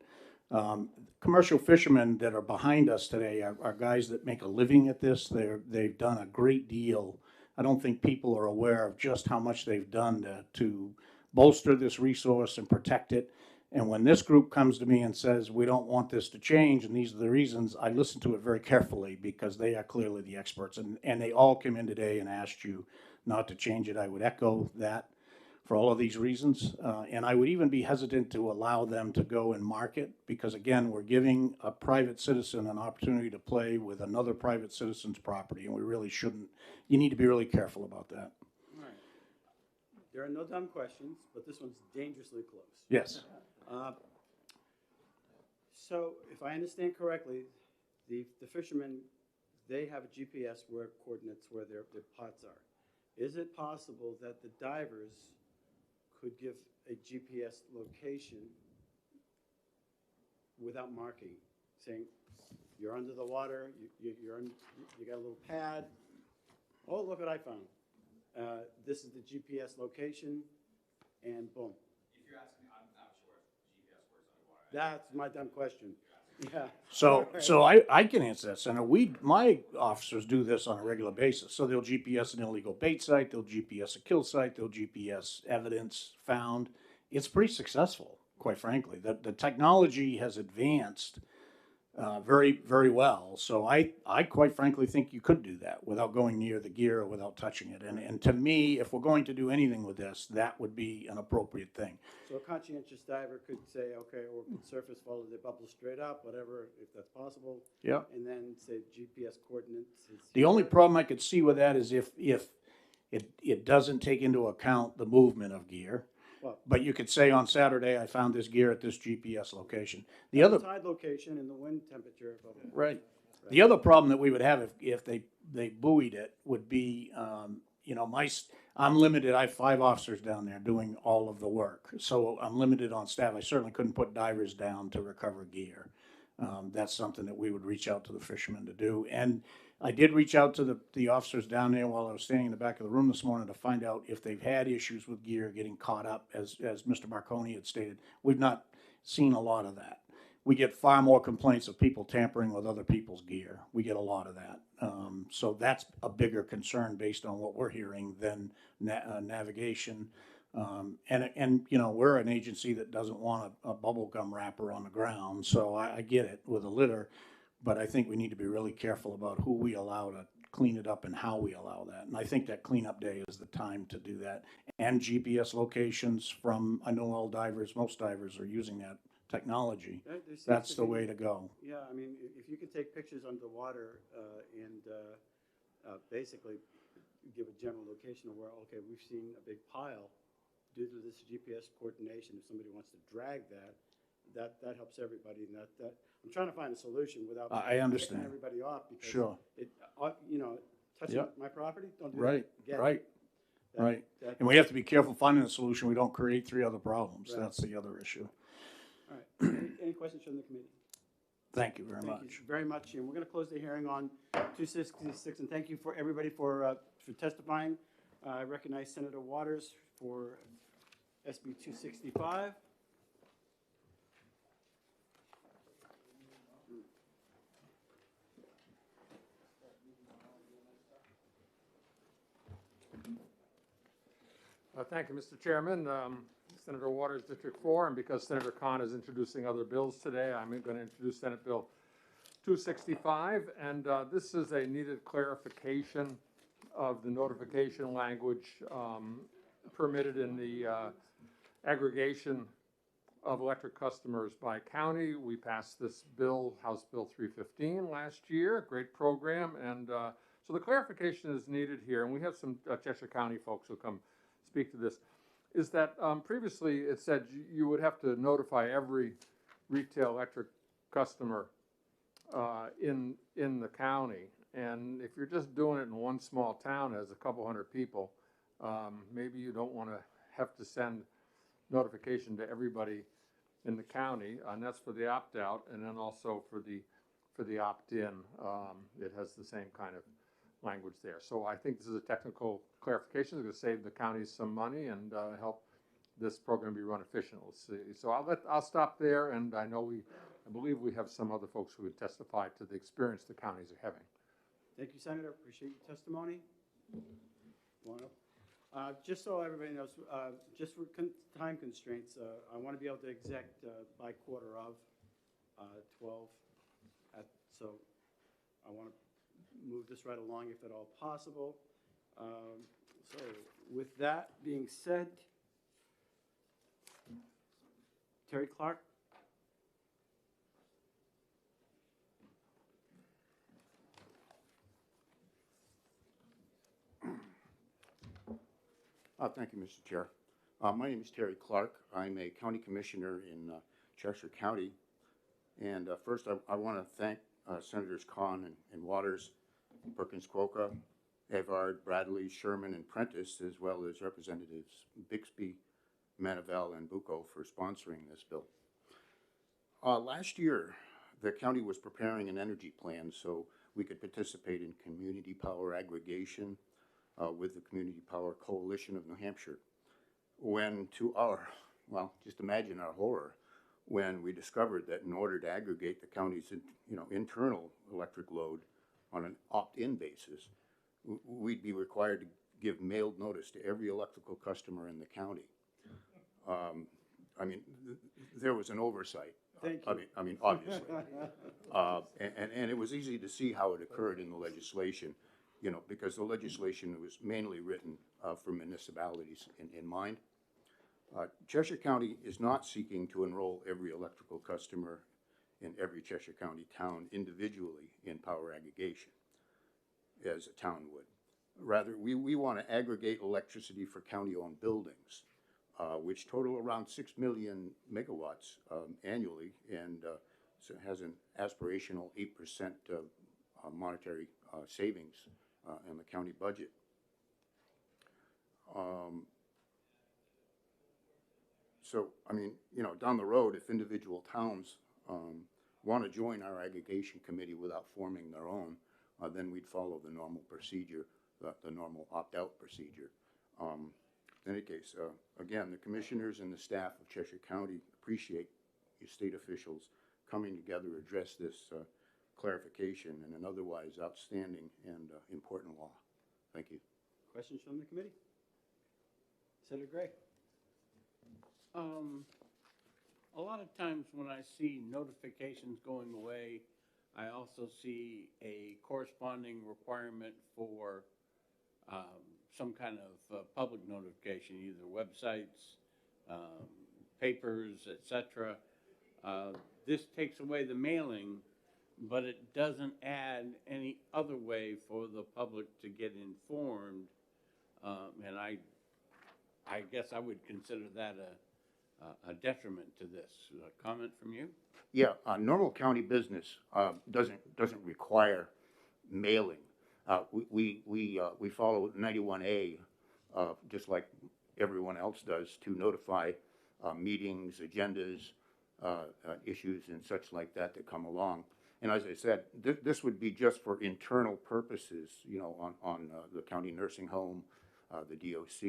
Commercial fishermen that are behind us today are guys that make a living at this. They've done a great deal. I don't think people are aware of just how much they've done to bolster this resource and protect it. And when this group comes to me and says, we don't want this to change, and these are the reasons, I listen to it very carefully because they are clearly the experts. And they all came in today and asked you not to change it. I would echo that for all of these reasons. And I would even be hesitant to allow them to go and market because, again, we're giving a private citizen an opportunity to play with another private citizen's property, and we really shouldn't. You need to be really careful about that. All right. There are no dumb questions, but this one's dangerously close. Yes. So if I understand correctly, the fishermen, they have a GPS where coordinates where their pots are. Is it possible that the divers could give a GPS location without marking, saying you're under the water, you got a little pad. Oh, look what I found. This is the GPS location, and boom. If you're asking me, I'm not sure if GPS works underwater. That's my dumb question. Yeah. So I can answer that, Senator. My officers do this on a regular basis. So they'll GPS an illegal bait site, they'll GPS a kill site, they'll GPS evidence found. It's pretty successful, quite frankly. The technology has advanced very, very well. So I quite frankly think you could do that without going near the gear or without touching it. And to me, if we're going to do anything with this, that would be an appropriate thing. So a conscientious diver could say, okay, or could surface, follow the bubble straight up, whatever, if that's possible. Yeah. And then say GPS coordinates. The only problem I could see with that is if it doesn't take into account the movement of gear. Well, But you could say on Saturday, I found this gear at this GPS location. The the other, tide location and the wind temperature. right. The other problem that we would have if they buoyed it would be, I'm limited. I have 5 officers down there doing all of the work. So I'm limited on staff. I certainly couldn't put divers down to recover gear. That's something that we would reach out to the fishermen to do. And I did reach out to the officers down there while I was standing in the back of the room this morning to find out if they've had issues with gear getting caught up. As Mr. Marconi had stated, we've not seen a lot of that. We get far more complaints of people tampering with other people's gear. We get a lot of that. So that's a bigger concern based on what we're hearing than navigation. And we're an agency that doesn't want a bubble gum wrapper on the ground. So I get it with a litter, but I think we need to be really careful about who we allow to clean it up and how we allow that. And I think that cleanup day is the time to do that. And GPS locations from, I know all divers, most divers are using that technology. There seems That's to the be- way to go. Yeah, I mean, if you can take pictures underwater and basically give a general location of where, okay, we've seen a big pile due to this GPS coordination. If somebody wants to drag that helps everybody. And that I'm trying to find a solution without I understand. picking everybody off because Sure. it, touching Yep. my property, don't do Right, that. Get it. right, That- right. that- And we have to be careful finding a solution. We don't create 3 other problems. Right. That's the other issue. All right. Any questions from the committee? Thank you very Thank much. you very much. And we're going to close the hearing on 266. And thank you for everybody for testifying. I recognize Senator Waters for SB 265. Thank you, Mr. Chairman. Senator Waters, District 4, and because Senator Khan is introducing other bills today, I'm going to introduce Senate Bill 265, and this is a needed clarification of the notification language permitted in the aggregation of electric customers by county. We passed this bill, House Bill 315, last year, great program, and so the clarification is needed here, and we have some Cheshire County folks who come speak to this, is that previously it said you would have to notify every retail electric customer in the county. And if you're just doing it in one small town as a couple hundred people, maybe you don't want to have to send notification to everybody in the county, and that's for the opt-out, and then also for the opt-in, it has the same kind of language there. So I think this is a technical clarification. It's going to save the counties some money and help this program be run efficiently. So I'll stop there, and I believe we have some other folks who would testify to the experience the counties are having. Thank you, Senator. Appreciate your testimony. Just so everybody knows, just for time constraints, I want to be able to exec by quarter of 12. So I want to move this right along if at all possible. So with that being said, Terry Clark. Thank you, Mr. Chair. My name is Terry Clark. I'm a county commissioner in Cheshire County. And first, I want to thank Senators Kahn and Waters, Perkins Quokka, Evard, Bradley, Sherman, and Prentice, as well as Representatives Bixby, Manivel, and Bucco for sponsoring this bill. Last year, the county was preparing an energy plan so we could participate in community power aggregation with the Community Power Coalition of New Hampshire. When to our, well, just imagine our horror when we discovered that in order to aggregate the county's internal electric load on an opt-in basis, we'd be required to give mailed notice to every electrical customer in the county. I mean, there was an oversight. Thank you. I mean, obviously. And it was easy to see how it occurred in the legislation, because the legislation was mainly written for municipalities in mind. Cheshire County is not seeking to enroll every electrical customer in every Cheshire County town individually in power aggregation, as a town would. Rather, we want to aggregate electricity for county-owned buildings, which total around 6 million megawatts annually, and so it has an aspirational 8% monetary savings in the county budget. So, I mean, down the road, if individual towns want to join our aggregation committee without forming their own, then we'd follow the normal procedure, the normal opt-out procedure. In any case, again, the commissioners and the staff of Cheshire County appreciate you state officials coming together to address this clarification in an otherwise outstanding and important law. Thank you. Questions from the committee? Senator Gray. A lot of times when I see notifications going away, I also see a corresponding requirement for some kind of public notification, either websites, papers, etc. This takes away the mailing, but it doesn't add any other way for the public to get informed. And I guess I would consider that a detriment to this. A comment from you? Yeah, normal county business doesn't require mailing. We follow 91A just like everyone else does to notify meetings, agendas, issues, and such like that come along. And as I said, this would be just for internal purposes, on the county nursing home, the DOC,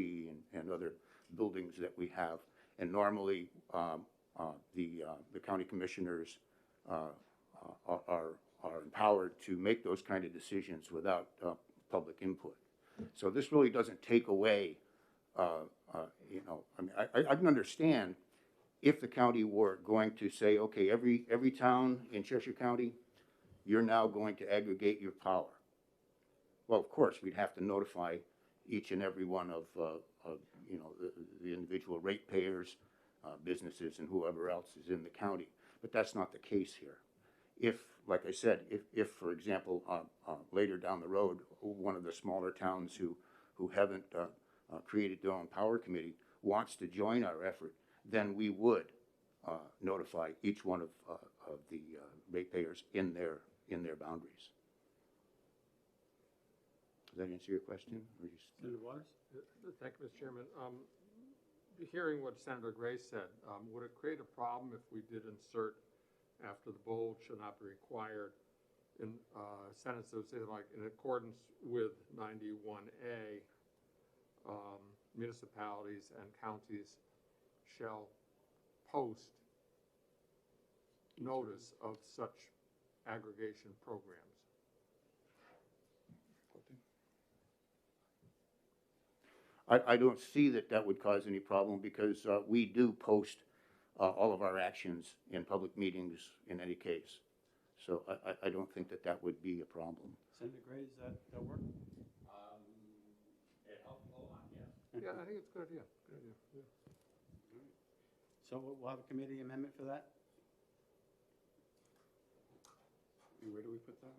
and other buildings that we have. And normally, the county commissioners are empowered to make those kind of decisions without public input. So this really doesn't take away, I mean, I can understand if the county were going to say, okay, every town in Cheshire County, you're now going to aggregate your power. Well, of course, we'd have to notify each and every one of the individual ratepayers, businesses, and whoever else is in the county. But that's not the case here. If, like I said, if for example, later down the road, one of the smaller towns who haven't created their own power committee wants to join our effort, then we would notify each one of the ratepayers in their boundaries. Does that answer your question? Or you Senator Waters? Thank you, Mr. Chairman. Hearing what Senator Gray said, would it create a problem if we did insert after the bold shall not be required in sentence that would say like in accordance with 91A, municipalities and counties shall post notice of such aggregation programs? I don't see that that would cause any problem because we do post all of our actions in public meetings in any case. So I don't think that that would be a problem. Senator Gray, does that work? It helps a lot, yeah. Yeah, I think it's a good idea, good idea, yeah. So we'll have a committee amendment for that? And where do we put that?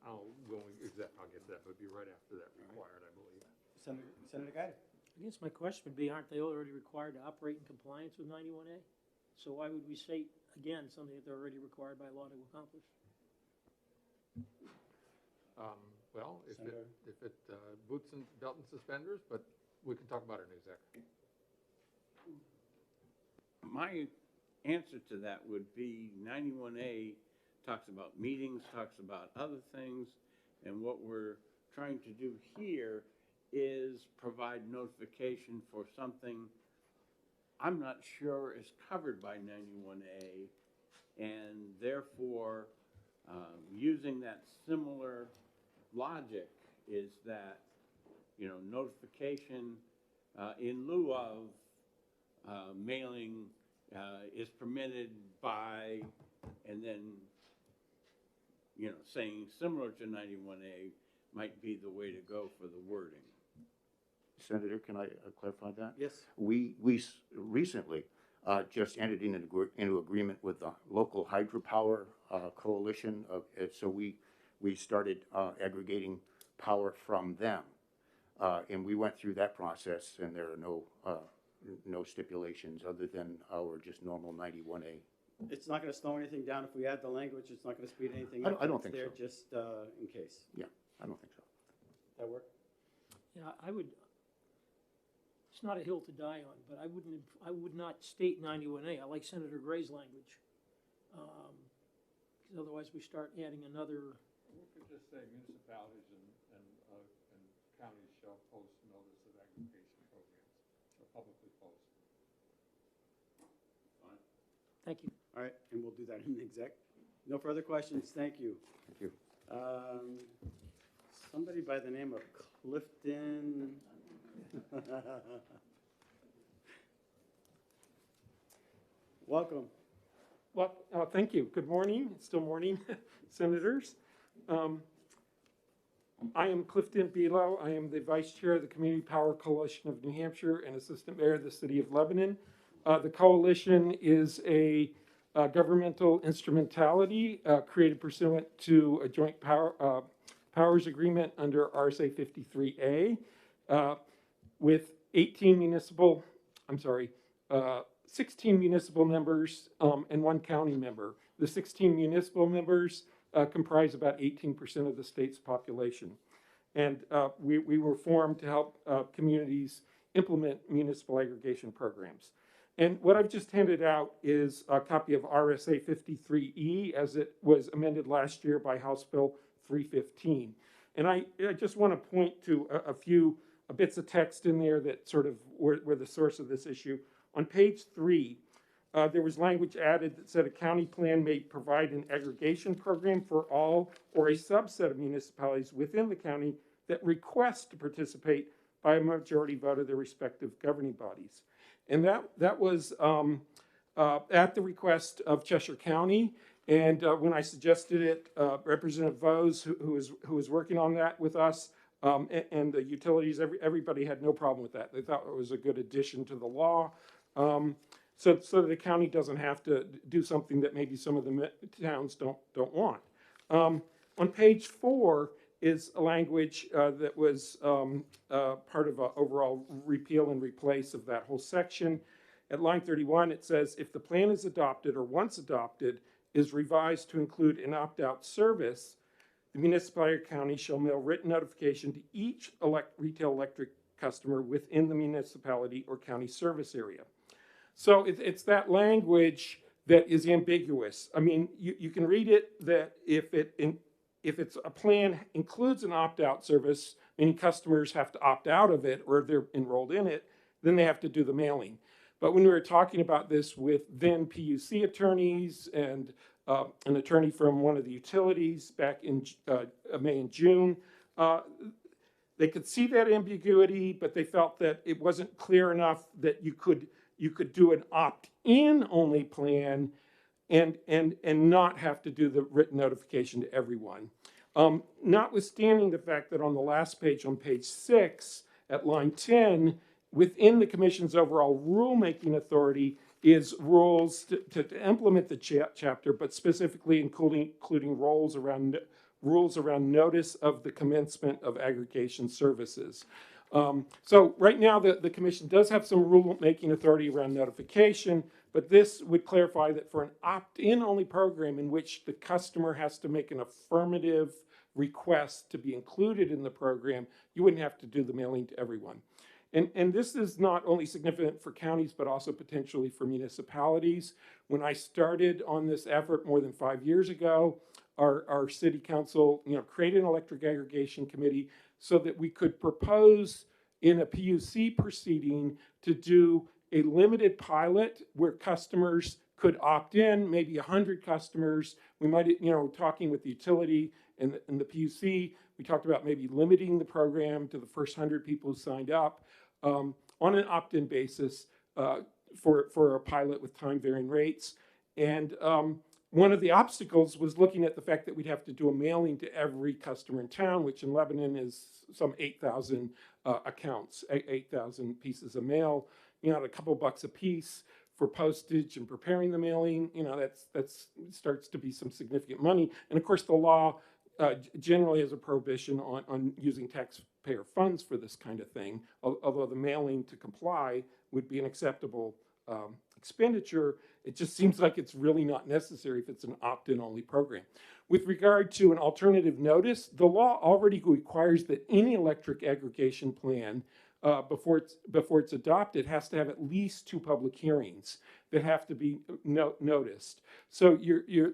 I'll get to that, but it'd be right after that required, I believe. Senator Guy? I guess my question would be, aren't they already required to operate in compliance with 91A? So why would we state, again, something that they're already required by law to accomplish? Well, if it boots and belt and suspenders, but we can talk about it in exec. My answer to that would be 91A talks about meetings, talks about other things, and what we're trying to do here is provide notification for something I'm not sure is covered by 91A, and therefore using that similar logic is that, you know, notification in lieu of mailing is permitted by, and then, you know, saying similar to 91A might be the way to go for the wording. Senator, can I clarify that? Yes. We recently just entered into agreement with the local hydropower coalition. So we started aggregating power from them. And we went through that process, and there are no stipulations other than our just normal 91A. It's not going to slow anything down if we add the language. It's not going to speed anything up. I don't think so. It's there just in case. Yeah, I don't think so. That work? Yeah, I would, it's not a hill to die on, but I would not state 91A. I like Senator Gray's language. Because otherwise we start adding another. We could just say municipalities and counties shall post notice of aggregation programs, shall publicly post. Fine. Thank you. All right, and we'll do that in the exec. No further questions. Thank you. Thank you. Somebody by the name of Clifton. Welcome. Well, thank you. Good morning. It's still morning, senators. I am Clifton Belo. I am the vice chair of the Community Power Coalition of New Hampshire and assistant mayor of the city of Lebanon. The coalition is a governmental instrumentality created pursuant to a joint powers agreement under RSA 53A with 16 municipal members and 1 county member. The 16 municipal members comprise about 18% of the state's population. And we were formed to help communities implement municipal aggregation programs. And what I've just handed out is a copy of RSA 53E as it was amended last year by House Bill 315. And I just want to point to a few bits of text in there that sort of were the source of this issue. On page 3, there was language added that said a county plan may provide an aggregation program for all or a subset of municipalities within the county that request to participate by a majority vote of their respective governing bodies. And that was at the request of Cheshire County. And when I suggested it, Representative Vose, who was working on that with us, and the utilities, everybody had no problem with that. They thought it was a good addition to the law. So the county doesn't have to do something that maybe some of the towns don't want. On page 4 is a language that was part of an overall repeal and replace of that whole section. At line 31, it says, if the plan is adopted or once adopted is revised to include an opt-out service, the municipality or county shall mail written notification to each retail electric customer within the municipality or county service area. So it's that language that is ambiguous. I mean, you can read it that if it's a plan includes an opt-out service, meaning customers have to opt out of it or if they're enrolled in it, then they have to do the mailing. But when we were talking about this with then PUC attorneys and an attorney from one of the utilities back in May and June, they could see that ambiguity, but they felt that it wasn't clear enough that you could do an opt-in only plan and not have to do the written notification to everyone. Notwithstanding the fact that on the last page, on page 6, at line 10, within the commission's overall rulemaking authority is rules to implement the chapter, but specifically including rules around notice of the commencement of aggregation services. So right now, the commission does have some rulemaking authority around notification, but this would clarify that for an opt-in only program in which the customer has to make an affirmative request to be included in the program, you wouldn't have to do the mailing to everyone. And this is not only significant for counties, but also potentially for municipalities. When I started on this effort more than 5 years ago, our city council, created an electric aggregation committee so that we could propose in a PUC proceeding to do a limited pilot where customers could opt in, maybe 100 customers. We might, talking with the utility and the PUC, we talked about maybe limiting the program to the first 100 people who signed up on an opt-in basis for a pilot with time varying rates. And one of the obstacles was looking at the fact that we'd have to do a mailing to every customer in town, which in Lebanon is some 8,000 accounts, 8,000 pieces of mail, at a couple bucks a piece for postage and preparing the mailing. That's starts to be some significant money. And of course, the law generally has a prohibition on using taxpayer funds for this kind of thing, although the mailing to comply would be an acceptable expenditure. It just seems like it's really not necessary if it's an opt-in only program. With regard to an alternative notice, the law already requires that any electric aggregation plan before it's adopted has to have at least 2 public hearings that have to be noticed. So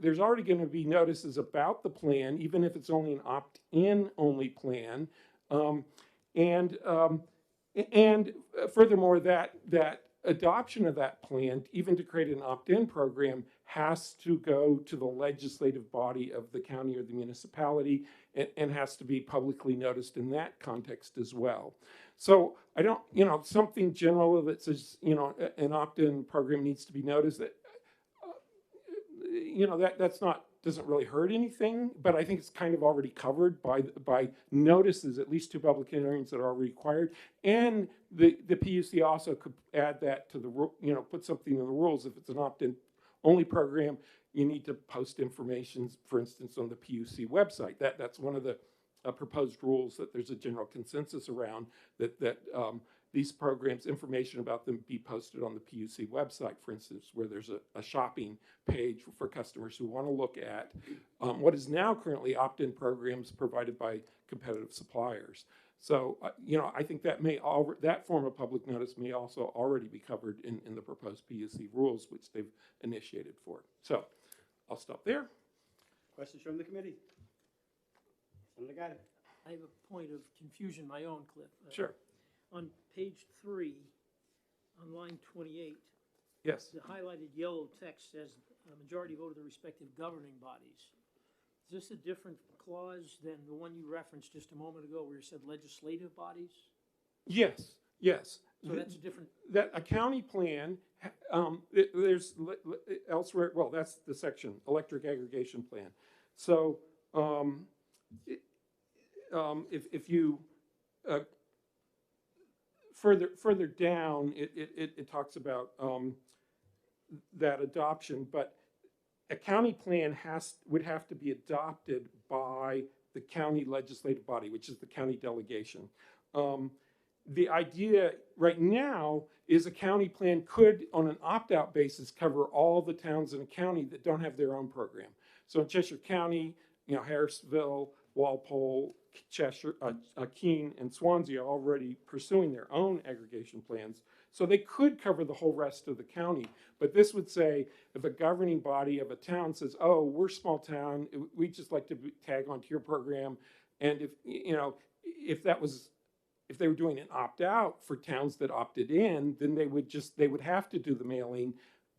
there's already going to be notices about the plan, even if it's only an opt-in only plan. And furthermore, that adoption of that plan, even to create an opt-in program, has to go to the legislative body of the county or the municipality and has to be publicly noticed in that context as well. So I don't, something general that says, an opt-in program needs to be noticed, that, that's not, doesn't really hurt anything, but I think it's kind of already covered by notices, at least 2 public hearings that are already required. And the PUC also could add that to the, put something in the rules. If it's an opt-in only program, you need to post information, for instance, on the PUC website. That's one of the proposed rules that there's a general consensus around, that these programs, information about them be posted on the PUC website, for instance, where there's a shopping page for customers who want to look at what is now currently opt-in programs provided by competitive suppliers. So, I think that that form of public notice may also already be covered in the proposed PUC rules, which they've initiated for. So, I'll stop there. Questions from the committee? Senator Guy. I have a point of confusion, my own, Cliff. Sure. On page 3, on line 28, yes, the highlighted yellow text says a majority vote of the respective governing bodies. Is this a different clause than the one you referenced just a moment ago where you said legislative bodies? Yes, yes. So that's a different... That a county plan, there's elsewhere, well, that's the section, electric aggregation plan. So if you further down, it talks about that adoption, but a county plan would have to be adopted by the county legislative body, which is the county delegation. The idea right now is a county plan could, on an opt-out basis, cover all the towns in a county that don't have their own program. So in Cheshire County, Harrisville, Walpole, Cheshire, Keene, and Swansea are already pursuing their own aggregation plans. So they could cover the whole rest of the county. But this would say, if a governing body of a town says, oh, we're a small town, we'd just like to tag onto your program. And if they were doing an opt-out for towns that opted in, then they would have to do the mailing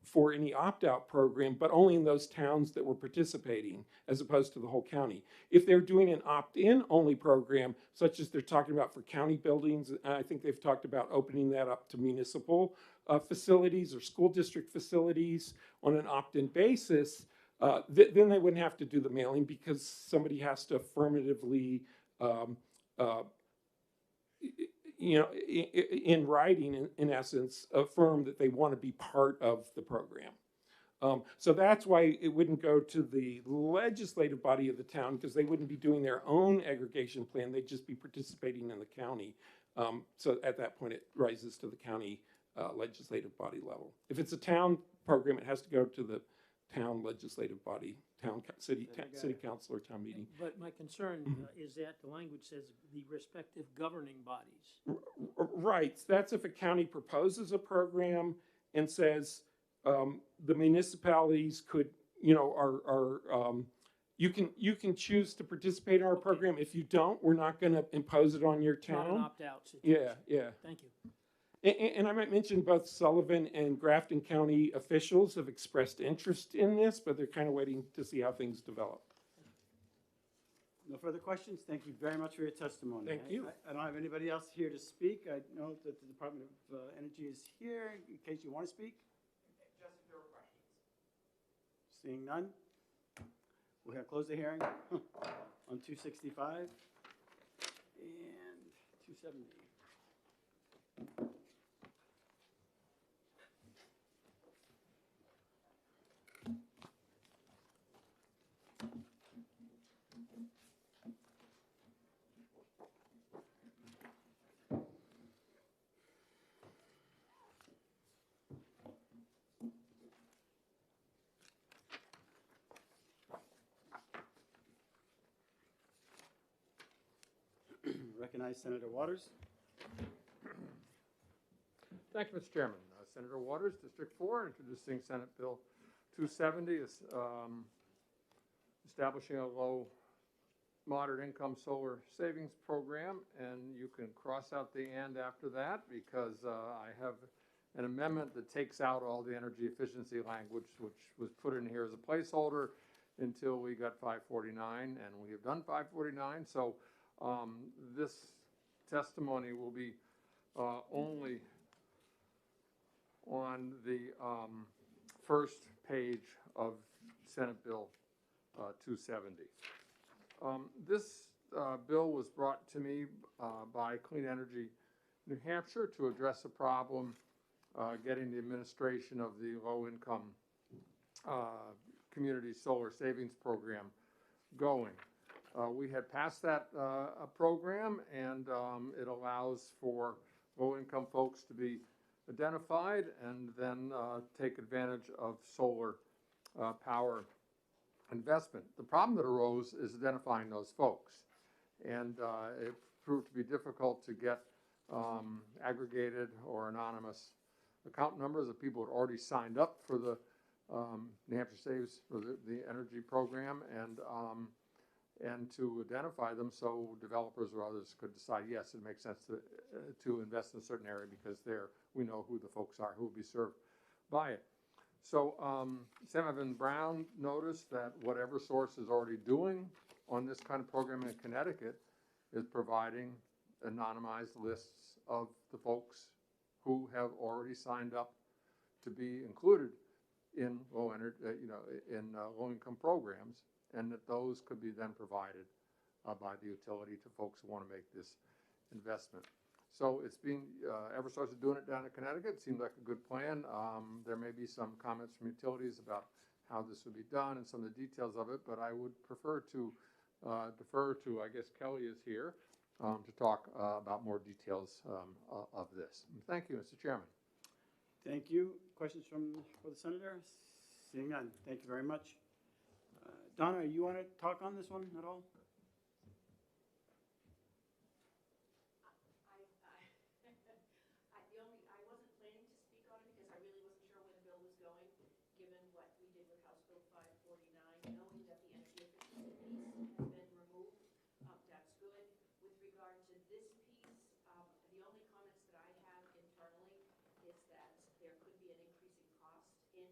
for any opt-out program, but only in those towns that were participating, as opposed to the whole county. If they're doing an opt-in only program, such as they're talking about for county buildings, I think they've talked about opening that up to municipal facilities or school district facilities on an opt-in basis, then they wouldn't have to do the mailing, because somebody has to affirmatively in writing, in essence, affirm that they want to be part of the program. So that's why it wouldn't go to the legislative body of the town, because they wouldn't be doing their own aggregation plan. They'd just be participating in the county. So at that point, it rises to the county legislative body level. If it's a town program, it has to go to the town legislative body, city council or town meeting. But my concern is that the language says the respective governing bodies. Right. That's if a county proposes a program and says the municipalities could, you can choose to participate in our program. If you don't, we're not going to impose it on your town. Not an opt-out situation. Yeah. Thank you. And I might mention both Sullivan and Grafton County officials have expressed interest in this, but they're kind of waiting to see how things develop. No further questions. Thank you very much for your testimony. Thank you. I don't have anybody else here to speak. I know that the Department of Energy is here in case you want to speak. Just if there were questions. Seeing none, we're going to close the hearing on 265 and 270. Recognize Senator Waters. Thank you, Mr. Chairman. Senator Waters, District 4, introducing Senate Bill 270, is establishing a low moderate income solar savings program, and you can cross out the "and" after that, because I have an amendment that takes out all the energy efficiency language, which was put in here as a placeholder until we got 549, and we have done 549. So this testimony will be only on the first page of Senate Bill 270. This bill was brought to me by Clean Energy New Hampshire to address a problem getting the administration of the low-income community solar savings program going. We had passed that program, and it allows for low-income folks to be identified and then take advantage of solar power investment. The problem that arose is identifying those folks, and it proved to be difficult to get aggregated or anonymous account numbers of people who had already signed up for the New Hampshire Saves for the energy program, and to identify them so developers or others could decide, yes, it makes sense to invest in a certain area because we know who the folks are who will be served by it. So Senator Brown noticed that what Eversource is already doing on this kind of program in Connecticut is providing anonymized lists of the folks who have already signed up to be included in low-income programs, and that those could be then provided by the utility to folks who want to make this investment. So it's being, Eversource is doing it down in Connecticut. It seems like a good plan. There may be some comments from utilities about how this would be done and some of the details of it, but I would prefer to defer to, I guess Kelly is here, to talk about more details of this. Thank you, Mr. Chairman. Thank you. Questions for the Senator? Seeing none. Thank you very much. Donna, you want to talk on this one at all? In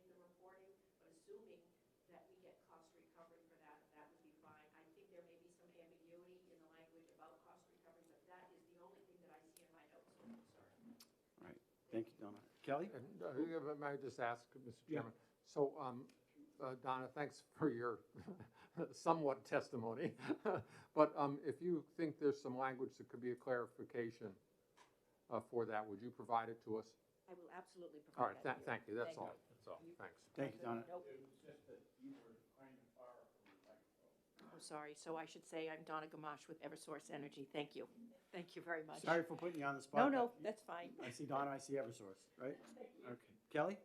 about cost recovery, but that is the only thing that I see in my notes. All right, thank you, Donna. Kelly? And, may I just ask, Mr. Chairman? So, Donna, thanks for your somewhat testimony. But if you think there's some language that could be a clarification for that, would you provide it to us? I will absolutely All provide right, that. to you. thank you, that's Thank all, you. that's all, thanks. Thank you, Donna. Nope. Oh, sorry, so I should say I'm Donna Gamache with Eversource Energy. Thank you. Thank you very much. Sorry for putting you on the No, spot. no, but that's fine. I see Donna, I see Eversource, right? Okay. Kelly?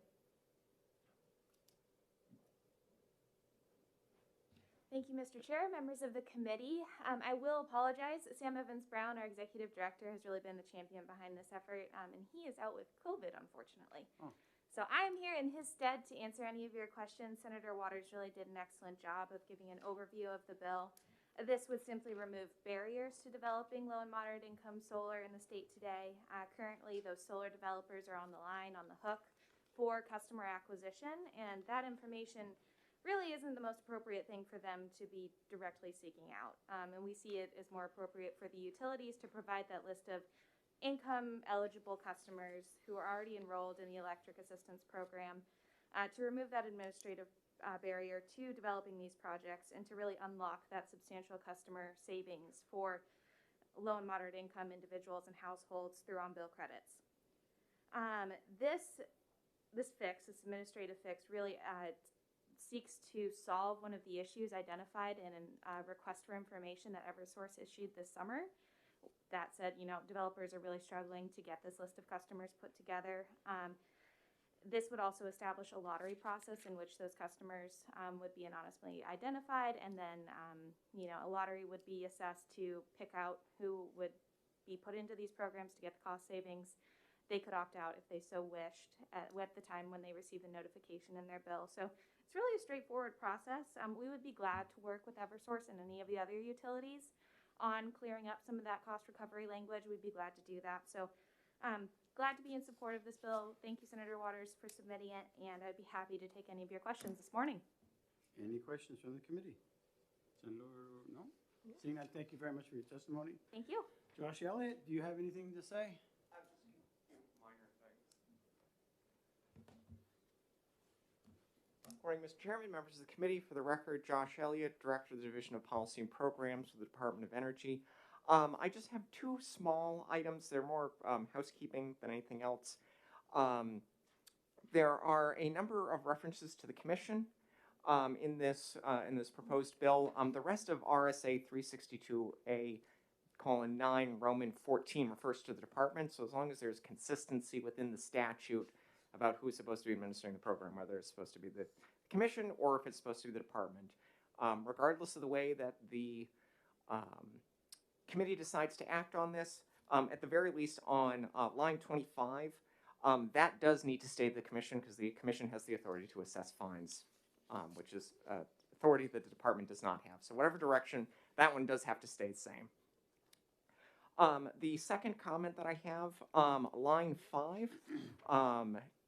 Thank you, Mr. Chair, members of the committee. I will apologize. Sam Evans-Brown, our executive director, has really been the champion behind this effort, and he is out with COVID, unfortunately. Oh. So I'm here in his stead to answer any of your questions. Senator Waters really did an excellent job of giving an overview of the bill. This would simply remove barriers to developing low and moderate income solar in the state today. Currently, those solar developers are on the line, on the hook for customer acquisition, and that information really isn't the most appropriate thing for them to be directly seeking out. And we see it as more appropriate for the utilities to provide that list of income-eligible customers who are already enrolled in the Electric Assistance Program to remove that administrative barrier to developing these projects and to really unlock that substantial customer savings for low and moderate income individuals and households through on-bill credits. This administrative fix really seeks to solve one of the issues identified in a request for information that Eversource issued this summer. That said, developers are really struggling to get this list of customers put together. This would also establish a lottery process in which those customers would be anonymously identified, and then a lottery would be assessed to pick out who would be put into these programs to get the cost savings. They could opt out if they so wished at the time when they receive the notification in their bill. So it's really a straightforward process. We would be glad to work with Eversource and any of the other utilities on clearing up some of that cost recovery language. We'd be glad to do that. So glad to be in support of this bill. Thank you, Senator Waters, for submitting it, and I'd be happy to take any of your questions this morning. Any questions from the committee? Senator, no? Seeing that, thank you very much for your testimony. Thank you. Josh Elliott, do you have anything to say? Morning, Mr. Chairman, members of the committee. For the record, Josh Elliott, Director of the Division of Policy and Programs with the Department of Energy. I just have two small items. They're more housekeeping than anything else. There are a number of references to the Commission in this proposed bill. The rest of RSA 362A:9 Roman 14 refers to the department. So as long as there's consistency within the statute about who's supposed to be administering the program, whether it's supposed to be the Commission or if it's supposed to be the department. Regardless of the way that the committee decides to act on this, at the very least on line 25, that does need to stay the Commission because the Commission has the authority to assess fines, which is authority that the department does not have. So whatever direction, that one does have to stay the same. The second comment that I have, line 5,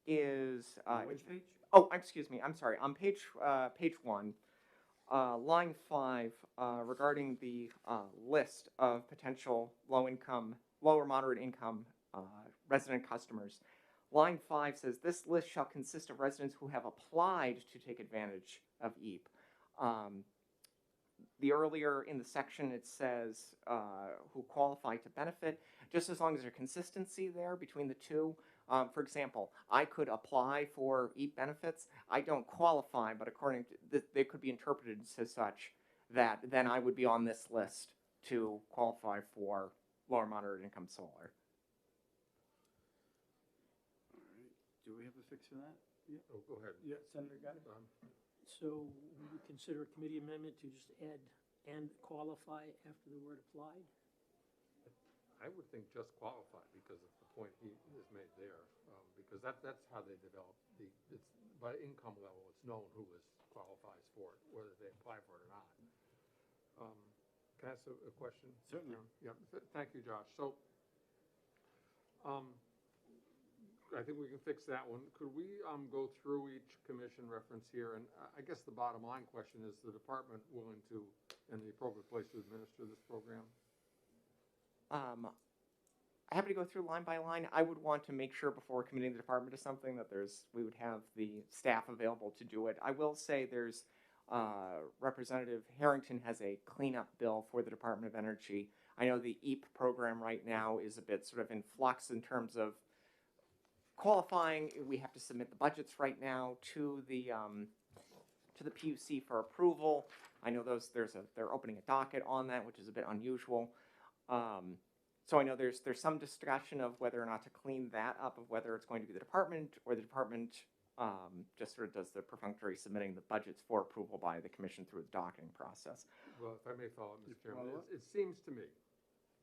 is which page? Oh, excuse me. I'm sorry. On page 1, line 5, regarding the list of potential lower moderate income resident customers. Line 5 says this list shall consist of residents who have applied to take advantage of EAP. The earlier in the section it says who qualify to benefit, just as long as there's consistency there between the two. For example, I could apply for EAP benefits. I don't qualify, but according to they could be interpreted as such that then I would be on this list to qualify for lower moderate income solar. All right. Do we have a fix for that? Yeah. Oh, go ahead. Yeah, Senator got it. So we would consider a committee amendment to just add and qualify after the word applied? I would think just qualify because of the point he has made there, because that's how they develop it's by income level, it's known who qualifies for it, whether they apply for it or not. Can I ask a question? Certainly. Yeah, thank you, Josh. So, I think we can fix that one. Could we go through each commission reference here? And I guess the bottom line question is the department willing to, and the appropriate place to administer this program? Happy to go through line by line. I would want to make sure before committing the department to something that we would have the staff available to do it. I will say there's Representative Harrington has a cleanup bill for the Department of Energy. I know the EAP program right now is a bit sort of in flux in terms of qualifying. We have to submit the budgets right now to the PUC for approval. I know they're opening a docket on that, which is a bit unusual. So I know there's some discussion of whether or not to clean that up, of whether it's going to be the department or the department just sort of does the perfunctory submitting the budgets for approval by the commission through the docketing process. Well, if I may follow, Mr. Chairman, it seems to me,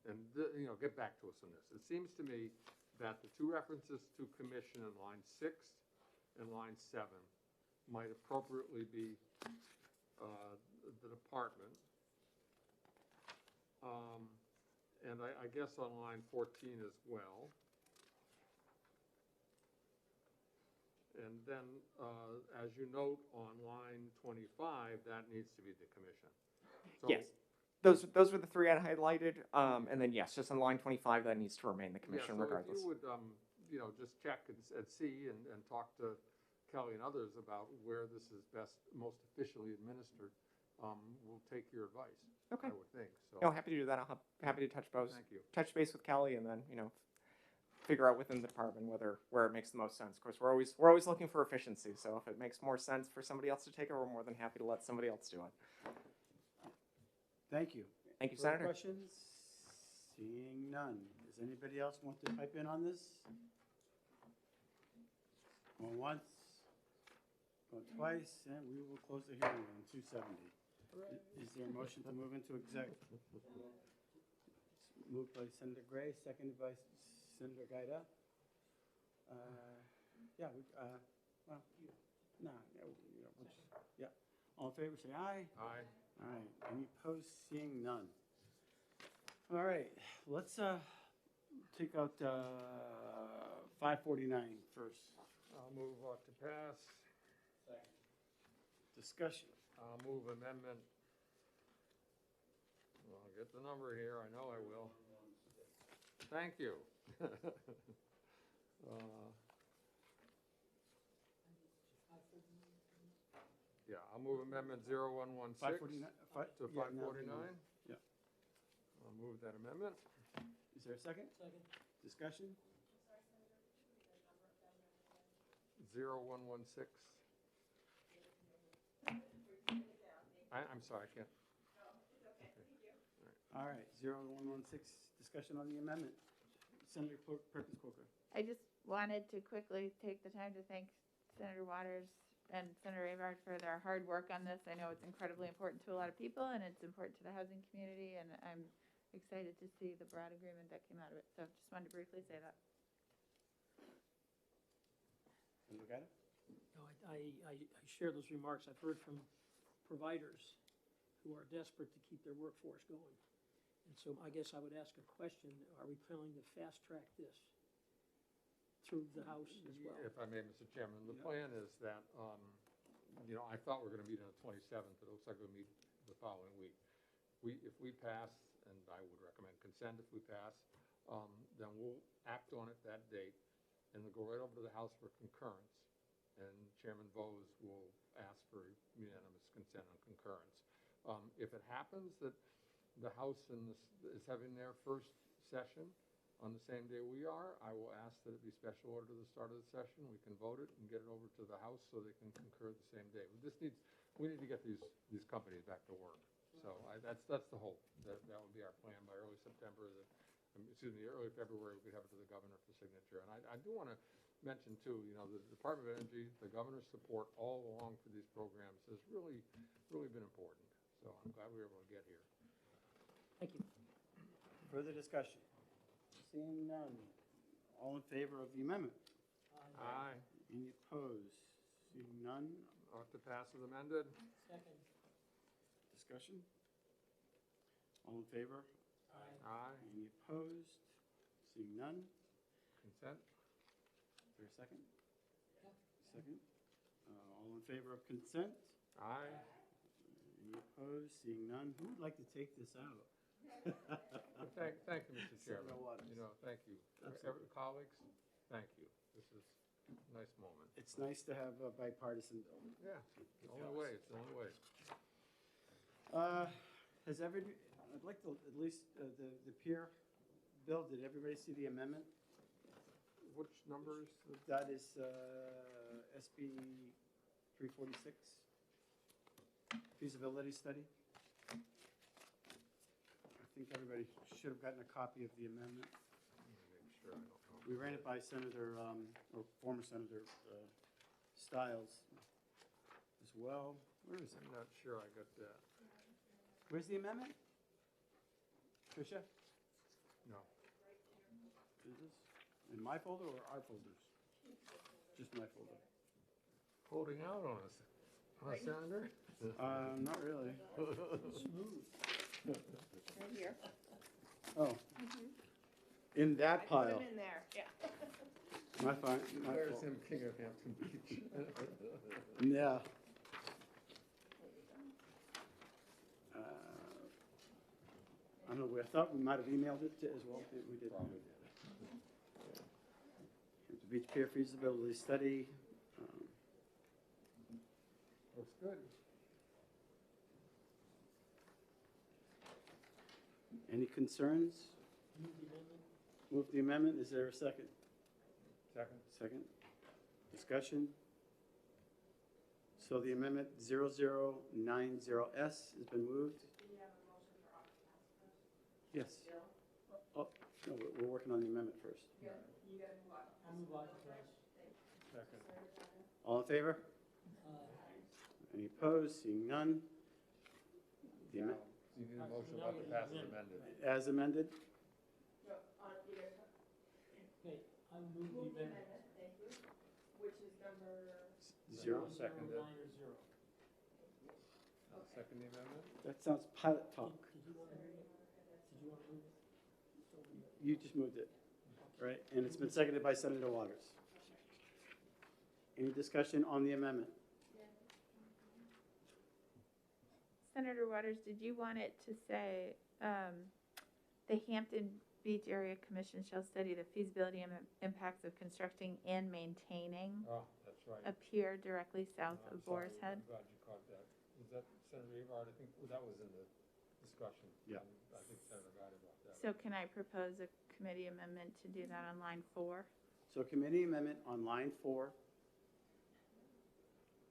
and get back to us on this. It seems to me that the two references to commission in line 6 and line 7 might appropriately be the department. And I guess on line 14 as well. And then, as you note on line 25, that needs to be the commission. So, Yes, those were the three I highlighted. And then yes, just on line 25, that needs to remain the commission yeah, so regardless. if you would, just check and see and talk to Kelly and others about where this is most officially administered, we'll take your advice. Okay. I would think. So. No, happy to do that. Happy to touch base. Thank you. Touch base with Kelly, and then figure out within the department where it makes the most sense. Of course, we're always looking for efficiency. So if it makes more sense for somebody else to take it, we're more than happy to let somebody else do it. Thank you. Thank you, Further Senator. questions? Seeing none. Does anybody else want to pipe in on this? Going once, going twice, and we will close the hearing on 270. Is there a motion to move into exec? Moved by Senator Gray, seconded by Senator Gaida. All in favor, say aye. Aye. All right, any opposed? Seeing none. All right, let's take out 549 first. I'll move to pass. Discussion. I'll move amendment. I'll get the number here. I know I will. Thank you. Yeah, I'll move amendment 0116 to 549. Yeah. I'll move that amendment. Is there a second? Second. Discussion? 0116. I'm sorry, I can't. All right, 0116, discussion on the amendment. Senator Perkins Coker. I just wanted to quickly take the time to thank Senator Waters and Senator Avard for their hard work on this. I know it's incredibly important to a lot of people, and it's important to the housing community, and I'm excited to see the broad agreement that came out of it. So just wanted to briefly say that. Senator Gaida? No, I share those remarks. I've heard from providers who are desperate to keep their workforce going. And so I guess I would ask a question, are we planning to fast track this through the House as well? If I may, Mr. Chairman, the plan is that, I thought we were going to meet on the 27th, but it looks like we'll meet the following week. If we pass, and I would recommend consent if we pass, then we'll act on it that date, and we'll go right over to the House for concurrence, and Chairman Bose will ask for unanimous consent on concurrence. If it happens that the House is having their first session on the same day we are, I will ask that it be special order to the start of the session. We can vote it and get it over to the House so they can concur the same day. We need to get these companies back to work. So that's the hope. That would be our plan by early September. Early February, we could have it to the governor for signature. And I do want to mention too, the Department of Energy, the governor's support all along for these programs has really, really been important. So I'm glad we were able to get here. Thank you. Further discussion? Seeing none. All in favor of the amendment? Aye. Any opposed? Seeing none. Ought to pass as amended. Second. Discussion? All in favor? Aye. Any opposed? Seeing none. Consent. Is there a second? Second. All in favor of consent? Aye. Any opposed? Seeing none. Who would like to take this out? Thank you, Mr. Chairman. Senator Waters. You know, thank you. Absolutely. Colleagues, thank you. This is a nice moment. It's nice to have a bipartisan bill. Yeah, it's the only way, it's the only way. I'd like to, at least, the peer bill, did everybody see the amendment? Which number is the? That is SB 346, feasibility study. I think everybody should have gotten a copy of the amendment. Make sure I don't know. We ran it by Senator, or former Senator Stiles as well. Where is it? I'm not sure I got that. Where's the amendment? Tricia? No. Is this in my folder or our folders? Just my folder. Holding out on us, huh, Senator? Not really. Right here. Oh, in that I put pile. them in there, yeah. My fine, my There's fault. him, King of Hampton Beach. Yeah. I don't know, I thought we might have emailed it to as well. We did. Hampton Beach Pier feasibility study. Looks good. Any concerns? Move the amendment. Is there a second? Second. Second. Discussion. So the amendment 0090S has been moved. Yes. Oh, no, we're working on the amendment first. Second. All in favor? Any opposed? Seeing none. The Now, amendment you need a motion about to pass as amended. as amended. Okay, I move the amendment. Which is number? Zero. Seconded. Line or zero. Second the amendment? That sounds pilot talk. Did you want to move it? Did you want to move it? You just moved it, right? And it's been seconded by Senator Waters. Any discussion on the amendment? Senator Waters, did you want it to say, the Hampton Beach Area Commission shall study the feasibility and impacts of constructing and maintaining Oh, that's right. a pier directly south I'm of Boar's sorry, Head? I'm glad you caught that. Is that Senator Everard? I think that was in the discussion. Yeah. I think Senator got about that. So can I propose a committee amendment to do that on line 4? So committee amendment on line 4.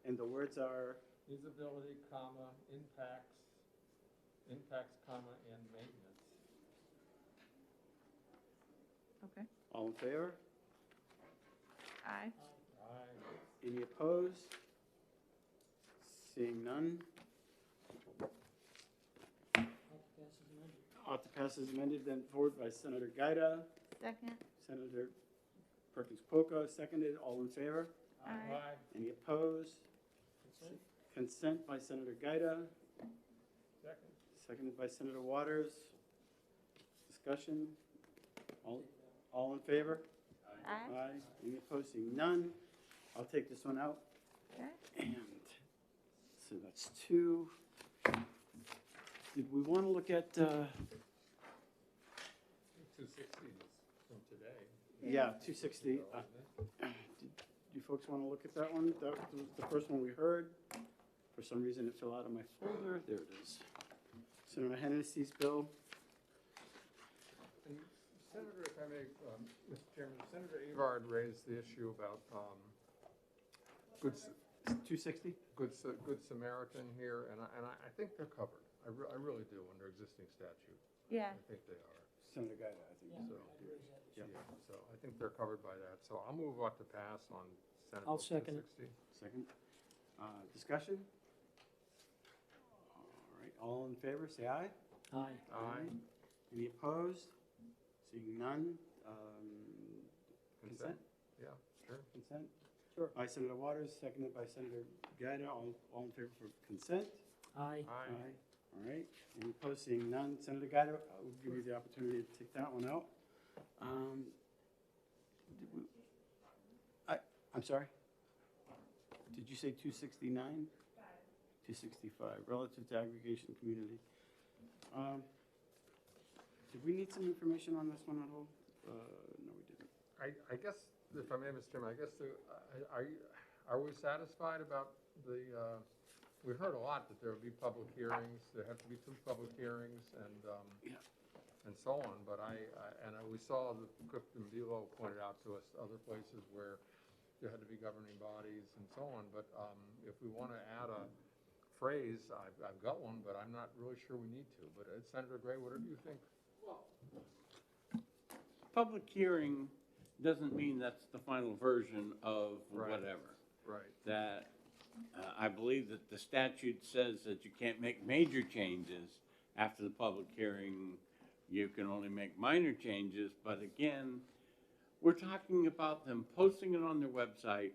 And the words are, Feasibility, comma, impacts, comma, and maintenance. Okay. all in favor? Aye. Aye. Any opposed? Seeing none. Ought to pass as amended, then forward by Senator Gaida. Second. Senator Perkins Poco, seconded. All in favor? Aye. Any opposed? Consent by Senator Gaida, Second. seconded by Senator Waters. Discussion? All in favor? Aye. Any opposed? Seeing none. I'll take this one out. Okay. And so that's 2. Did we want to look at, 260 is from today. yeah, 260. Did you folks want to look at that one? That was the first one we heard. For some reason, it fell out of my folder. There it is. Senator Hennessy's bill. And Senator, if I may, Mr. Chairman, Senator Everard raised the issue about Good 260? Good Samaritan here, and I think they're covered. I really do under existing statute. Yeah. I think they are. Senator Gaida, I think. So, Yeah. so I think they're covered by that. So I'll move on to pass on Senate I'll Bill second it. 260. Second. Discussion? All right, all in favor, say aye. Aye. Aye. Any opposed? Seeing none. Consent? Yeah, sure. Consent? Sure. By Senator Waters, seconded by Senator Gaida. All in favor for consent? Aye. Aye. All right. Any opposed? Seeing none. Senator Gaida, I'll give you the opportunity to take that one out. I'm sorry? Did you say 269? 265, relative to aggregation community. Did we need some information on this one at all? No, we didn't. I guess, if I may, Mr. Chairman, I guess, are we satisfied about the, we heard a lot that there would be public hearings, there have to be 2 public hearings, and so on, but we saw that Clifton Bulow pointed out to us other places where there had to be governing bodies and so on, but if we want to add a phrase, I've got one, but I'm not really sure we need to, but Senator Gray, whatever you think. Public hearing doesn't mean that's the final version of whatever. Right. That, I believe that the statute says that you can't make major changes after the public hearing. You can only make minor changes, but again, we're talking about them posting it on their website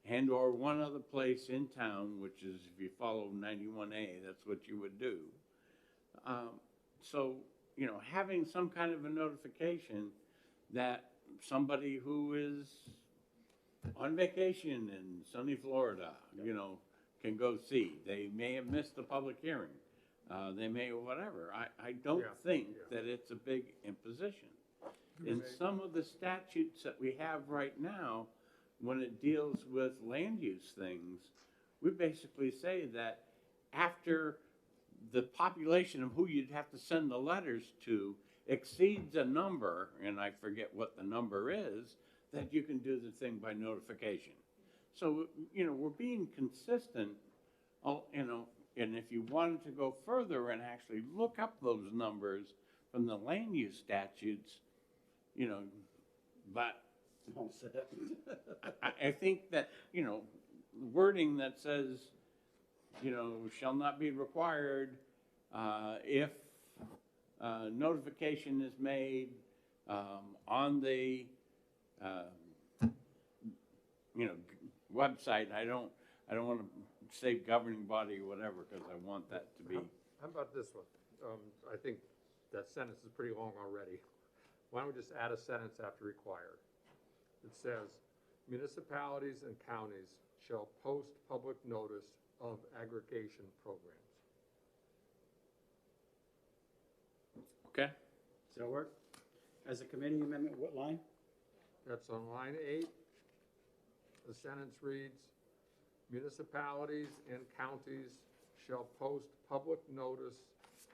and or one other place in town, which is if you follow 91A, that's what you would do. So, you know, having some kind of a notification that somebody who is on vacation in sunny Florida, you know, can go see. They may have missed the public hearing. They may, whatever. I don't think that it's a big imposition. In some of the statutes that we have right now, when it deals with land use things, we basically say that after the population of who you'd have to send the letters to exceeds a number, and I forget what the number is, that you can do the thing by notification. So, you know, we're being consistent, you know, and if you wanted to go further and actually look up those numbers from the land use statutes, you know, but I think that, you know, wording that says, you know, shall not be required if notification is made on the, you know, website. I don't want to say governing body or whatever, because I want that to be. How about this one? I think that sentence is pretty long already. Why don't we just add a sentence after required? It says, municipalities and counties shall post public notice of aggregation programs. Okay. Does that work? As a committee amendment, what line? That's on line 8. The sentence reads, municipalities and counties shall post public notice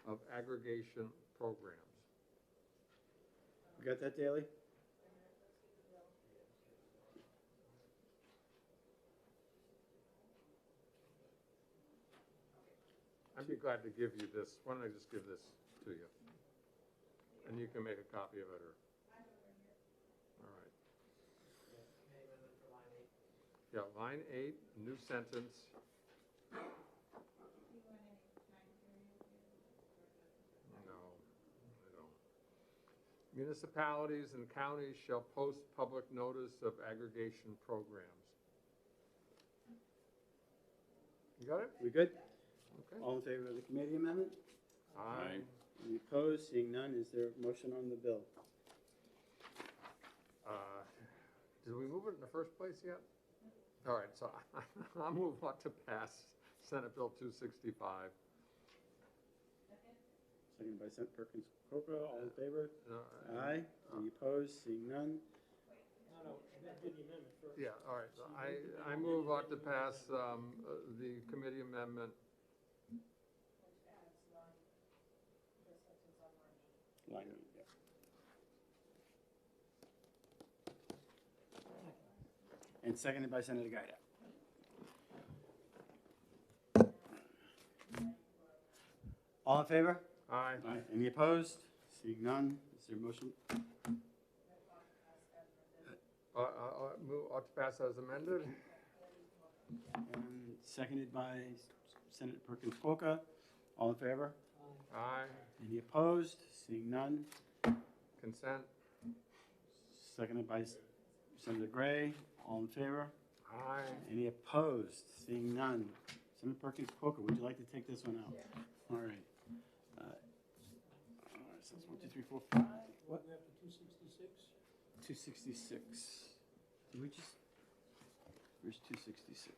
of aggregation programs. You got that, Daley? I'd be glad to give you this. Why don't I just give this to you? And you can make a copy of it, or. All right. Yeah, line 8, new sentence. No, I don't. Municipalities and counties shall post public notice of aggregation programs. You got it? We good? Okay. All in favor of the committee amendment? Aye. Any opposed? Seeing none, is there a motion on the bill? Did we move it in the first place yet? All right, so I'll move on to pass Senate Bill 265. Seconded by Senator Perkins Coker. All in favor? Aye. Any opposed? Seeing none? Yeah, all right. So I move on to pass the committee amendment. Line 8, yeah. And seconded by Senator Gaida. All in favor? Aye. Aye. Any opposed? Seeing none, is there a motion? Move on to pass as amended. And seconded by Senator Perkins Coker. All in favor? Aye. Any opposed? Seeing none. Consent. Seconded by Senator Gray. All in favor? Aye. Any opposed? Seeing none. Senator Perkins Coker, would you like to take this one out? All right. So it's 1, 2, 3, 4, 5. What? 266. 266. Did we just? Where's 266?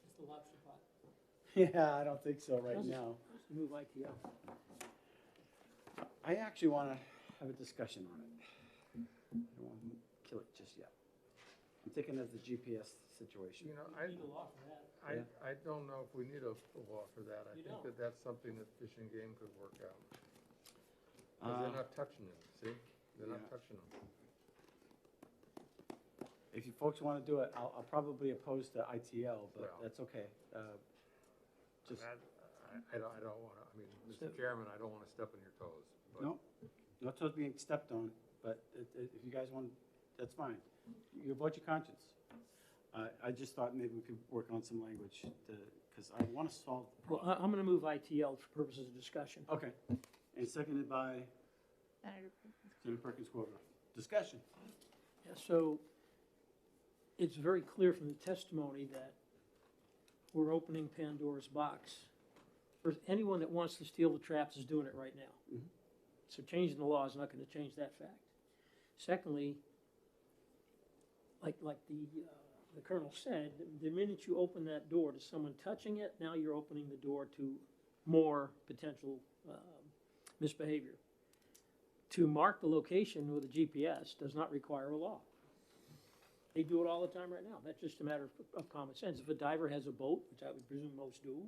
It's the lobster pot. Yeah, I don't think so right now. Move ITO. I actually want to have a discussion on it. I don't want to kill it just yet. I'm thinking of the GPS situation. You know, Need a law for that. I don't know if we need a law for that. I You think don't. that that's something that Fish and Game could work out. 'Cause they're not touching them, see? They're not yeah. touching them. If you folks want to do it, I'll probably oppose to ITL, but Well. that's okay. Just, I don't want to, I mean, Mr. Chairman, I don't want to step on your toes. But no, no toes being stepped on, but if you guys want, that's fine. You vote your conscience. I just thought maybe we could work on some language because I want to solve the Well, problem. I'm going to move ITL for purposes of discussion. Okay, and seconded by Senator Perkins Corbett. Discussion. Yeah, so it's very clear from the testimony that we're opening Pandora's box. For anyone that wants to steal the traps is doing it right now. Mhm. So changing the law is not going to change that fact. Secondly, like the colonel said, the minute you open that door to someone touching it, now you're opening the door to more potential misbehavior. To mark the location with a GPS does not require a law. They do it all the time right now. That's just a matter of common sense. If a diver has a boat, which I would presume most do,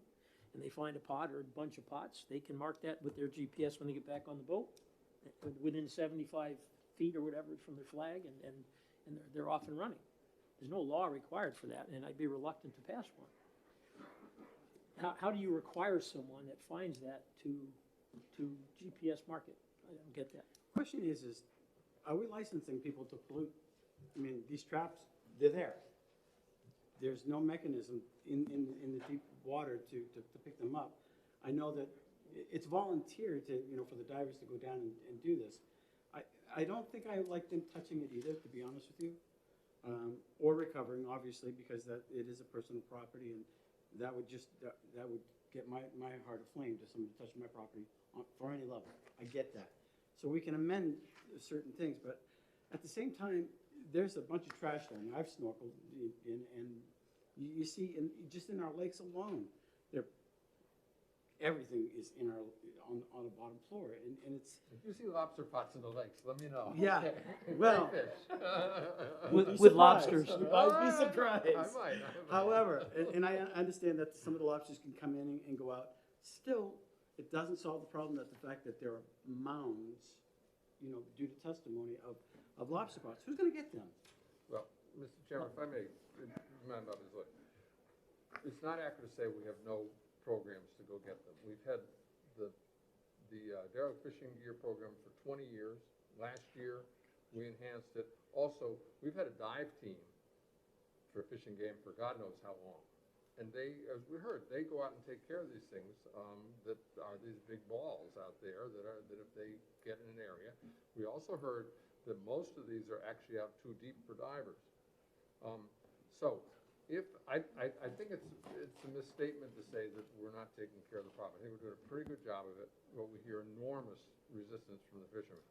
and they find a pot or a bunch of pots, they can mark that with their GPS when they get back on the boat, within 75 feet or whatever from their flag, and they're off and running. There's no law required for that, and I'd be reluctant to pass one. How do you require someone that finds that to GPS mark it? I don't get that. Question is are we licensing people to pollute? I mean, these traps, they're there. There's no mechanism in the deep water to pick them up. I know that it's volunteer to, for the divers to go down and do this. I don't think I like them touching it either, to be honest with you. Or recovering, obviously, because it is a personal property, and that would get my heart aflame to somebody touching my property for any level. I get that. So we can amend certain things, but at the same time, there's a bunch of trash down there. I've snorkeled, and you see, just in our lakes alone, everything is on the bottom floor, and it's. If you see lobster pots in the lakes, let me know. Yeah, Okay. well, Great fish. with lobsters. You guys be surprised. I might. However, and I understand that some of the lobsters can come in and go out. Still, it doesn't solve the problem that the fact that there are mounds, due to testimony of lobster pots. Who's going to get them? Well, Mr. Chairman, if I may, remind about this, it's not accurate to say we have no programs to go get them. We've had the derelict fishing gear program for 20 years. Last year, we enhanced it. Also, we've had a dive team for Fish and Game for God knows how long. And they, as we heard, they go out and take care of these things that are these big balls out there that if they get in an area. We also heard that most of these are actually out too deep for divers. So if I think it's a misstatement to say that we're not taking care of the problem. I think we're doing a pretty good job of it, but we hear enormous resistance from the fishermen.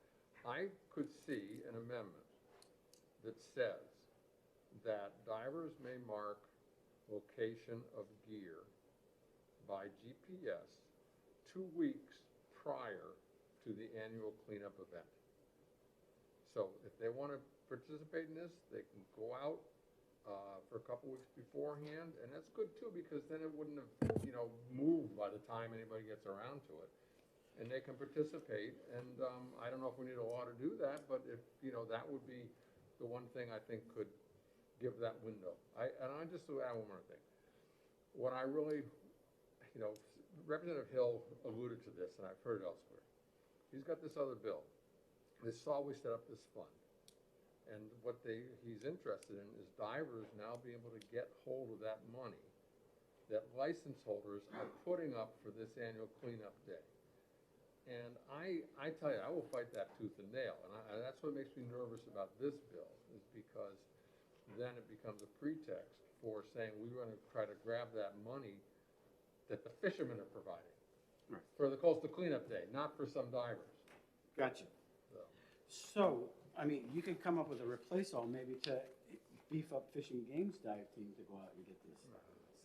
I could see an amendment that says that divers may mark location of gear by GPS 2 weeks prior to the annual cleanup event. So if they want to participate in this, they can go out for a couple weeks beforehand, and that's good too, because then it wouldn't have, moved by the time anybody gets around to it. And they can participate, and I don't know if we need a law to do that, but if, that would be the one thing I think could give that window. And I just to add one more thing. What I really, Representative Hill alluded to this, and I've heard it elsewhere. He's got this other bill. They saw we set up this fund. And what he's interested in is divers now being able to get hold of that money that license holders are putting up for this annual cleanup day. And I tell you, I will fight that tooth and nail. And that's what makes me nervous about this bill, is because then it becomes a pretext for saying we want to try to grab that money that the fishermen are providing for the coastal cleanup day, not for some divers. Gotcha. So, I mean, you could come up with a replace-all maybe to beef up Fish and Game's dive team to go out and get this.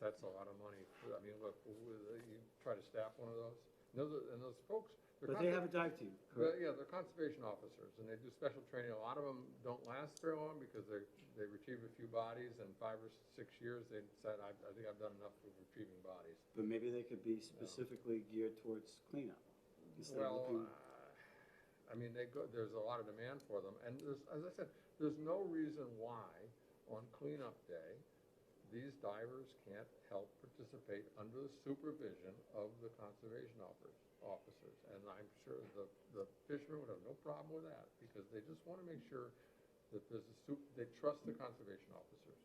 That's a lot of money. I mean, look, you try to staff one of those. And those folks, But they have a dive team, Well, correct? yeah, they're conservation officers, and they do special training. A lot of them don't last very long because they retrieve a few bodies, and 5 or 6 years, they decide, I think I've done enough with retrieving bodies. But maybe they could be specifically geared towards cleanup instead of Well, looking. I mean, there's a lot of demand for them, and as I said, there's no reason why on cleanup day, these divers can't help participate under the supervision of the conservation officers. And I'm sure the fishermen would have no problem with that, because they just want to make sure that they trust the conservation officers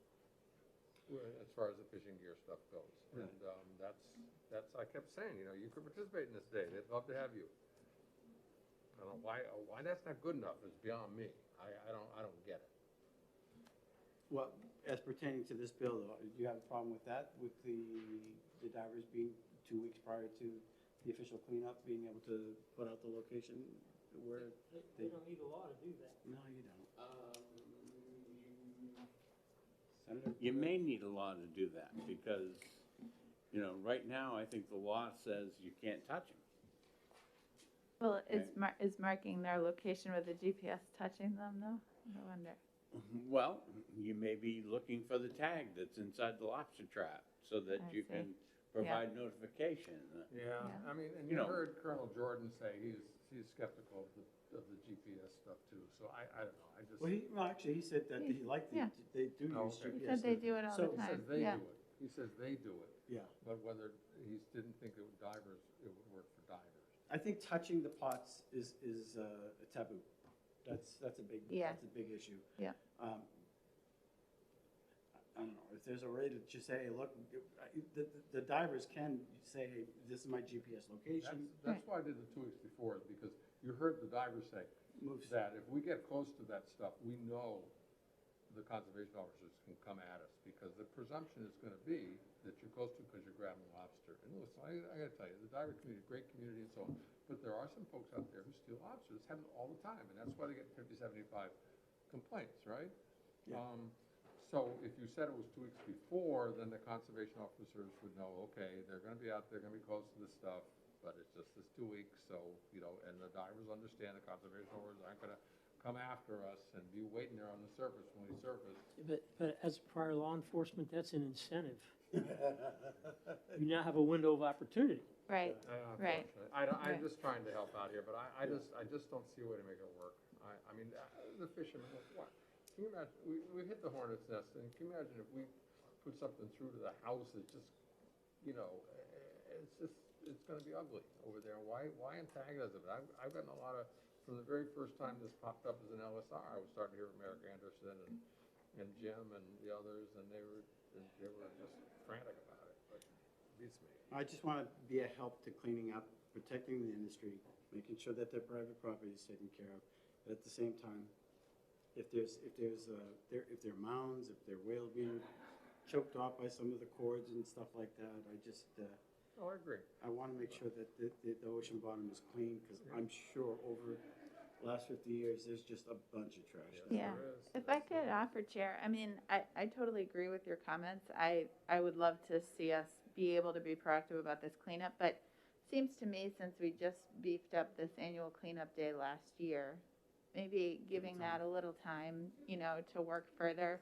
as far as the fishing gear stuff goes. Right. And that's, I kept saying, you could participate in this day, they'd love to have you. I don't know why that's not good enough is beyond me. I don't get it. Well, as pertaining to this bill, though, do you have a problem with that, with the divers being 2 weeks prior to the official cleanup, being able to put out the location where They don't need a law to do that. No, you don't. You may need a law to do that, because, right now, I think the law says you can't touch them. Well, is marking their location with the GPS touching them, though? I wonder. Well, you may be looking for the tag that's inside the lobster trap, so that I you see. can provide notification. Yeah, I mean, and you heard Colonel Jordan say he's skeptical of the GPS stuff too, so I don't know, I just. Well, actually, he said that he liked Yeah. they do use Oh, okay. GPS. He said they do it all So- the He time. says they Yeah. do it, he says they do it, Yeah. but whether, he didn't think it would work for divers. I think touching the pots is a taboo. That's a big, Yeah. that's a big issue. Yeah. I don't know, if there's a way to just say, look, the divers can say, hey, this is my GPS location. That's why I did the 2 weeks before, because you heard the divers say that if we get close to that stuff, we know the conservation officers can come at us, because the presumption is gonna be that you're close to because you're grabbing lobster. And listen, I gotta tell you, the diver community, great community and so on, but there are some folks out there who steal lobsters, happen all the time, and that's why they get 50, 75 complaints, right? Yeah. So if you said it was 2 weeks before, then the conservation officers would know, okay, they're gonna be out there, gonna be close to this stuff, but it's just this 2 weeks, so, and the divers understand the conservation officers aren't gonna come after us and be waiting there on the surface when we surface. But as prior law enforcement, that's an incentive. You now have a window of opportunity. Right, right. I'm just trying to help out here, but I just don't see a way to make it work. I mean, the fishermen, what? Can you imagine, we hit the hornet's nest, and can you imagine if we put something through to the house that just, it's gonna be ugly over there. Why antagonize it? I've gotten a lot of, from the very first time this popped up as an LSR, I was starting to hear from Eric Anderson and Jim and the others, and they were just frantic about it, but it beats me. I just want to be a help to cleaning up, protecting the industry, making sure that their private property is taken care of. But at the same time, if there are mounds, if there are whales being choked off by some of the cords and stuff like that, I just, Oh, I agree. I want to make sure that the ocean bottom is clean, because I'm sure over the last 50 years, there's just a bunch of trash. Yeah. If I could offer, Chair, I mean, I totally agree with your comments. I would love to see us be able to be proactive about this cleanup, but seems to me, since we just beefed up this annual cleanup day last year, maybe giving that a little time, to work further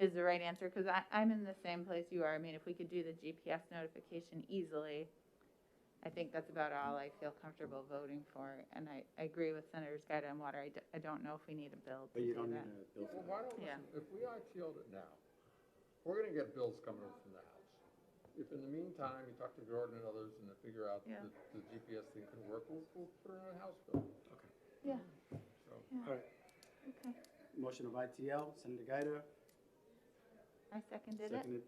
is the right answer, because I'm in the same place you are. I mean, if we could do the GPS notification easily, I think that's about all I feel comfortable voting for. And I agree with Senator's Guide on Water. I don't know if we need a bill to But you do don't that. need a bill for Well, why don't, if we ITL'd it now, we're gonna get bills coming in from the House. If in the meantime, you talk to Jordan and others and they figure out that the GPS thing can work, we'll put it on a House bill. Okay. Yeah. So. All right. Okay. Motion of ITL, Senator Gaida. I seconded it. Seconded,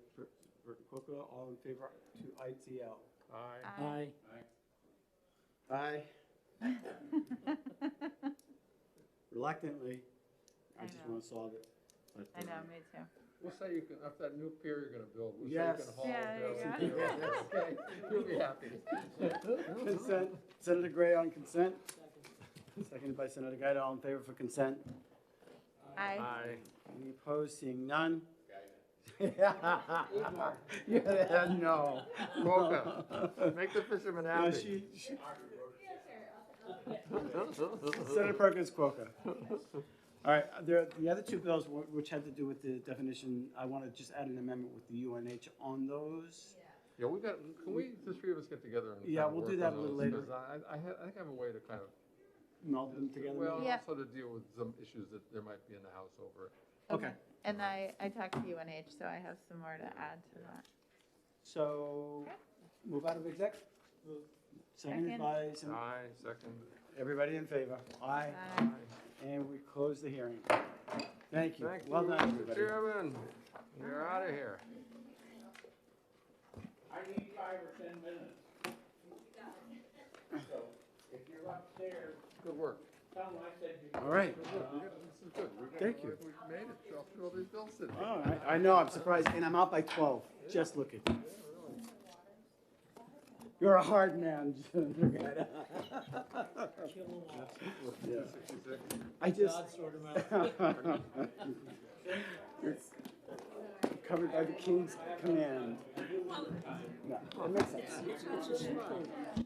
Burton Cookler. All in favor to ITL? Aye. Aye. Aye. Reluctantly, I just know. want to solve it. But, I know, me too. We'll say you can, up that new pier you're gonna build, we'll say Yes. you can haul Yeah, there it you down. Okay, you'll be happy. Consent, Senator Gray on consent. Seconded by Senator Gaida. All in favor for consent? Aye. Any opposed? Seeing none? Yeah, no. Welcome. Make the fisherman No, happy. she, Senator Perkins Quokka. All right, the other two bills which had to do with the definition, I want to just add an amendment with the UNH on those. Yeah, can we, the three of us get together and Yeah, kind of we'll do work that on a little those? later. 'Cause I think I have a way to kind of. Meld them together? Well, Yeah. also to deal with some issues that there might be in the House over it. Okay. And I talked to UNH, so I have some more to add to that. So, move out of exec? Seconded Second. by, some- Aye, second. everybody in favor? Aye. Aye. And we close the hearing. Thank you. Thank Well you, done, Mr. everybody. Chairman. You're out of here. I need 5 or 10 minutes. So if you're upstairs, Good work. tell them I said you. All right. Good work. This is good. Thank you. We made it. Through all these bills today. Oh, I know, I'm surprised, and I'm out by 12, just looking. You're a hard man. Yeah. I just. Covered by the king's command. No, it makes sense.